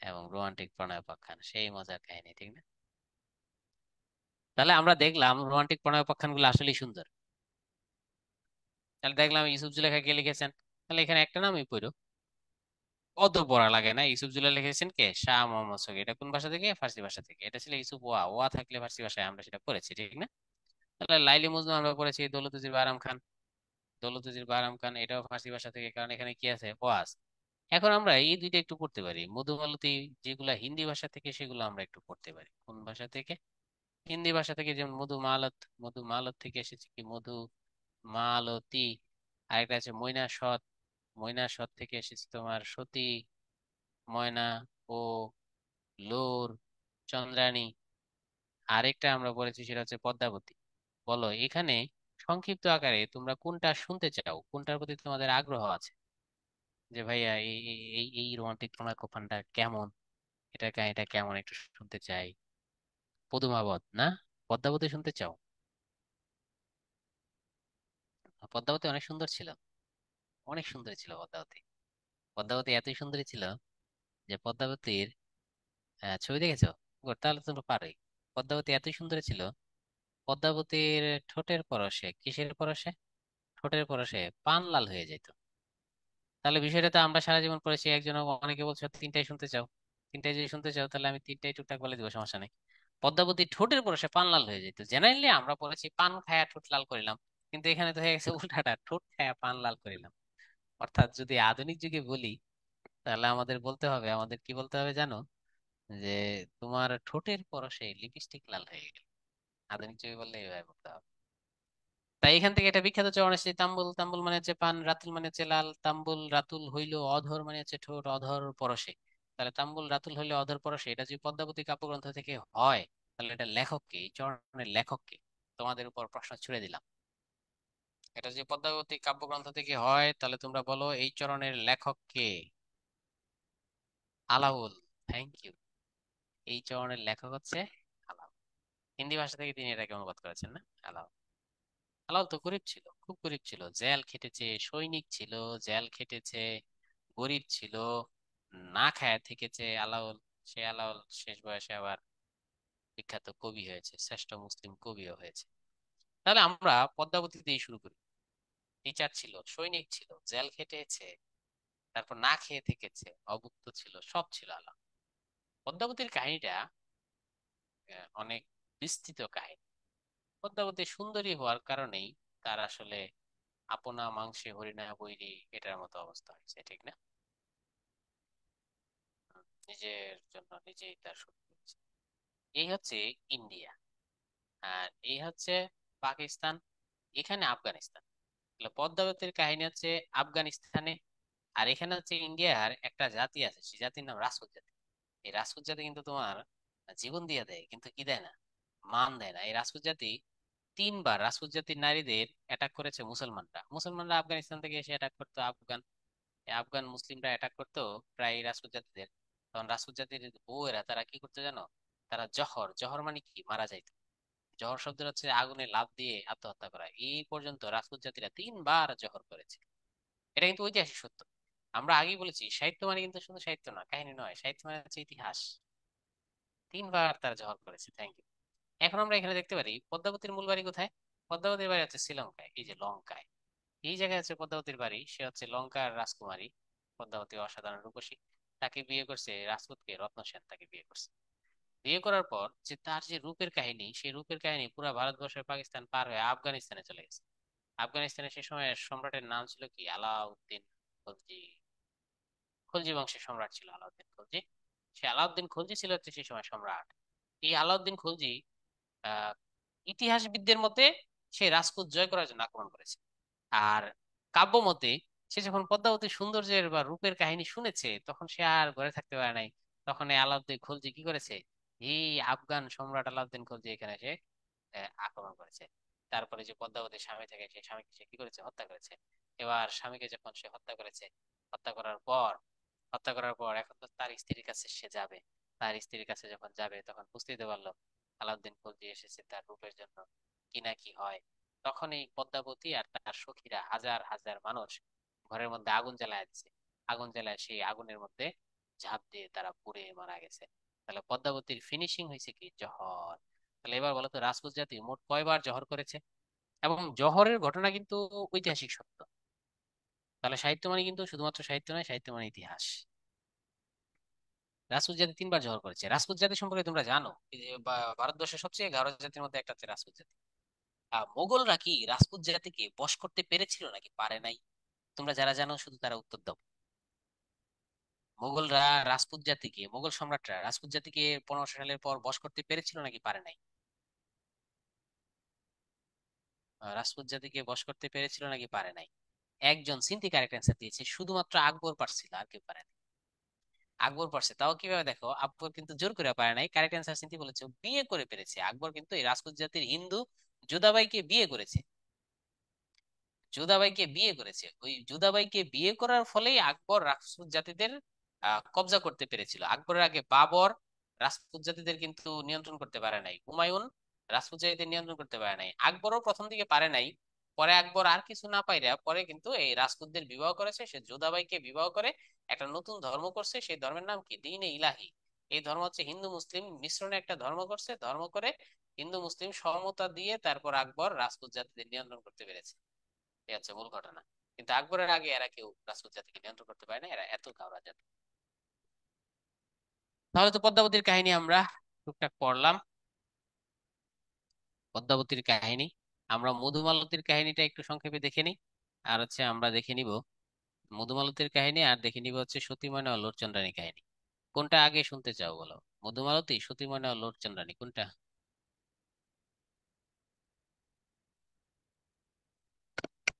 এবং রোমান্টিক প্রণয় উপাখ্যান, সেই মজার কাহিনী, ঠিক না? তাহলে আমরা দেখলাম রোমান্টিক প্রণয় উপাখ্যান গুলো আসলেই সুন্দর। তাহলে দেখলাম ইউসুফ জুলেখা কে লিখেছেন। তাহলে এখানে একটা নামই পড়ো, অত পড়া লাগে না। ইউসুফ জুলেখা লিখেছেন কে? শাহ মোহাম্মদ শফি। এটা কোন ভাষা থেকে? ফার্সি ভাষা থেকে। এটা ছিল ইউসুফ ওয়া, ওয়া থাকলে ফার্সি ভাষায় আমরা সেটা পড়েছি, ঠিক না? তাহলে লাইলি মজনু আমরা পড়েছি দৌলত উজির বারাম খান। দৌলত উজির বারাম খান এটাও ফার্সি ভাষা থেকে, কারণ এখানে কি আছে? ওয়াজ। এখন আমরা এই দুইটা একটু পড়তে পারি, মধুমালতী যেগুলা হিন্দি ভাষা থেকে, সেগুলো আমরা একটু পড়তে পারি। কোন ভাষা থেকে? হিন্দি ভাষা থেকে। যেমন মধুমালত, মধুমালত থেকে এসেছে কি? মধু মালতী। আরেকটা আছে ময়না সৎ, ময়না সৎ থেকে এসেছে তোমার সতী, ময়না ও লোর, চন্দ্রাণী। আরেকটা আমরা পড়েছি সেটা হচ্ছে পদ্মাবতী। বলো এখানে সংক্ষিপ্ত আকারে তোমরা কোনটা শুনতে চাও, কোনটার প্রতি তোমাদের আগ্রহ আছে? যে ভাইয়া এই এই এই এই রোমান্টিক রোমাকোপানটা কেমন, এটা এটা কেমন একটু শুনতে চাই। পদুমাবত না, পদ্মাবতী শুনতে চাও? পদ্মাবতী অনেক সুন্দর ছিল, অনেক সুন্দর ছিল পদ্মাবতী। পদ্মাবতী এতই সুন্দরী ছিল যে পদ্মাবতীর ছবি দেখেছো? তাহলে তোমরা পারোই। পদ্মাবতী এতই সুন্দরী ছিল, পদ্মাবতীর ঠোঁটের পরশে, কিসের পরশে? ঠোঁটের পরশে পান লাল হয়ে যেত। তাহলে বিষয়টা তো আমরা সারা জীবন পড়েছি। একজন, অনেকে বলছো তিনটাই শুনতে চাও, তিনটাই যদি শুনতে চাও তাহলে আমি তিনটাই টুকটাক বলে দিব, সমস্যা নেই। পদ্মাবতী ঠোঁটের পরশে পান লাল হয়ে যেত, জেনারেলি আমরা পড়েছি পান খায়া ঠোঁট লাল করিলাম, কিন্তু এখানে তো হয়ে গেছে উল্টাটা, ঠোঁট খায়া পান লাল করিলাম। অর্থাৎ যদি আধুনিক যুগে বলি, তাহলে আমাদের বলতে হবে, আমাদের কি বলতে হবে জানো? যে তোমার ঠোঁটের পরশে লিপস্টিক লাল হয়ে গেল। আধুনিক যুগে বললে এইভাবে বলতে হবে। তাই এখান থেকে এটা বিখ্যাত চরণ এসেছে, তাম্বুল, তাম্বুল মানে হচ্ছে পান, রাতুল মানে হচ্ছে লাল, তাম্বুল রাতুল হইলো অধর মানে হচ্ছে ঠোঁট, অধর পরশে। তাহলে তাম্বুল রাতুল হইলো অধর পরশে, এটা যদি পদ্মাবতী কাব্যগ্রন্থ থেকে হয়, তাহলে এটা লেখক কে? এই চরণের লেখক কে? তোমাদের উপর প্রশ্ন ছুড়ে দিলাম। এটা যদি পদ্মাবতী কাব্যগ্রন্থ থেকে হয়, তাহলে তোমরা বলো এই চরণের লেখক কে? আলাউল। Thank you. এই চরণের লেখক হচ্ছে আলাউল। হিন্দি ভাষা থেকে তিনি এটাকে অনুবাদ করেছেন, না? আলাউল। আলাউল তো গরিব ছিল, খুব গরিব ছিল, জেল খেটেছে, সৈনিক ছিল, জেল খেটেছে, গরিব ছিল, না খায় থেকেছে আলাউল। সে আলাউল শেষ বয়সে আবার বিখ্যাত কবি হয়েছে, শ্রেষ্ঠ মুসলিম কবিও হয়েছে। তাহলে আমরা পদ্মাবতী দিয়ে শুরু করি। টিচার ছিল, সৈনিক ছিল, জেল খেটেছে, তারপর না খেয়ে থেকেছে, অভুক্ত ছিল, সব ছিল আলাউল। পদ্মাবতীর কাহিনীটা অনেক বিস্তৃত কাহিনী। পদ্মাবতী সুন্দরী হওয়ার কারণেই তার আসলে আপনা মাংসে হরিণা বৈরী এটার মতো অবস্থা হয়েছে, ঠিক না? নিজের জন্য নিজেই তার শত্রু হয়েছে। এই হচ্ছে ইন্ডিয়া, আর এই হচ্ছে পাকিস্তান, এখানে আফগানিস্তান। তাহলে পদ্মাবতীর কাহিনী হচ্ছে আফগানিস্তানে, আর এখানে হচ্ছে ইন্ডিয়ার একটা জাতি আছে, সেই জাতির নাম রাজপুত জাতি। এই রাজপুত জাতি কিন্তু তোমার জীবন দিয়ে দেয়, কিন্তু কি দেয় না? মান দেয় না। এই রাজপুত জাতি তিনবার রাজপুত জাতির নারীদের অ্যাটাক করেছে মুসলমানরা। মুসলমানরা আফগানিস্তান থেকে এসে অ্যাটাক করতো আফগান, এই আফগান মুসলিমরা অ্যাটাক করতো প্রায় রাজপুত জাতিদের। তখন রাজপুত জাতির বউয়েরা তারা কি করতো জানো? তারা জহর, জহর মানে কি, মারা যাইতো। জহর শব্দ হচ্ছে আগুনে লাফ দিয়ে আত্মহত্যা করা। এই পর্যন্ত রাজপুত জাতিরা তিনবার জহর করেছে। এটা কিন্তু ঐতিহাসিক সত্য। আমরা আগেই বলেছি সাহিত্য মানে কিন্তু শুধু সাহিত্য না, কাহিনী নয়, সাহিত্য মানে হচ্ছে ইতিহাস। তিনবার তারা জহর করেছে। Thank you. এখন আমরা এখানে দেখতে পারি পদ্মাবতীর মূল বাড়ি কোথায়। পদ্মাবতীর বাড়ি হচ্ছে শ্রীলঙ্কায়, এই যে লঙ্কায়। এই জায়গায় হচ্ছে পদ্মাবতীর বাড়ি। সে হচ্ছে লঙ্কার রাজকুমারী। পদ্মাবতী অসাধারণ রূপসী। তাকে বিয়ে করছে রাজপুতকে, রত্ন সেন তাকে বিয়ে করছে। বিয়ে করার পর যে তার যে রূপের কাহিনী, সেই রূপের কাহিনী পুরো ভারতবর্ষের পাকিস্তান পার হয়ে আফগানিস্তানে চলে গেছে। আফগানিস্তানে সে সময় সম্রাটের নাম ছিল কি, আলাউদ্দিন খলজি। খলজি বংশের সম্রাট ছিল আলাউদ্দিন খলজি। সে আলাউদ্দিন খলজি ছিল হচ্ছে সেই সময় সম্রাট। এই আলাউদ্দিন খলজি আহ ইতিহাসবিদদের মতে সে রাজপুত জয় করার জন্য আক্রমণ করেছে। আর কাব্য মতে সে যখন পদ্মাবতীর সৌন্দর্যের বা রূপের কাহিনী শুনেছে তখন সে আর ঘরে থাকতে পারে নাই। তখন এই আলাউদ্দিন খলজি কি করেছে, এই আফগান সম্রাট আলাউদ্দিন খলজি এখানে এসে আক্রমণ করেছে। তারপরে যে পদ্মাবতীর স্বামী থেকে সেই স্বামীকে সে কি করেছে, হত্যা করেছে। এবার স্বামীকে যখন সে হত্যা করেছে, হত্যা করার পর হত্যা করার পর এখন তো তার স্ত্রীর কাছে সে যাবে। তার স্ত্রীর কাছে যখন যাবে তখন বুঝতেই পারলো আলাউদ্দিন খলজি এসেছে তার রূপের জন্য, কি না কি হয়। তখন এই পদ্মাবতী আর তার সখীরা হাজার হাজার মানুষ ঘরের মধ্যে আগুন জ্বালায় দিছে। আগুন জ্বালায় সেই আগুনের মধ্যে ঝাঁপ দিয়ে তারা পুড়ে মারা গেছে। তাহলে পদ্মাবতীর ফিনিশিং হয়েছে কি, জহর। তাহলে এবার বলো তো রাজপুত জাতি মোট কয়বার জহর করেছে? এবং জহরের ঘটনা কিন্তু ঐতিহাসিক সত্য। তাহলে সাহিত্য মানে কিন্তু শুধুমাত্র সাহিত্য নয়, সাহিত্য মানে ইতিহাস। রাজপুত জাতি তিনবার জহর করেছে। রাজপুত জাতি সম্পর্কে তোমরা জানো, এই যে ভারতবর্ষের সবচেয়ে গারো জাতির মধ্যে একটা হচ্ছে রাজপুত জাতি। মোগলরা কি রাজপুত জাতিকে বশ করতে পেরেছিল নাকি পারে নাই? তোমরা যারা জানো শুধু তারা উত্তর দাও। মোগলরা রাজপুত জাতিকে, মোগল সম্রাটরা রাজপুত জাতিকে 1500 সালের পর বশ করতে পেরেছিল নাকি পারে নাই? রাজপুত জাতিকে বশ করতে পেরেছিল নাকি পারে নাই? একজন সিন্তি কারেক্ট অ্যান্সার দিয়েছে, শুধুমাত্র আকবর পারছিল, আর কেউ পারে নাই। আকবর পারছে, তাও কিভাবে দেখো, আকবর কিন্তু জোর করে পারে নাই। কারেক্ট অ্যান্সার সিন্তি বলেছে, বিয়ে করে পেরেছে। আকবর কিন্তু এই রাজপুত জাতির হিন্দু যোধাবাইকে বিয়ে করেছে। যোধাবাইকে বিয়ে করেছে, ওই যোধাবাইকে বিয়ে করার ফলেই আকবর রাজপুত জাতিদের কবজা করতে পেরেছিল। আকবরের আগে বাবর রাজপুত জাতিদের কিন্তু নিয়ন্ত্রণ করতে পারে নাই। হুমায়ুন রাজপুত জাতিদের নিয়ন্ত্রণ করতে পারে নাই। আকবরও প্রথম দিকে পারে নাই। পরে আকবর আর কিছু না পাইরা পরে কিন্তু এই রাজপুতদের বিবাহ করেছে। সে যোধাবাইকে বিবাহ করে একটা নতুন ধর্ম করছে। সেই ধর্মের নাম কি, দ্বীন ইলাহি। এই ধর্ম হচ্ছে হিন্দু মুসলিম মিশ্রণে একটা ধর্ম করছে। ধর্ম করে হিন্দু মুসলিম সমতা দিয়ে তারপর আকবর রাজপুত জাতিদের নিয়ন্ত্রণ করতে পেরেছে। এই হচ্ছে মূল ঘটনা। কিন্তু আকবরের আগে এরা কেউ রাজপুত জাতিকে নিয়ন্ত্রণ করতে পারে না, এরা এত ঘাওড়া জাতি। তাহলে তো পদ্মাবতীর কাহিনী আমরা টুকটাক পড়লাম। পদ্মাবতীর কাহিনী, আমরা মধুমালতীর কাহিনীটা একটু সংক্ষেপে দেখে নিই। আর হচ্ছে আমরা দেখে নিব মধুমালতীর কাহিনী, আর দেখে নিব হচ্ছে সতী ময়না ও লোরচন্দ্রানী কাহিনী। কোনটা আগে শুনতে চাও বলো? মধুমালতী, সতী ময়না ও লোরচন্দ্রানী, কোনটা?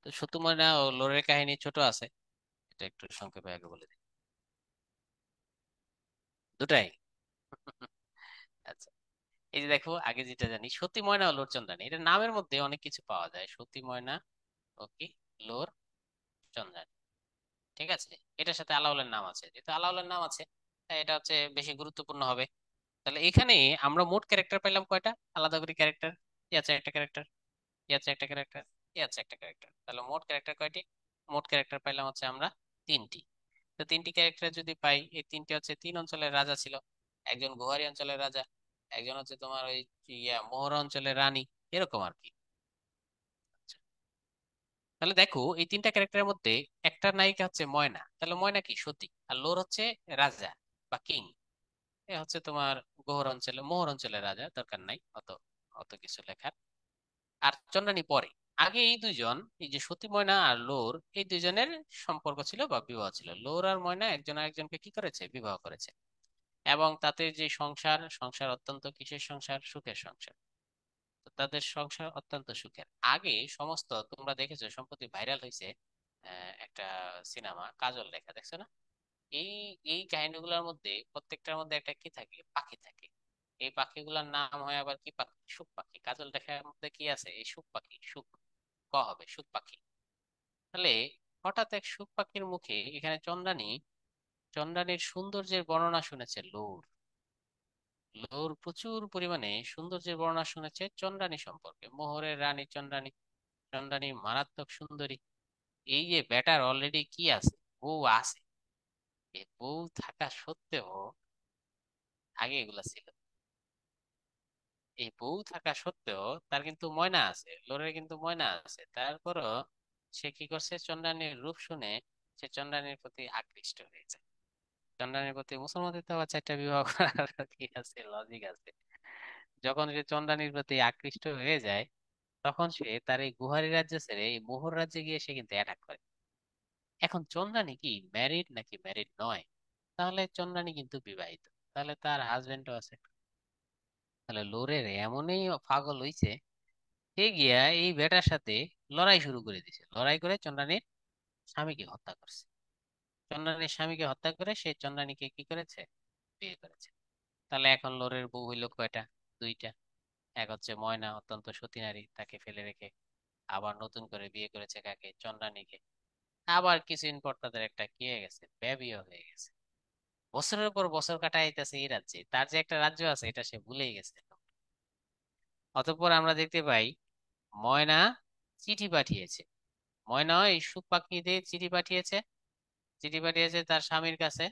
তো সতী ময়না ও লোরের কাহিনী ছোট আছে, এটা একটু সংক্ষেপে আগে বলে দিই। দুটাই? আচ্ছা, এই যে দেখো, আগে যেটা জানি সতী ময়না ও লোরচন্দ্রানী, এটা নামের মধ্যে অনেক কিছু পাওয়া যায়। সতী ময়না ও কি, লোর চন্দ্রানী, ঠিক আছে। এটার সাথে আলাওলের নাম আছে, যেহেতু আলাওলের নাম আছে তাই এটা হচ্ছে বেশি গুরুত্বপূর্ণ হবে। তাহলে এখানে আমরা মোট ক্যারেক্টার পেলাম কয়টা, আলাদা করে ক্যারেক্টার। এ আছে একটা ক্যারেক্টার, এ আছে একটা ক্যারেক্টার, এ আছে একটা ক্যারেক্টার। তাহলে মোট ক্যারেক্টার কয়টি? মোট ক্যারেক্টার পাইলাম হচ্ছে আমরা তিনটি। তো তিনটি ক্যারেক্টার যদি পাই, এই তিনটি হচ্ছে তিন অঞ্চলের রাজা ছিল। একজন গোয়ারি অঞ্চলের রাজা, একজন হচ্ছে তোমার ওই মোহরা অঞ্চলের রানী, এরকম আর কি। আচ্ছা, তাহলে দেখো এই তিনটা ক্যারেক্টারের মধ্যে একটা নায়িকা হচ্ছে ময়না। তাহলে ময়না কি, সতী। আর লোর হচ্ছে রাজা বা কিং। এ হচ্ছে তোমার গোহর অঞ্চলে, মোহর অঞ্চলের রাজা, দরকার নাই অত অত কিছু লেখার। আর চন্দ্রানী পরে। আগে এই দুইজন, এই যে সতী ময়না আর লোর, এই দুইজনের সম্পর্ক ছিল বা বিবাহ ছিল। লোর আর ময়না একজন আরেকজনকে কি করেছে, বিবাহ করেছে। এবং তাতে যে সংসার, সংসার অত্যন্ত কিসের সংসার, সুখের সংসার। তো তাদের সংসার অত্যন্ত সুখের। আগে সমস্ত, তোমরা দেখেছো সম্প্রতি ভাইরাল হয়েছে একটা সিনেমা কাজল লেখা, দেখছো না? এই এই কাহিনীগুলোর মধ্যে প্রত্যেকটার মধ্যে একটা কি থাকে, পাখি থাকে। এই পাখিগুলোর নাম হয় আবার কি পাখি? শুক পাখি। কাজল দেখার মধ্যে কি আছে? এই শুক পাখি, শুক। ক হবে শুক পাখি। তাহলে হঠাৎ এক শুক পাখির মুখে এখানে চন্দ্রাণী, চন্দ্রাণীর সৌন্দর্যের বর্ণনা শুনেছে লোর। লোর প্রচুর পরিমাণে সৌন্দর্যের বর্ণনা শুনেছে চন্দ্রাণী সম্পর্কে, মোহরের রানী চন্দ্রাণী। চন্দ্রাণী মারাত্মক সুন্দরী। এই যে বেটার অলরেডি কি আছে, বউ আছে। এই বউ থাকা সত্ত্বেও, আগে এগুলা ছিল, এই বউ থাকা সত্ত্বেও তার কিন্তু ময়না আছে, লোরের কিন্তু ময়না আছে, তারপরও সে কি করছে, চন্দ্রাণীর রূপ শুনে সে চন্দ্রাণীর প্রতি আকৃষ্ট হয়ে যায়। চন্দ্রাণীর প্রতি, মুসলমানদের তো আবার চারটা বিবাহ করার কি আছে, লজিক আছে। যখন সে চন্দ্রাণীর প্রতি আকৃষ্ট হয়ে যায়, তখন সে তার এই গুহারি রাজ্য ছেড়ে এই মোহর রাজ্যে গিয়ে সে কিন্তু অ্যাটাক করে। এখন চন্দ্রাণী কি ম্যারিড নাকি ম্যারিড নয়? তাহলে চন্দ্রাণী কিন্তু বিবাহিত, তাহলে তার হাজবেন্ডও আছে। তাহলে লোরের এমনই পাগল হইছে, সে গিয়া এই বেটার সাথে লড়াই শুরু করে দিছে, লড়াই করে চন্দ্রাণীর স্বামীকে হত্যা করছে। চন্দ্রাণীর স্বামীকে হত্যা করে সে চন্দ্রাণীকে কি করেছে, বিয়ে করেছে। তাহলে এখন লোরের বউ হইল কয়টা? দুইটা। এক হচ্ছে ময়না, অত্যন্ত সতী নারী, তাকে ফেলে রেখে আবার নতুন করে বিয়ে করেছে কাকে, চন্দ্রাণীকে। আবার কিছুদিন পর তাদের একটা কি হয়ে গেছে, বেবিও হয়ে গেছে। বছরের পর বছর কাটাইতেছে এই রাজ্যে, তার যে একটা রাজ্য আছে এটা সে ভুলেই গেছে। অতঃপর আমরা দেখতে পাই ময়না চিঠি পাঠিয়েছে। ময়না এই সুখ পাখি দিয়ে চিঠি পাঠিয়েছে, চিঠি পাঠিয়েছে তার স্বামীর কাছে,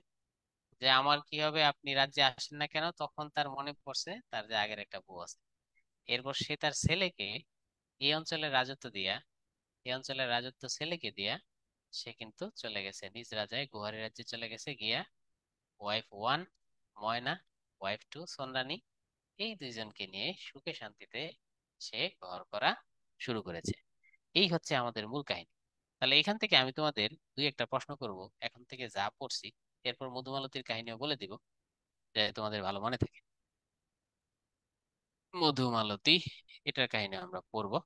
যে আমার কি হবে, আপনি রাজ্যে আসেন না কেন? তখন তার মনে পড়ছে তার যে আগের একটা বউ আছে। এরপর সে তার ছেলেকে এই অঞ্চলের রাজত্ব দিয়া, এই অঞ্চলের রাজত্ব ছেলেকে দিয়া সে কিন্তু চলে গেছে নিজ রাজায়, গুহারি রাজ্যে চলে গেছে গিয়া। ওয়াইফ ওয়ান ময়না, ওয়াইফ টু সন্দ্রানী, এই দুইজনকে নিয়ে সুখে শান্তিতে সে ঘর করা শুরু করেছে। এই হচ্ছে আমাদের মূল কাহিনী। তাহলে এখান থেকে আমি তোমাদের দুই একটা প্রশ্ন করব, এখন থেকে যা পড়ছি। এরপর মধুমালতীর কাহিনীও বলে দিব, যে তোমাদের ভালো মনে থাকে। মধুমালতী, এটার কাহিনী আমরা পড়বো,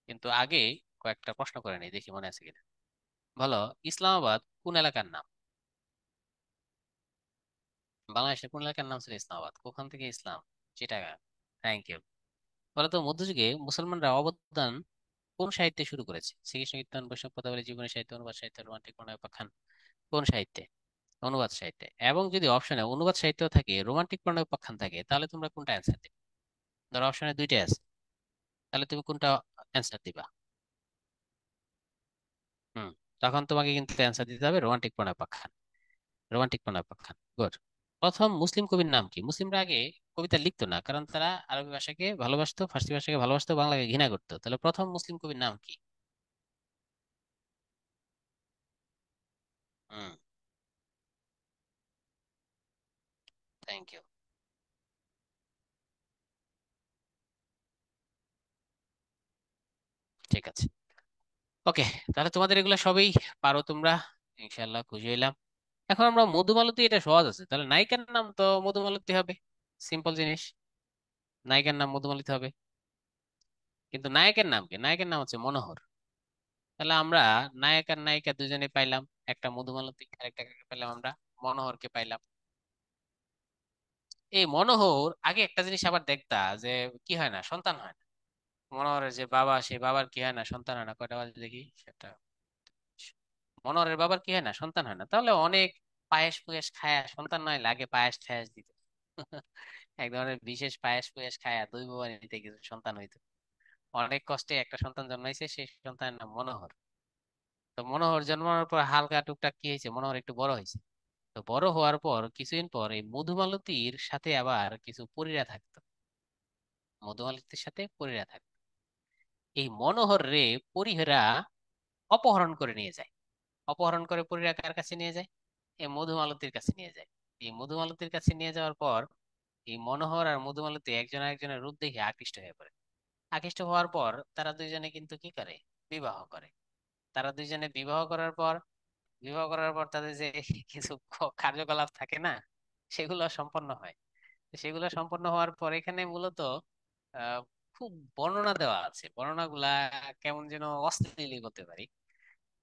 কিন্তু আগে কয়েকটা প্রশ্ন করে নিই, দেখি মনে আছে কিনা। বলো, ইসলামাবাদ কোন এলাকার নাম? বাংলাদেশের কোন এলাকার নাম ছিল ইসলামাবাদ? কোখান থেকে ইসলাম? চিটাগাং। Thank you. বলো তো, মধ্যযুগে মুসলমানরা অবদান কোন সাহিত্যে শুরু করেছে? শ্রীকৃষ্ণ কীর্তন, বৈষ্ণব পদাবলী, জীবনী সাহিত্য, অনুবাদ সাহিত্য, রোমান্টিক প্রণয় উপাখ্যান, কোন সাহিত্যে? অনুবাদ সাহিত্যে। এবং যদি অপশনে অনুবাদ সাহিত্য থাকে, রোমান্টিক প্রণয় উপাখ্যান থাকে, তাহলে তোমরা কোনটা অ্যান্সার দিবে? ধরো অপশনে দুইটাই আছে, তাহলে তুমি কোনটা অ্যান্সার দিবা? হুম, তখন তোমাকে কিন্তু অ্যান্সার দিতে হবে রোমান্টিক প্রণয় উপাখ্যান। রোমান্টিক প্রণয় উপাখ্যান, গুড। প্রথম মুসলিম কবির নাম কি? মুসলিমরা আগে কবিতা লিখতো না, কারণ তারা আরবি ভাষাকে ভালোবাসতো, ফার্সি ভাষাকে ভালোবাসতো, বাংলাকে ঘৃণা করতো। তাহলে প্রথম মুসলিম কবির নাম কি? হুম, থ্যাংক ইউ। ঠিক আছে, ওকে। তাহলে তোমাদের এগুলো সবই পারো তোমরা, ইনশাল্লাহ খুশি হইলাম। এখন আমরা মধুমালতী, এটা সহজ আছে, তাহলে নায়িকার নাম তো মধুমালতী হবে। সিম্পল জিনিস, নায়িকার নাম মধুমালতী হবে। কিন্তু নায়কের নাম কি? নায়কের নাম হচ্ছে মনোহর। তাহলে আমরা নায়ক আর নায়িকা দুজনে পাইলাম, একটা মধুমালতী, আরেকটা কাকে পাইলাম আমরা? মনোহরকে পাইলাম। এই মনোহর আগে একটা জিনিস আবার দেখতা, যে কি হয় না, সন্তান হয় না। মনোহরের যে বাবা, সেই বাবার কি হয় না, সন্তান হয় না। কয়টা বাজে দেখি সেটা। মনোহরের বাবার কি হয় না, সন্তান হয় না। তাহলে অনেক পায়েস ফুয়েস খায়া সন্তান নয়, লাগে পায়েস ঠায়েস দিত। এক ধরনের বিশেষ পায়েস ফুয়েস খায়া দৈব বাড়িতে কিছু সন্তান হইতো। অনেক কষ্টে একটা সন্তান জন্মাইছে, সেই সন্তানের নাম মনোহর। তো মনোহর জন্মানোর পর হালকা টুকটাক কি হয়েছে, মনোহর একটু বড় হয়েছে। তো বড় হওয়ার পর কিছুদিন পর এই মধুমালতীর সাথে আবার কিছু পরীরা থাকতো। মধুমালতীর সাথে পরীরা থাকতো। এই মনোহর রে পরীরা অপহরণ করে নিয়ে যায়। অপহরণ করে পরীরা কার কাছে নিয়ে যায়? এই মধুমালতীর কাছে নিয়ে যায়। এই মধুমালতীর কাছে নিয়ে যাওয়ার পর এই মনোহর আর মধুমালতী একজন আরেকজনের রূপ দেখে আকৃষ্ট হয়ে পড়ে। আকৃষ্ট হওয়ার পর তারা দুইজনে কিন্তু কি করে, বিবাহ করে। তারা দুইজনে বিবাহ করার পর তাদের যে কিছু কার্যকলাপ থাকে না, সেগুলো সম্পন্ন হয়। তো সেগুলো সম্পন্ন হওয়ার পর এখানে মূলত আহ খুব বর্ণনা দেওয়া আছে, বর্ণনাগুলা কেমন যেন অশ্লীল বলতে পারি।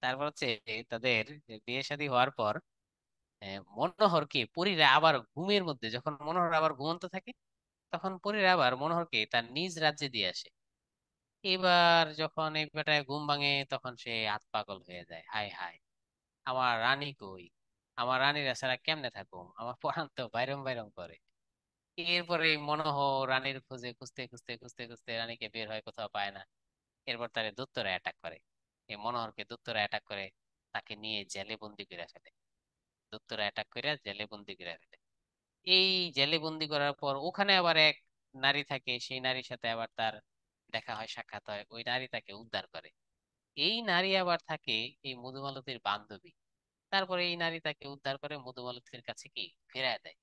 তারপর হচ্ছে তাদের বিয়ে শাদী হওয়ার পর, মনোহরকে পরীরা আবার ঘুমের মধ্যে, যখন মনোহর আবার ঘুমন্ত থাকে, তখন পরীরা আবার মনোহরকে তার নিজ রাজ্যে দিয়ে আসে। এবার যখন এই বেটায় ঘুম ভাঙে তখন সে আত পাগল হয়ে যায়, হায় হায়, আমার রানী কই, আমার রানীরা ছাড়া কেমনে থাকুম, আমার পরাণ তো বাইরম বাইরম করে। এরপরে এই মনোহর রানীর খোঁজে খুঁজতে খুঁজতে খুঁজতে খুঁজতে রানীকে বের হয়, কোথাও পায় না। এরপর তারে দূতরা অ্যাটাক করে, এই মনোহরকে দূতরা অ্যাটাক করে, তাকে নিয়ে জেলে বন্দি করে ফেলে। দূতরা অ্যাটাক করে জেলে বন্দি করে ফেলে। এই জেলে বন্দি করার পর ওখানে আবার এক নারী থাকে, সেই নারীর সাথে আবার তার দেখা হয়, সাক্ষাৎ হয়, ওই নারী তাকে উদ্ধার করে। এই নারী আবার থাকে এই মধুমালতীর বান্ধবী। তারপরে এই নারী তাকে উদ্ধার করে মধুমালতীর কাছে কি ফেরায় দেয়।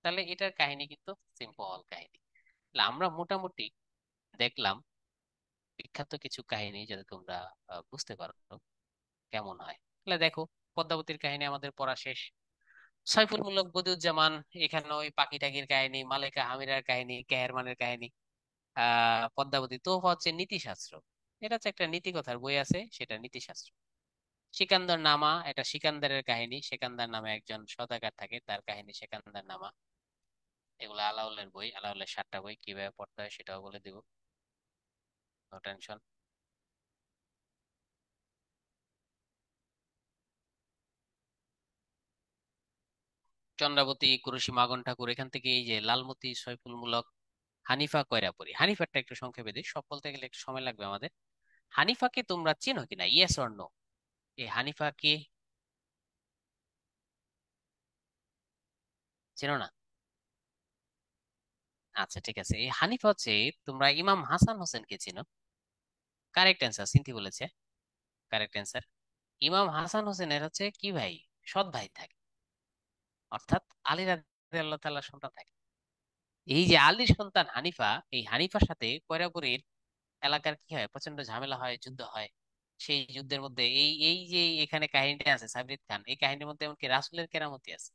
তাহলে এটার কাহিনী কিন্তু সিম্পল কাহিনী। তাহলে আমরা মোটামুটি দেখলাম বিখ্যাত কিছু কাহিনী, যাতে তোমরা বুঝতে পারো কেমন হয়। তাহলে দেখো, পদ্মাবতীর কাহিনী আমাদের পড়া শেষ। সাইফুল মুলক বদিউজ্জামান, এখানে ওই পাখি টাকির কাহিনী, মালেকা হামিরার কাহিনী, কেহেরমানের কাহিনী। পদ্মাবতী তোহফা হচ্ছে নীতিশাস্ত্র। এটা হচ্ছে একটা নীতি কথার বই আছে, সেটা নীতিশাস্ত্র। সিকান্দার নামা, এটা সিকান্দারের কাহিনী, সিকান্দার নামে একজন সওদাগর থাকে, তার কাহিনী সিকান্দার নামা। এগুলো আলাউলের বই, আলাউলের 7টা বই, কিভাবে পড়তে হয় সেটাও বলে দিব, নো টেনশন। চন্দ্রাবতী, কুরুশি মাগন ঠাকুর, এখান থেকে এই যে লালমতি, সৈফুল মুলক, হানিফা, কয়রাপুরী। হানিফারটা একটু সংক্ষেপে দিই, সব বলতে গেলে একটু সময় লাগবে আমাদের। হানিফাকে তোমরা চেনো কিনা, ইয়েস অর নো? এই হানিফা কে, চেনো না? আচ্ছা ঠিক আছে, এই হানিফা হচ্ছে, তোমরা ইমাম হাসান হোসেনকে চেনো? কারেক্ট অ্যান্সার, সিনথি বলেছে, কারেক্ট অ্যান্সার। ইমাম হাসান হোসেনের হচ্ছে কি ভাই, সৎ ভাই থাকে, অর্থাৎ আলী রাদিয়াল্লাহু তাআলার সন্তান থাকে। এই যে আলীর সন্তান হানিফা, এই হানিফার সাথে কয়রাপুরীর এলাকার কি হয়, প্রচন্ড ঝামেলা হয়, যুদ্ধ হয়। সেই যুদ্ধের মধ্যে এই এই যে এখানে কাহিনীটা আছে সাবিত খান, এই কাহিনীর মধ্যে এমনকি রাসূলের কেরামতি আছে।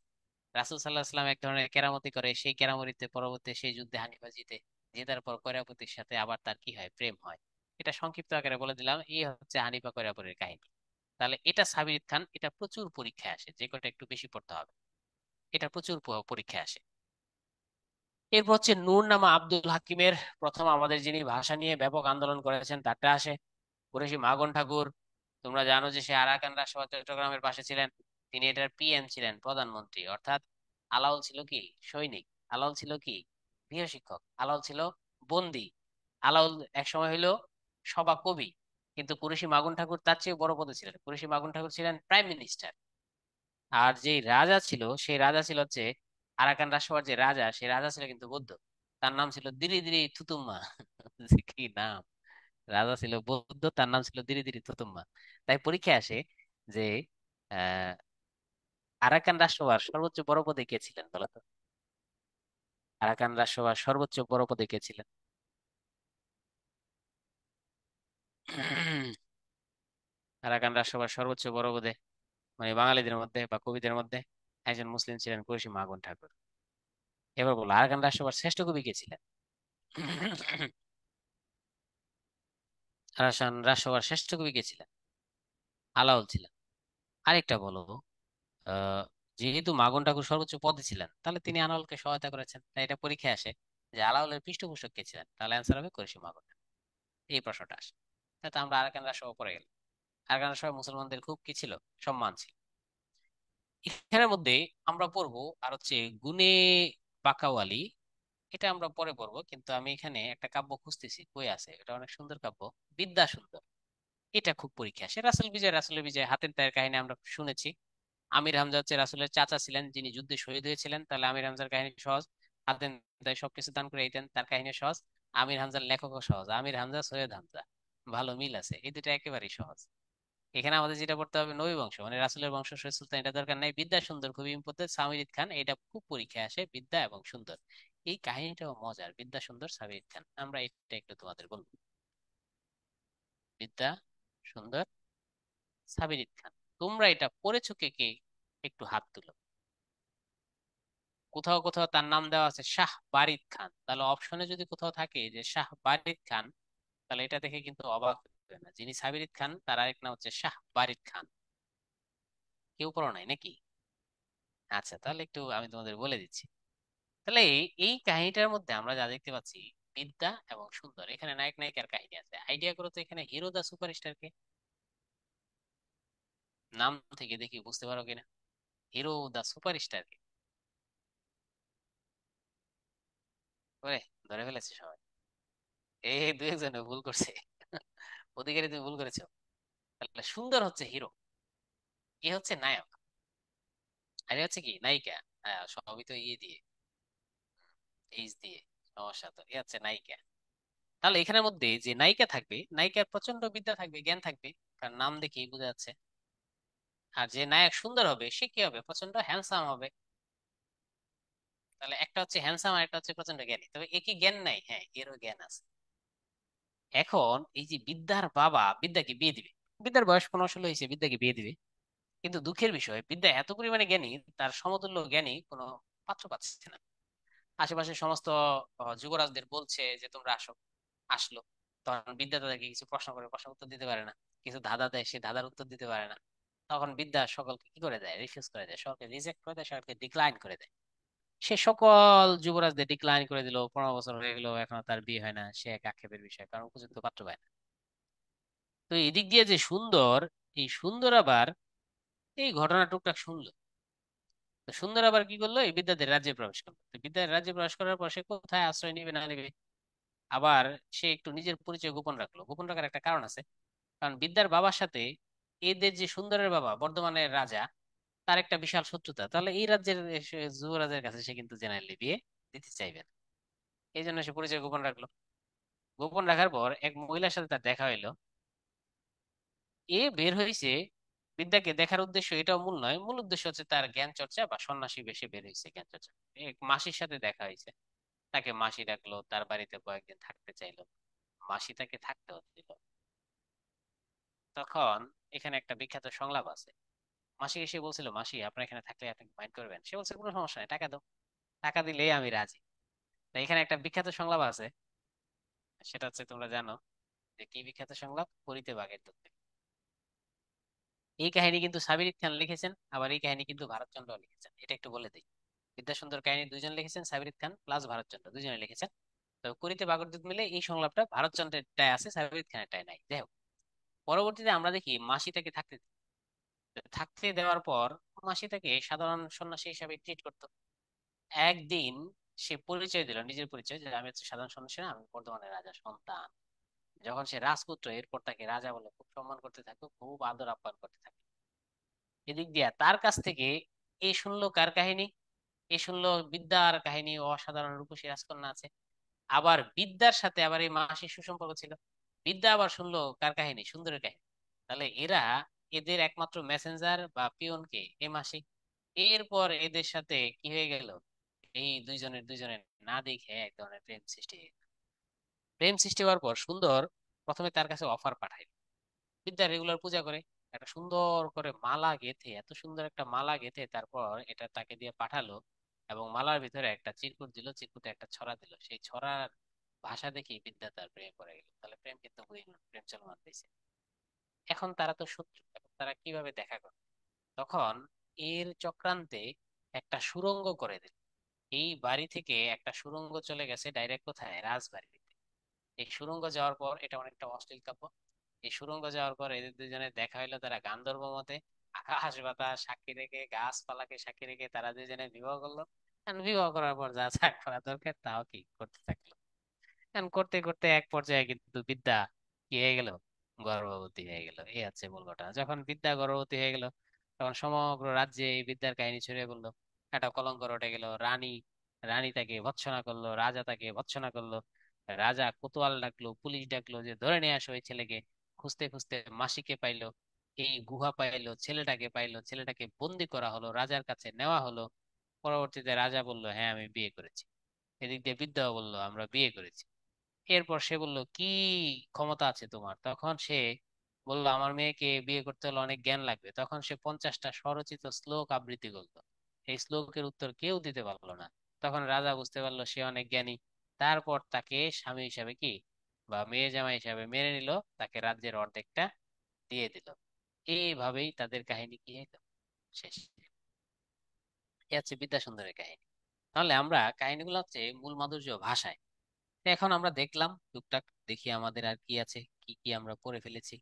রাসূল সাল্লাল্লাহু আলাইহি ওয়াসাল্লাম এক ধরনের কেরামতি করে, সেই কেরামতিতে পরবর্তী সেই যুদ্ধে হানিফা জিতে। জেতার পর কয়রাপতির সাথে আবার তার কি হয়, প্রেম হয়। এটা সংক্ষিপ্ত আকারে বলে দিলাম, এই হচ্ছে হানিফা কয়রাপুরের কাহিনী। তাহলে এটা সাবিত খান, এটা প্রচুর পরীক্ষায় আসে, যে কটা একটু বেশি পড়তে হবে। এটা প্রচুর পরীক্ষায় আসে। এরপর হচ্ছে নূর নামা আব্দুল হাকিমের, প্রথম আমাদের যিনি ভাষা নিয়ে ব্যাপক আন্দোলন করেছেন তারটা আসে। কুরেশি মাগন ঠাকুর, তোমরা জানো যে সে আরাকান রাজসভা চট্টগ্রামের পাশে ছিলেন। তিনি এটার পিএম ছিলেন, প্রধানমন্ত্রী, অর্থাৎ আলাউল ছিল কি সৈনিক, আলাউল ছিল কি গৃহশিক্ষক, আলাউল ছিল বন্দী। আলাউল এক সময় হইলো সভা কবি। কিন্তু কুরেশি মাগুন ঠাকুর তার চেয়ে বড় পদে ছিলেন, কুরেশি মাগুন ঠাকুর ছিলেন প্রাইম মিনিস্টার। আর যে রাজা ছিল, সেই রাজা ছিল হচ্ছে আরাকান রাজসভার যে রাজা, সেই রাজা ছিল কিন্তু বৌদ্ধ। তার নাম ছিল দিরি দিরি থুতুম্মা। যে কি নাম, রাজা ছিল বৌদ্ধ, তার নাম ছিল দিরি দিরি থুতুম্মা। তাই পরীক্ষায় আসে যে আহ আরাকান রাজসভার সর্বোচ্চ বড় পদে কে ছিলেন বলতো? আরাকান রাজসভার সর্বোচ্চ বড় পদে কে ছিলেন? আরাকান রাজসভার সর্বোচ্চ বড় পদে, মানে বাঙালিদের মধ্যে বা কবিদের মধ্যে একজন মুসলিম ছিলেন, কুরেশি মাগন ঠাকুর। এবার বলো, আরাকান রাজসভার শ্রেষ্ঠ কবি কে ছিলেন? আরাকান রাজসভার শ্রেষ্ঠ কবি কে ছিলেন? আলাউল ছিলেন। আরেকটা বলো, আহ যেহেতু মাগন ঠাকুর সর্বোচ্চ পদে ছিলেন, তাহলে তিনি আলাউলকে সহায়তা করেছেন, তাই এটা পরীক্ষায় আসে যে আলাউলের পৃষ্ঠপোষক কে ছিলেন, তাহলে অ্যান্সার হবে কুরেশি মাগন ঠাকুর। এই প্রশ্নটা আসে। তাতে আমরা আরাকান রাজসভা পড়ে গেল। আরাকান রাজসভায় মুসলমানদের খুব কি ছিল, সম্মান ছিল। এখানের মধ্যে আমরা পড়বো আর হচ্ছে গুনে বাকাওয়ালি। এটা আমরা পরে পড়বো, কিন্তু আমি এখানে একটা কাব্য খুঁজতেছি, কই আছে, এটা অনেক সুন্দর কাব্য, বিদ্যা সুন্দর। এটা খুব পরীক্ষা আসে। রাসেল বিজয়, রাসেলের বিজয়, হাতের তায়ের কাহিনী আমরা শুনেছি। আমির হামজা হচ্ছে রাসূলের চাচা ছিলেন, যিনি যুদ্ধে শহীদ হয়েছিলেন, তাহলে আমির হামজার কাহিনী সহজ। হাতেম তাই সবকিছু দান করে দিতেন, তার কাহিনী সহজ। আমির হামজার লেখকও সহজ, আমির হামজা সৈয়দ হামজা, ভালো মিল আছে, এই দুটো একেবারেই সহজ। এখানে আমাদের যেটা পড়তে হবে নবী বংশ, মানে রাসূলের বংশ, শহীদ সুলতান, এটা দরকার নাই। বিদ্যা সুন্দর খুবই ইম্পর্টেন্ট, সামির খান, এটা খুব পরীক্ষায় আসে, বিদ্যা এবং সুন্দর। এই কাহিনীটাও মজার, বিদ্যা সুন্দর, সাবির খান, আমরা এটা একটু তোমাদের বলবো। বিদ্যা সুন্দর, সাবির খান। তোমরা এটা পড়েছো কে কে, একটু হাত তুলো। কোথাও কোথাও তার নাম দেওয়া আছে শাহ বারিদ খান, তাহলে অপশনে যদি কোথাও থাকে যে শাহ বারিদ খান, তাহলে এটা দেখে কিন্তু অবাক হবে না, যিনি সাবিরিদ খান তার আরেক নাম হচ্ছে শাহ বারিদ খান। কেউ পড়ো নাই নাকি? আচ্ছা, তাহলে একটু আমি তোমাদের বলে দিচ্ছি। তাহলে এই কাহিনীটার মধ্যে আমরা যা দেখতে পাচ্ছি, বিদ্যা এবং সুন্দর, এখানে নায়ক নায়িকার কাহিনী আছে। আইডিয়া করো তো এখানে হিরো দা সুপারস্টার কে? নাম থেকে দেখি বুঝতে পারো কিনা। হিরো দা সুপারস্টার কে? ওরে, ধরে ফেলেছে সবাই। এই দু একজনে ভুল করছে। অধিকারী তুমি ভুল করেছো। তাহলে সুন্দর হচ্ছে হিরো, এ হচ্ছে নায়ক, আর এ হচ্ছে কি নায়িকা। হ্যাঁ, সবই তো ইয়ে দিয়ে, এইচ দিয়ে, সমস্যা তো, এ হচ্ছে নায়িকা। তাহলে এখানের মধ্যে যে নায়িকা থাকবে, নায়িকার প্রচন্ড বিদ্যা থাকবে, জ্ঞান থাকবে, কারণ নাম দেখেই বোঝা যাচ্ছে। আর যে নায়ক সুন্দর হবে সে কি হবে? প্রচন্ড হ্যান্ডসাম হবে। তাহলে একটা হচ্ছে হ্যান্ডসাম আর একটা হচ্ছে প্রচন্ড জ্ঞানী, তবে একই জ্ঞান নাই, হ্যাঁ এরও জ্ঞান আছে। এখন এই যে বিদ্যার বাবা বিদ্যাকে বিয়ে দিবে, বিদ্যার বয়স 15-16 হয়েছে, বিদ্যাকে বিয়ে দিবে। কিন্তু দুঃখের বিষয়, বিদ্যা এত পরিমাণে জ্ঞানী, তার সমতুল্য জ্ঞানী কোনো পাত্র পাচ্ছে না। আশেপাশে সমস্ত যুবরাজদের বলছে যে তোমরা আসো, আসলো। তখন বিদ্যা তাদেরকে কিছু প্রশ্ন করে, প্রশ্ন উত্তর দিতে পারে না। কিছু ধাঁধা দেয়, সে ধাঁধার উত্তর দিতে পারে না। তখন বিদ্যা সকলকে কি করে দেয়? রিফিউজ করে দেয়, সকলকে রিজেক্ট করে দেয়, সকলকে ডিক্লাইন করে দেয়। সে সকল যুবরাজদের ডিক্লাইন করে দিল, 15 বছর হয়ে গেল, এখনো তার বিয়ে হয় না। সে এক আক্ষেপের বিষয়, কারণ উপযুক্ত পাত্র পায় না। তো এদিক দিয়ে যে সুন্দর, এই সুন্দর আবার এই ঘটনা টুকটাক শুনলো। তো সুন্দর আবার কি করলো, এই বিদ্যাদের রাজ্যে প্রবেশ করলো। তো বিদ্যার রাজ্যে প্রবেশ করার পর সে কোথায় আশ্রয় নিবে না নিবে, আবার সে একটু নিজের পরিচয় গোপন রাখলো। গোপন রাখার একটা কারণ আছে, কারণ বিদ্যার বাবার সাথে এদের যে সুন্দরের বাবা বর্ধমানের রাজা, তার একটা বিশাল শত্রুতা। তাহলে এই রাজ্যের যুবরাজের কাছে সে কিন্তু জেনারেলি বিয়ে দিতে চাইবে না। এই জন্য সে পরিচয় গোপন রাখলো। গোপন রাখার পর এক মহিলার সাথে তার দেখা হইলো। এ বের হয়েছে বিদ্যাকে দেখার উদ্দেশ্য, এটাও মূল নয়। মূল উদ্দেশ্য হচ্ছে তার জ্ঞান চর্চা, বা সন্ন্যাসী বেশে বের হয়েছে জ্ঞান চর্চা। এক মাসির সাথে দেখা হয়েছে, তাকে মাসি ডাকলো, তার বাড়িতে কয়েকদিন থাকতে চাইলো। মাসি তাকে থাকতেও দিল। তখন এখানে একটা বিখ্যাত সংলাপ আছে। মাসি এসে বলছিল, মাসি আপনার এখানে থাকলে আপনি মাইন্ড করবেন? সে বলছে কোনো সমস্যা নেই, টাকা দাও, টাকা দিলেই আমি রাজি। তো এখানে একটা বিখ্যাত সংলাপ আছে, সেটা হচ্ছে তোমরা জানো যে কি বিখ্যাত সংলাপ? করিতে বাঘের দুধ। এই কাহিনী কিন্তু সাবির খান লিখেছেন, আবার এই কাহিনী কিন্তু ভারতচন্দ্র লিখেছেন, এটা একটু বলে দিই। বিদ্যাসুন্দর কাহিনী দুইজন লিখেছেন, সাবির খান প্লাস ভারতচন্দ্র, দুজনে লিখেছেন। তো করিতে বাঘের দুধ মিলে এই সংলাপটা ভারতচন্দ্রেরটায় আছে, সাবির খানেরটায় নাই। যাই হোক, পরবর্তীতে আমরা দেখি মাসি তাকে থাকতে থাকতে দেওয়ার পর মাসি তাকে সাধারণ সন্ন্যাসী হিসাবে ট্রিট করতো। একদিন সে পরিচয় দিল, নিজের পরিচয়, যে আমি হচ্ছে সাধারণ সন্ন্যাসী না, আমি বর্ধমানের রাজার সন্তান। যখন সে রাজপুত্র, এরপর তাকে রাজা বলে খুব সম্মান করতে থাকতো, খুব আদর আপ্যায়ন করতে থাকতো। এদিক দিয়া তার কাছ থেকে এ শুনলো কার কাহিনী? এ শুনলো বিদ্যার কাহিনী, অসাধারণ রূপসী রাজকন্যা আছে। আবার বিদ্যার সাথে আবার এই মাসির সুসম্পর্ক ছিল। বিদ্যা আবার শুনলো কার কাহিনী? সুন্দরের কাহিনী। তাহলে এরা, এদের একমাত্র মেসেঞ্জার বা পিয়ন কে? এ মাসি। এরপর এদের সাথে কি হয়ে গেল, এই দুইজনের না দেখে এক ধরনের প্রেম সৃষ্টি হয়ে গেল। প্রেম সৃষ্টি হওয়ার পর সুন্দর প্রথমে তার কাছে অফার পাঠায়। বিদ্যা রেগুলার পূজা করে, একটা সুন্দর করে মালা গেঁথে, এত সুন্দর একটা মালা গেঁথে তারপর এটা তাকে দিয়ে পাঠালো। এবং মালার ভিতরে একটা চিরকুট দিল, চিরকুটে একটা ছড়া দিল। সেই ছড়ার ভাষা দেখে বিদ্যা তার প্রেমে পড়ে গেল। তাহলে প্রেম কিন্তু প্রেম চলমান রয়েছে। এখন তারা তো শত্রু, এখন তারা কিভাবে দেখা করে? তখন এর চক্রান্তে একটা সুড়ঙ্গ করে দিল। এই বাড়ি থেকে একটা সুড়ঙ্গ চলে গেছে ডাইরেক্ট কোথায়? রাজবাড়িতে। এই সুড়ঙ্গ যাওয়ার পর, এটা অনেকটা অশ্লীল কাব্য, এই সুড়ঙ্গ যাওয়ার পর এদের দুজনের দেখা হইলো। তারা গান্ধর্ব মতে আকাশ বাতাস সাক্ষী রেখে, গাছপালাকে সাক্ষী রেখে তারা দুজনে বিবাহ করলো। And বিবাহ করার পর যা যা করা দরকার তাও কি করতে থাকলো। And করতে করতে এক পর্যায়ে কিন্তু বিদ্যা কি হয়ে গেল? গর্ভবতী হয়ে গেল। এই হচ্ছে মূল ঘটনা। যখন বিদ্যা গর্ভবতী হয়ে গেল, তখন সমগ্র রাজ্যে এই বিদ্যার কাহিনী ছড়িয়ে পড়লো। একটা কলঙ্ক রটে গেল। রানী রানী তাকে ভৎসনা করলো, রাজা তাকে ভৎসনা করলো। রাজা কোতোয়াল ডাকলো, পুলিশ ডাকলো, যে ধরে নিয়ে আসো এই ছেলেকে। খুঁজতে খুঁজতে মাসিকে পাইলো, এই গুহা পাইলো, ছেলেটাকে পাইলো, ছেলেটাকে বন্দি করা হলো, রাজার কাছে নেওয়া হলো। পরবর্তীতে রাজা বলল, হ্যাঁ আমি বিয়ে করেছি। এদিক দিয়ে বিদ্যাও বলল, আমরা বিয়ে করেছি। এরপর সে বলল, কি ক্ষমতা আছে তোমার? তখন সে বলল, আমার মেয়েকে বিয়ে করতে হলে অনেক জ্ঞান লাগবে। তখন সে 50টা স্বরচিত শ্লোক আবৃত্তি করলো। এই শ্লোকের উত্তর কেউ দিতে পারলো না। তখন রাজা বুঝতে পারলো সে অনেক জ্ঞানী। তারপর তাকে স্বামী হিসাবে কি, বা মেয়ে জামাই হিসাবে মেনে নিল, তাকে রাজ্যের অর্ধেকটা দিয়ে দিল। এইভাবেই তাদের কাহিনী কি হলো, শেষ। এ হচ্ছে বিদ্যাসুন্দরের কাহিনী। তাহলে আমরা কাহিনীগুলো হচ্ছে মূল মাধুর্য ভাষায়। তো এখন আমরা দেখলাম টুকটাক, দেখি আমাদের আর কি আছে, কি কি আমরা পড়ে ফেলেছি।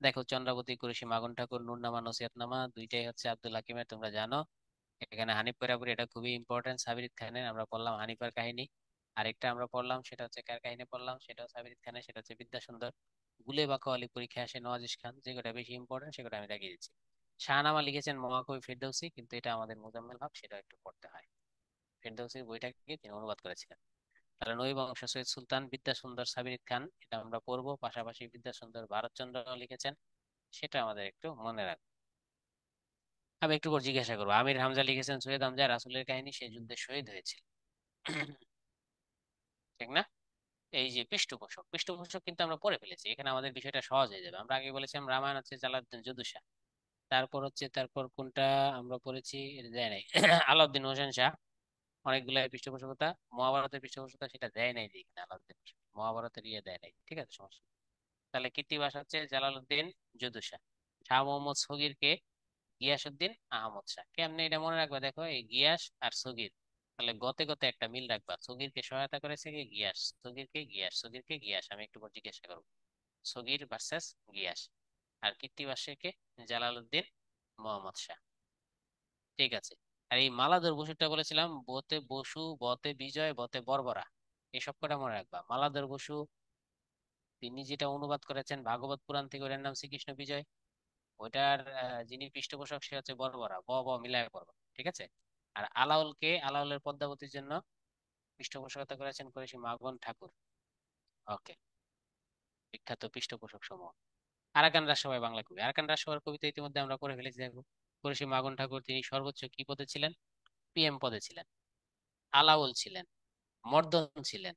দেখো, চন্দ্রাবতী, কুরেশি, মাগন ঠাকুর, নুরনামা, নসিহতনামা, দুইটাই হচ্ছে আব্দুল হাকিমের, তোমরা জানো। এখানে হানিফ পৈরাপুরি, এটা খুবই ইম্পর্টেন্ট, সাবির খানের আমরা পড়লাম হানিফার কাহিনী। আরেকটা আমরা পড়লাম সেটা হচ্ছে কার কাহিনী পড়লাম, সেটা সাবির খানের, সেটা হচ্ছে বিদ্যাসুন্দর। গুলে বা কওয়ালি পরীক্ষা আসে নওয়াজিশ খান, যেটা বেশি ইম্পর্টেন্ট সেটা আমি দেখিয়ে দিচ্ছি। শাহনামা লিখেছেন মহাকবি ফেরদৌসী, কিন্তু এটা আমাদের মোজাম্মেল হক, সেটা একটু পড়তে হয়। ফেরদৌসির বইটাকে তিনি অনুবাদ করেছিলেন। তাহলে নবীবংশ, সৈয়দ সুলতান, বিদ্যাসুন্দর, সাবির খান, এটা আমরা পড়বো। পাশাপাশি বিদ্যাসুন্দর ভারতচন্দ্র লিখেছেন, সেটা আমাদের একটু মনে রাখবো। আমি একটু পর জিজ্ঞাসা করবো, আমির হামজা লিখেছেন সৈয়দ হামজা রাসূলের কাহিনী, সে যুদ্ধে শহীদ হয়েছিল। ঠিক না? এই যে পৃষ্ঠপোষক, পৃষ্ঠপোষক কিন্তু আমরা পড়ে ফেলেছি, এখানে আমাদের বিষয়টা সহজ হয়ে যাবে। আমরা আগে বলেছিলাম রামায়ণ হচ্ছে জালালউদ্দিন জুদুশাহ। তারপর কোনটা আমরা পড়েছি, এটা দেয় নাই। আলাউদ্দিন হোসেন শাহ। অনেকগুলো পৃষ্ঠপোষকতা, মহাভারতের পৃষ্ঠপোষকতা সেটা দেয় নাই, যে এখানে আলাউদ্দিন হোসেন। মহাভারতের ইয়ে দেয় নাই, ঠিক আছে, সমস্যা নেই। তাহলে কৃত্তিবাস হচ্ছে জালালউদ্দিন জুদুশাহ। শাহ মোহাম্মদ সগিরকে গিয়াসউদ্দিন আহমদ শাহ। কেমনে এটা মনে রাখবা, দেখো এই গিয়াস আর সগির, তাহলে গতে গতে একটা মিল রাখবা। সগিরকে সহায়তা করেছে কি গিয়াস, সগিরকে গিয়াস, আমি একটু পর জিজ্ঞাসা করবো। সগির ভার্সেস গিয়াস। আর কৃত্তিবাসকে জালালউদ্দিন মোহাম্মদ শাহ। ঠিক আছে। আর এই মালাধর বসুটা বলেছিলাম, বতে বসু, বতে বিজয়, বতে বর্বরা, এসব কটা মনে রাখবা। মালাধর বসু তিনি যেটা অনুবাদ করেছেন ভাগবত পুরাণ থেকে, ওটার নাম শ্রীকৃষ্ণ বিজয়। ওইটার যিনি পৃষ্ঠপোষক সে হচ্ছে বর্বরা, ব ব মিলায় বর্বরা, ঠিক আছে। আর আলাউলের পদ্মাবতীর জন্য পৃষ্ঠপোষকতা করেছেন করেছি মাগন ঠাকুর। ওকে, বিখ্যাত পৃষ্ঠপোষক সমূহ। আরাকান রাজসভায় বাংলা কবি, আরাকান রাজসভার কবিতা ইতিমধ্যে আমরা পড়ে ফেলেছি, দেখো। করেছি মাগন ঠাকুর, তিনি সর্বোচ্চ কি পদে ছিলেন? পিএম পদে ছিলেন। আলাউল ছিলেন, মর্দন ছিলেন।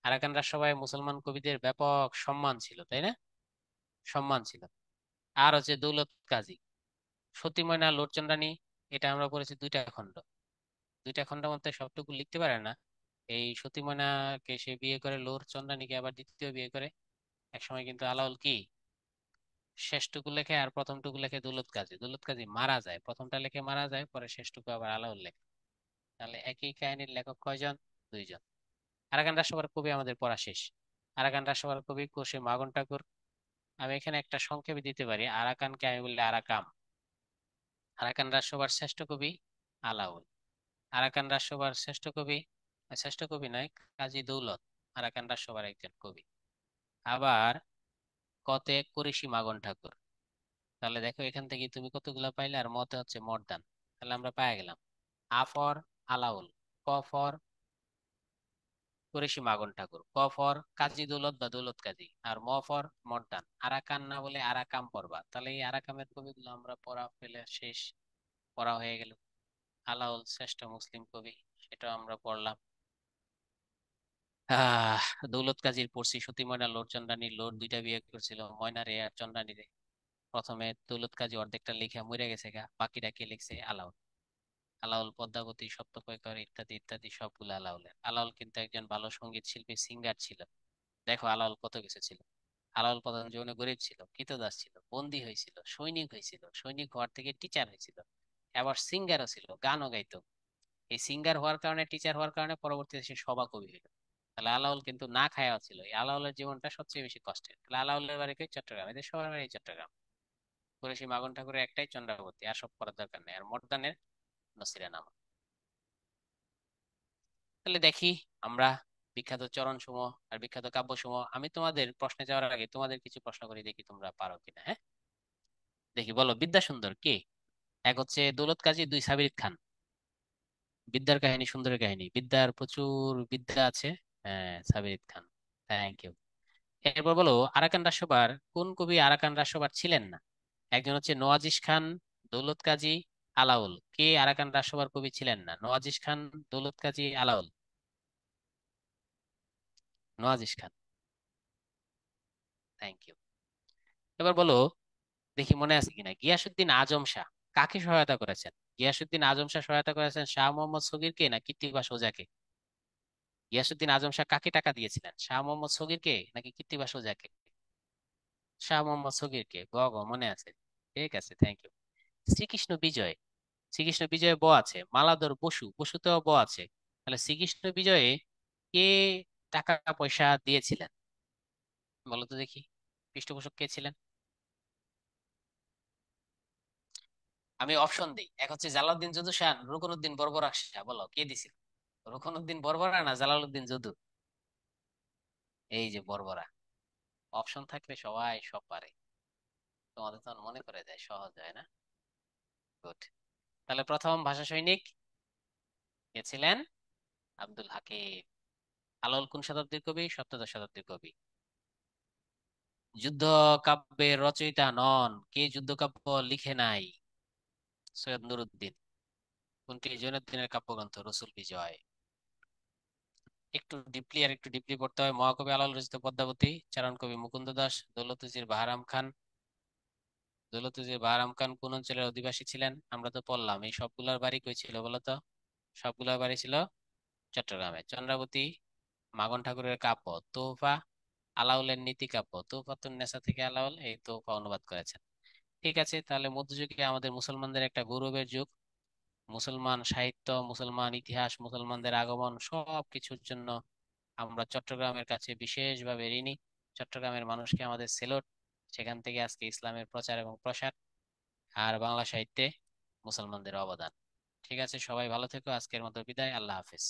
আরাকান রাজসভায় মুসলমান কবিদের ব্যাপক সম্মান ছিল, তাই না? সম্মান ছিল। আর হচ্ছে দৌলত কাজী, সতী ময়না, লোরচন্দ্রানী, এটা আমরা পড়েছি দুইটা খণ্ড। দুইটা খণ্ডের মধ্যে সবটুকু লিখতে পারে না। এই সতী ময়নাকে সে বিয়ে করে, লোরচন্দ্রানীকে আবার দ্বিতীয় বিয়ে করে। একসময় কিন্তু আলাউল কি শেষটুকু লেখে, আর প্রথমটুকু লেখে দৌলত কাজী মারা যায়, প্রথমটা লেখে মারা যায়, পরে শেষটুকু আবার আলাউল লেখে। তাহলে একই কাহিনীর লেখক কয়জন? দুইজন। আরাকান রাজসভার কবি আমাদের পড়া শেষ। আরাকান রাজসভার কবি কোশে মাগন ঠাকুর। আমি এখানে একটা সংক্ষেপে দিতে পারি, আরাকানকে আমি বললে আরাকাম। আরাকান রাজসভার শ্রেষ্ঠ কবি আলাউল। আরাকান রাজসভার শ্রেষ্ঠ কবি নয়, কাজী দৌলত আরাকান রাজসভার একজন কবি। আবার কতে কুরেশি মাগন ঠাকুর। তাহলে দেখো এখান থেকে তুমি কতগুলা পাইলে, আর মতে হচ্ছে মর্দান। তাহলে আমরা পাই গেলাম আ ফর আলাউল, ক ফর কুরেশি মাগন ঠাকুর, ক ফর কাজী দৌলত বা দৌলত কাজী, আর ম ফর মর্দান। আরাকান না বলে আরাকাম পড়বা। তাহলে এই আরাকামের কবিগুলো আমরা পড়া ফেলে শেষ, পড়া হয়ে গেল। আলাউল শ্রেষ্ঠ মুসলিম কবি, সেটাও আমরা পড়লাম। আহ দৌলত কাজীর পড়ছি, সতী ময়না, লোর চন্দ্রানী। লোর দুইটা বিয়ে করছিল, ময়না রে আর চন্দ্রানী রে। প্রথমে দৌলত কাজী অর্ধেকটা লিখে মরে গেছে গা, বাকিটা কে লিখছে? আলাউল। আলাউল পদ্মাবতী, সপ্তকৈকর ইত্যাদি ইত্যাদি সবগুলো আলাউলের। আলাউল কিন্তু একজন ভালো সঙ্গীত শিল্পী, সিঙ্গার ছিল। দেখো আলাউল কত কিছু ছিল। আলাউল প্রথম জীবনে গরিব ছিল, কৃতদাস ছিল, বন্দী হয়েছিল, সৈনিক হয়েছিল, সৈনিক হওয়ার থেকে টিচার হয়েছিল, আবার সিঙ্গারও ছিল, গানও গাইতো। এই সিঙ্গার হওয়ার কারণে, টিচার হওয়ার কারণে পরবর্তীতে সে সভা কবি হইল। তাহলে আলাউল কিন্তু না খাওয়া ছিল। এই আলাউলের জীবনটা সবচেয়ে বেশি কষ্টের। তাহলে আলাউলের বাড়ি কই? চট্টগ্রাম। এদের সবার বাড়ি চট্টগ্রাম। কুরেশি মাগন ঠাকুরের একটাই চন্দ্রাবতী, আর সব করার দরকার নেই। আর মর্দানের নসিরা নামা। তাহলে দেখি আমরা বিখ্যাত চরণ সমূহ আর বিখ্যাত কাব্য সমূহ, আমি তোমাদের প্রশ্নে যাওয়ার আগে তোমাদের কিছু প্রশ্ন করি, দেখি তোমরা পারো কিনা, হ্যাঁ? দেখি, বলো বিদ্যাসুন্দর কে? এক হচ্ছে দৌলত কাজী, দুই সাবির খান। বিদ্যার কাহিনী, সুন্দরের কাহিনী, বিদ্যার প্রচুর বিদ্যা আছে। হ্যাঁ, সাবির খান। Thank you. এরপর বলো, আরাকান রাজসভার কোন কবি আরাকান রাজসভার ছিলেন না? একজন হচ্ছে নওয়াজিশ খান, দৌলত কাজী, আলাউল। কে আরাকান রাজসভার কবি ছিলেন না? নওয়াজিশ খান, দৌলত কাজী, আলাউল। নওয়াজিশ খান। Thank you. এবার বলো, দেখি মনে আছে কিনা, গিয়াসুদ্দিন আজম শাহ কাকে সহায়তা করেছেন? গিয়াসুদ্দিন আজম শাহ সহায়তা করেছেন শাহ মোহাম্মদ সগিরকে না কৃত্তিবাস ওঝাকে? গিয়াসুদ্দিন আজম শাহ কাকে টাকা দিয়েছিলেন, শাহ মোহাম্মদ সগিরকে নাকি কৃত্তিবাস ওঝাকে? শাহ মোহাম্মদ সগিরকে, গ গ মনে আছে। ঠিক আছে, থ্যাংক ইউ। শ্রীকৃষ্ণ বিজয়, শ্রীকৃষ্ণ বিজয়ে ব আছে, মালাধর বসু, বসুতেও ব আছে। তাহলে শ্রীকৃষ্ণ বিজয়ে কে টাকা পয়সা দিয়েছিলেন বলো তো দেখি, পৃষ্ঠপোষক কে ছিলেন? আমি অপশন দিই, এক হচ্ছে জালাউদ্দিন যদু শাহ, রুকনুদ্দিন বরবরা শাহ, বলো কে দিছিল? রুকনুদ্দিন বরবরা না জালালউদ্দিন যদু? এই যে বরবরা। অপশন থাকলে সবাই সব পারে, তোমাদের তখন মনে করে যায় সহজ হয় না। গুড। তাহলে প্রথম ভাষা সৈনিক কে ছিলেন? আব্দুল হাকিম। আলাউল কোন শতাব্দীর কবি? সপ্তদশ শতাব্দীর কবি। যুদ্ধ কাব্যের রচয়িতা নন, কে যুদ্ধ কাব্য লিখে নাই? সৈয়দ নুরুদ্দিন। কোনটি? জৈনুদ্দিনের কাব্যগ্রন্থ রসুল বিজয়। একটু ডিপলি আর একটু ডিপলি পড়তে হয়। মহাকবি আলাউল রচিত পদ্মাবতী, চারণ কবি মুকুন্দ দাস, দৌলতুজির বাহারাম খান। দৌলতুজির বাহারাম খান কোন অঞ্চলের অধিবাসী ছিলেন? আমরা তো পড়লাম। এই সবগুলোর বাড়ি কই ছিল বলো তো? সবগুলোর বাড়ি ছিল চট্টগ্রামে। চন্দ্রাবতী মাগন ঠাকুরের কাব্য তোহফা, আলাউলের নীতি কাব্য তোহফাতুন নেসা থেকে আলাউল এই তোহফা অনুবাদ করেছেন। ঠিক আছে, তাহলে মধ্যযুগে আমাদের মুসলমানদের একটা গৌরবের যুগ। মুসলমান সাহিত্য, মুসলমান ইতিহাস, মুসলমানদের আগমন সব কিছুর জন্য আমরা চট্টগ্রামের কাছে বিশেষভাবে ঋণী। চট্টগ্রামের মানুষকে আমাদের সেলুট। সেখান থেকে আজকে ইসলামের প্রচার এবং প্রসার, আর বাংলা সাহিত্যে মুসলমানদের অবদান। ঠিক আছে, সবাই ভালো থেকো, আজকের মতো বিদায়, আল্লাহ হাফেজ।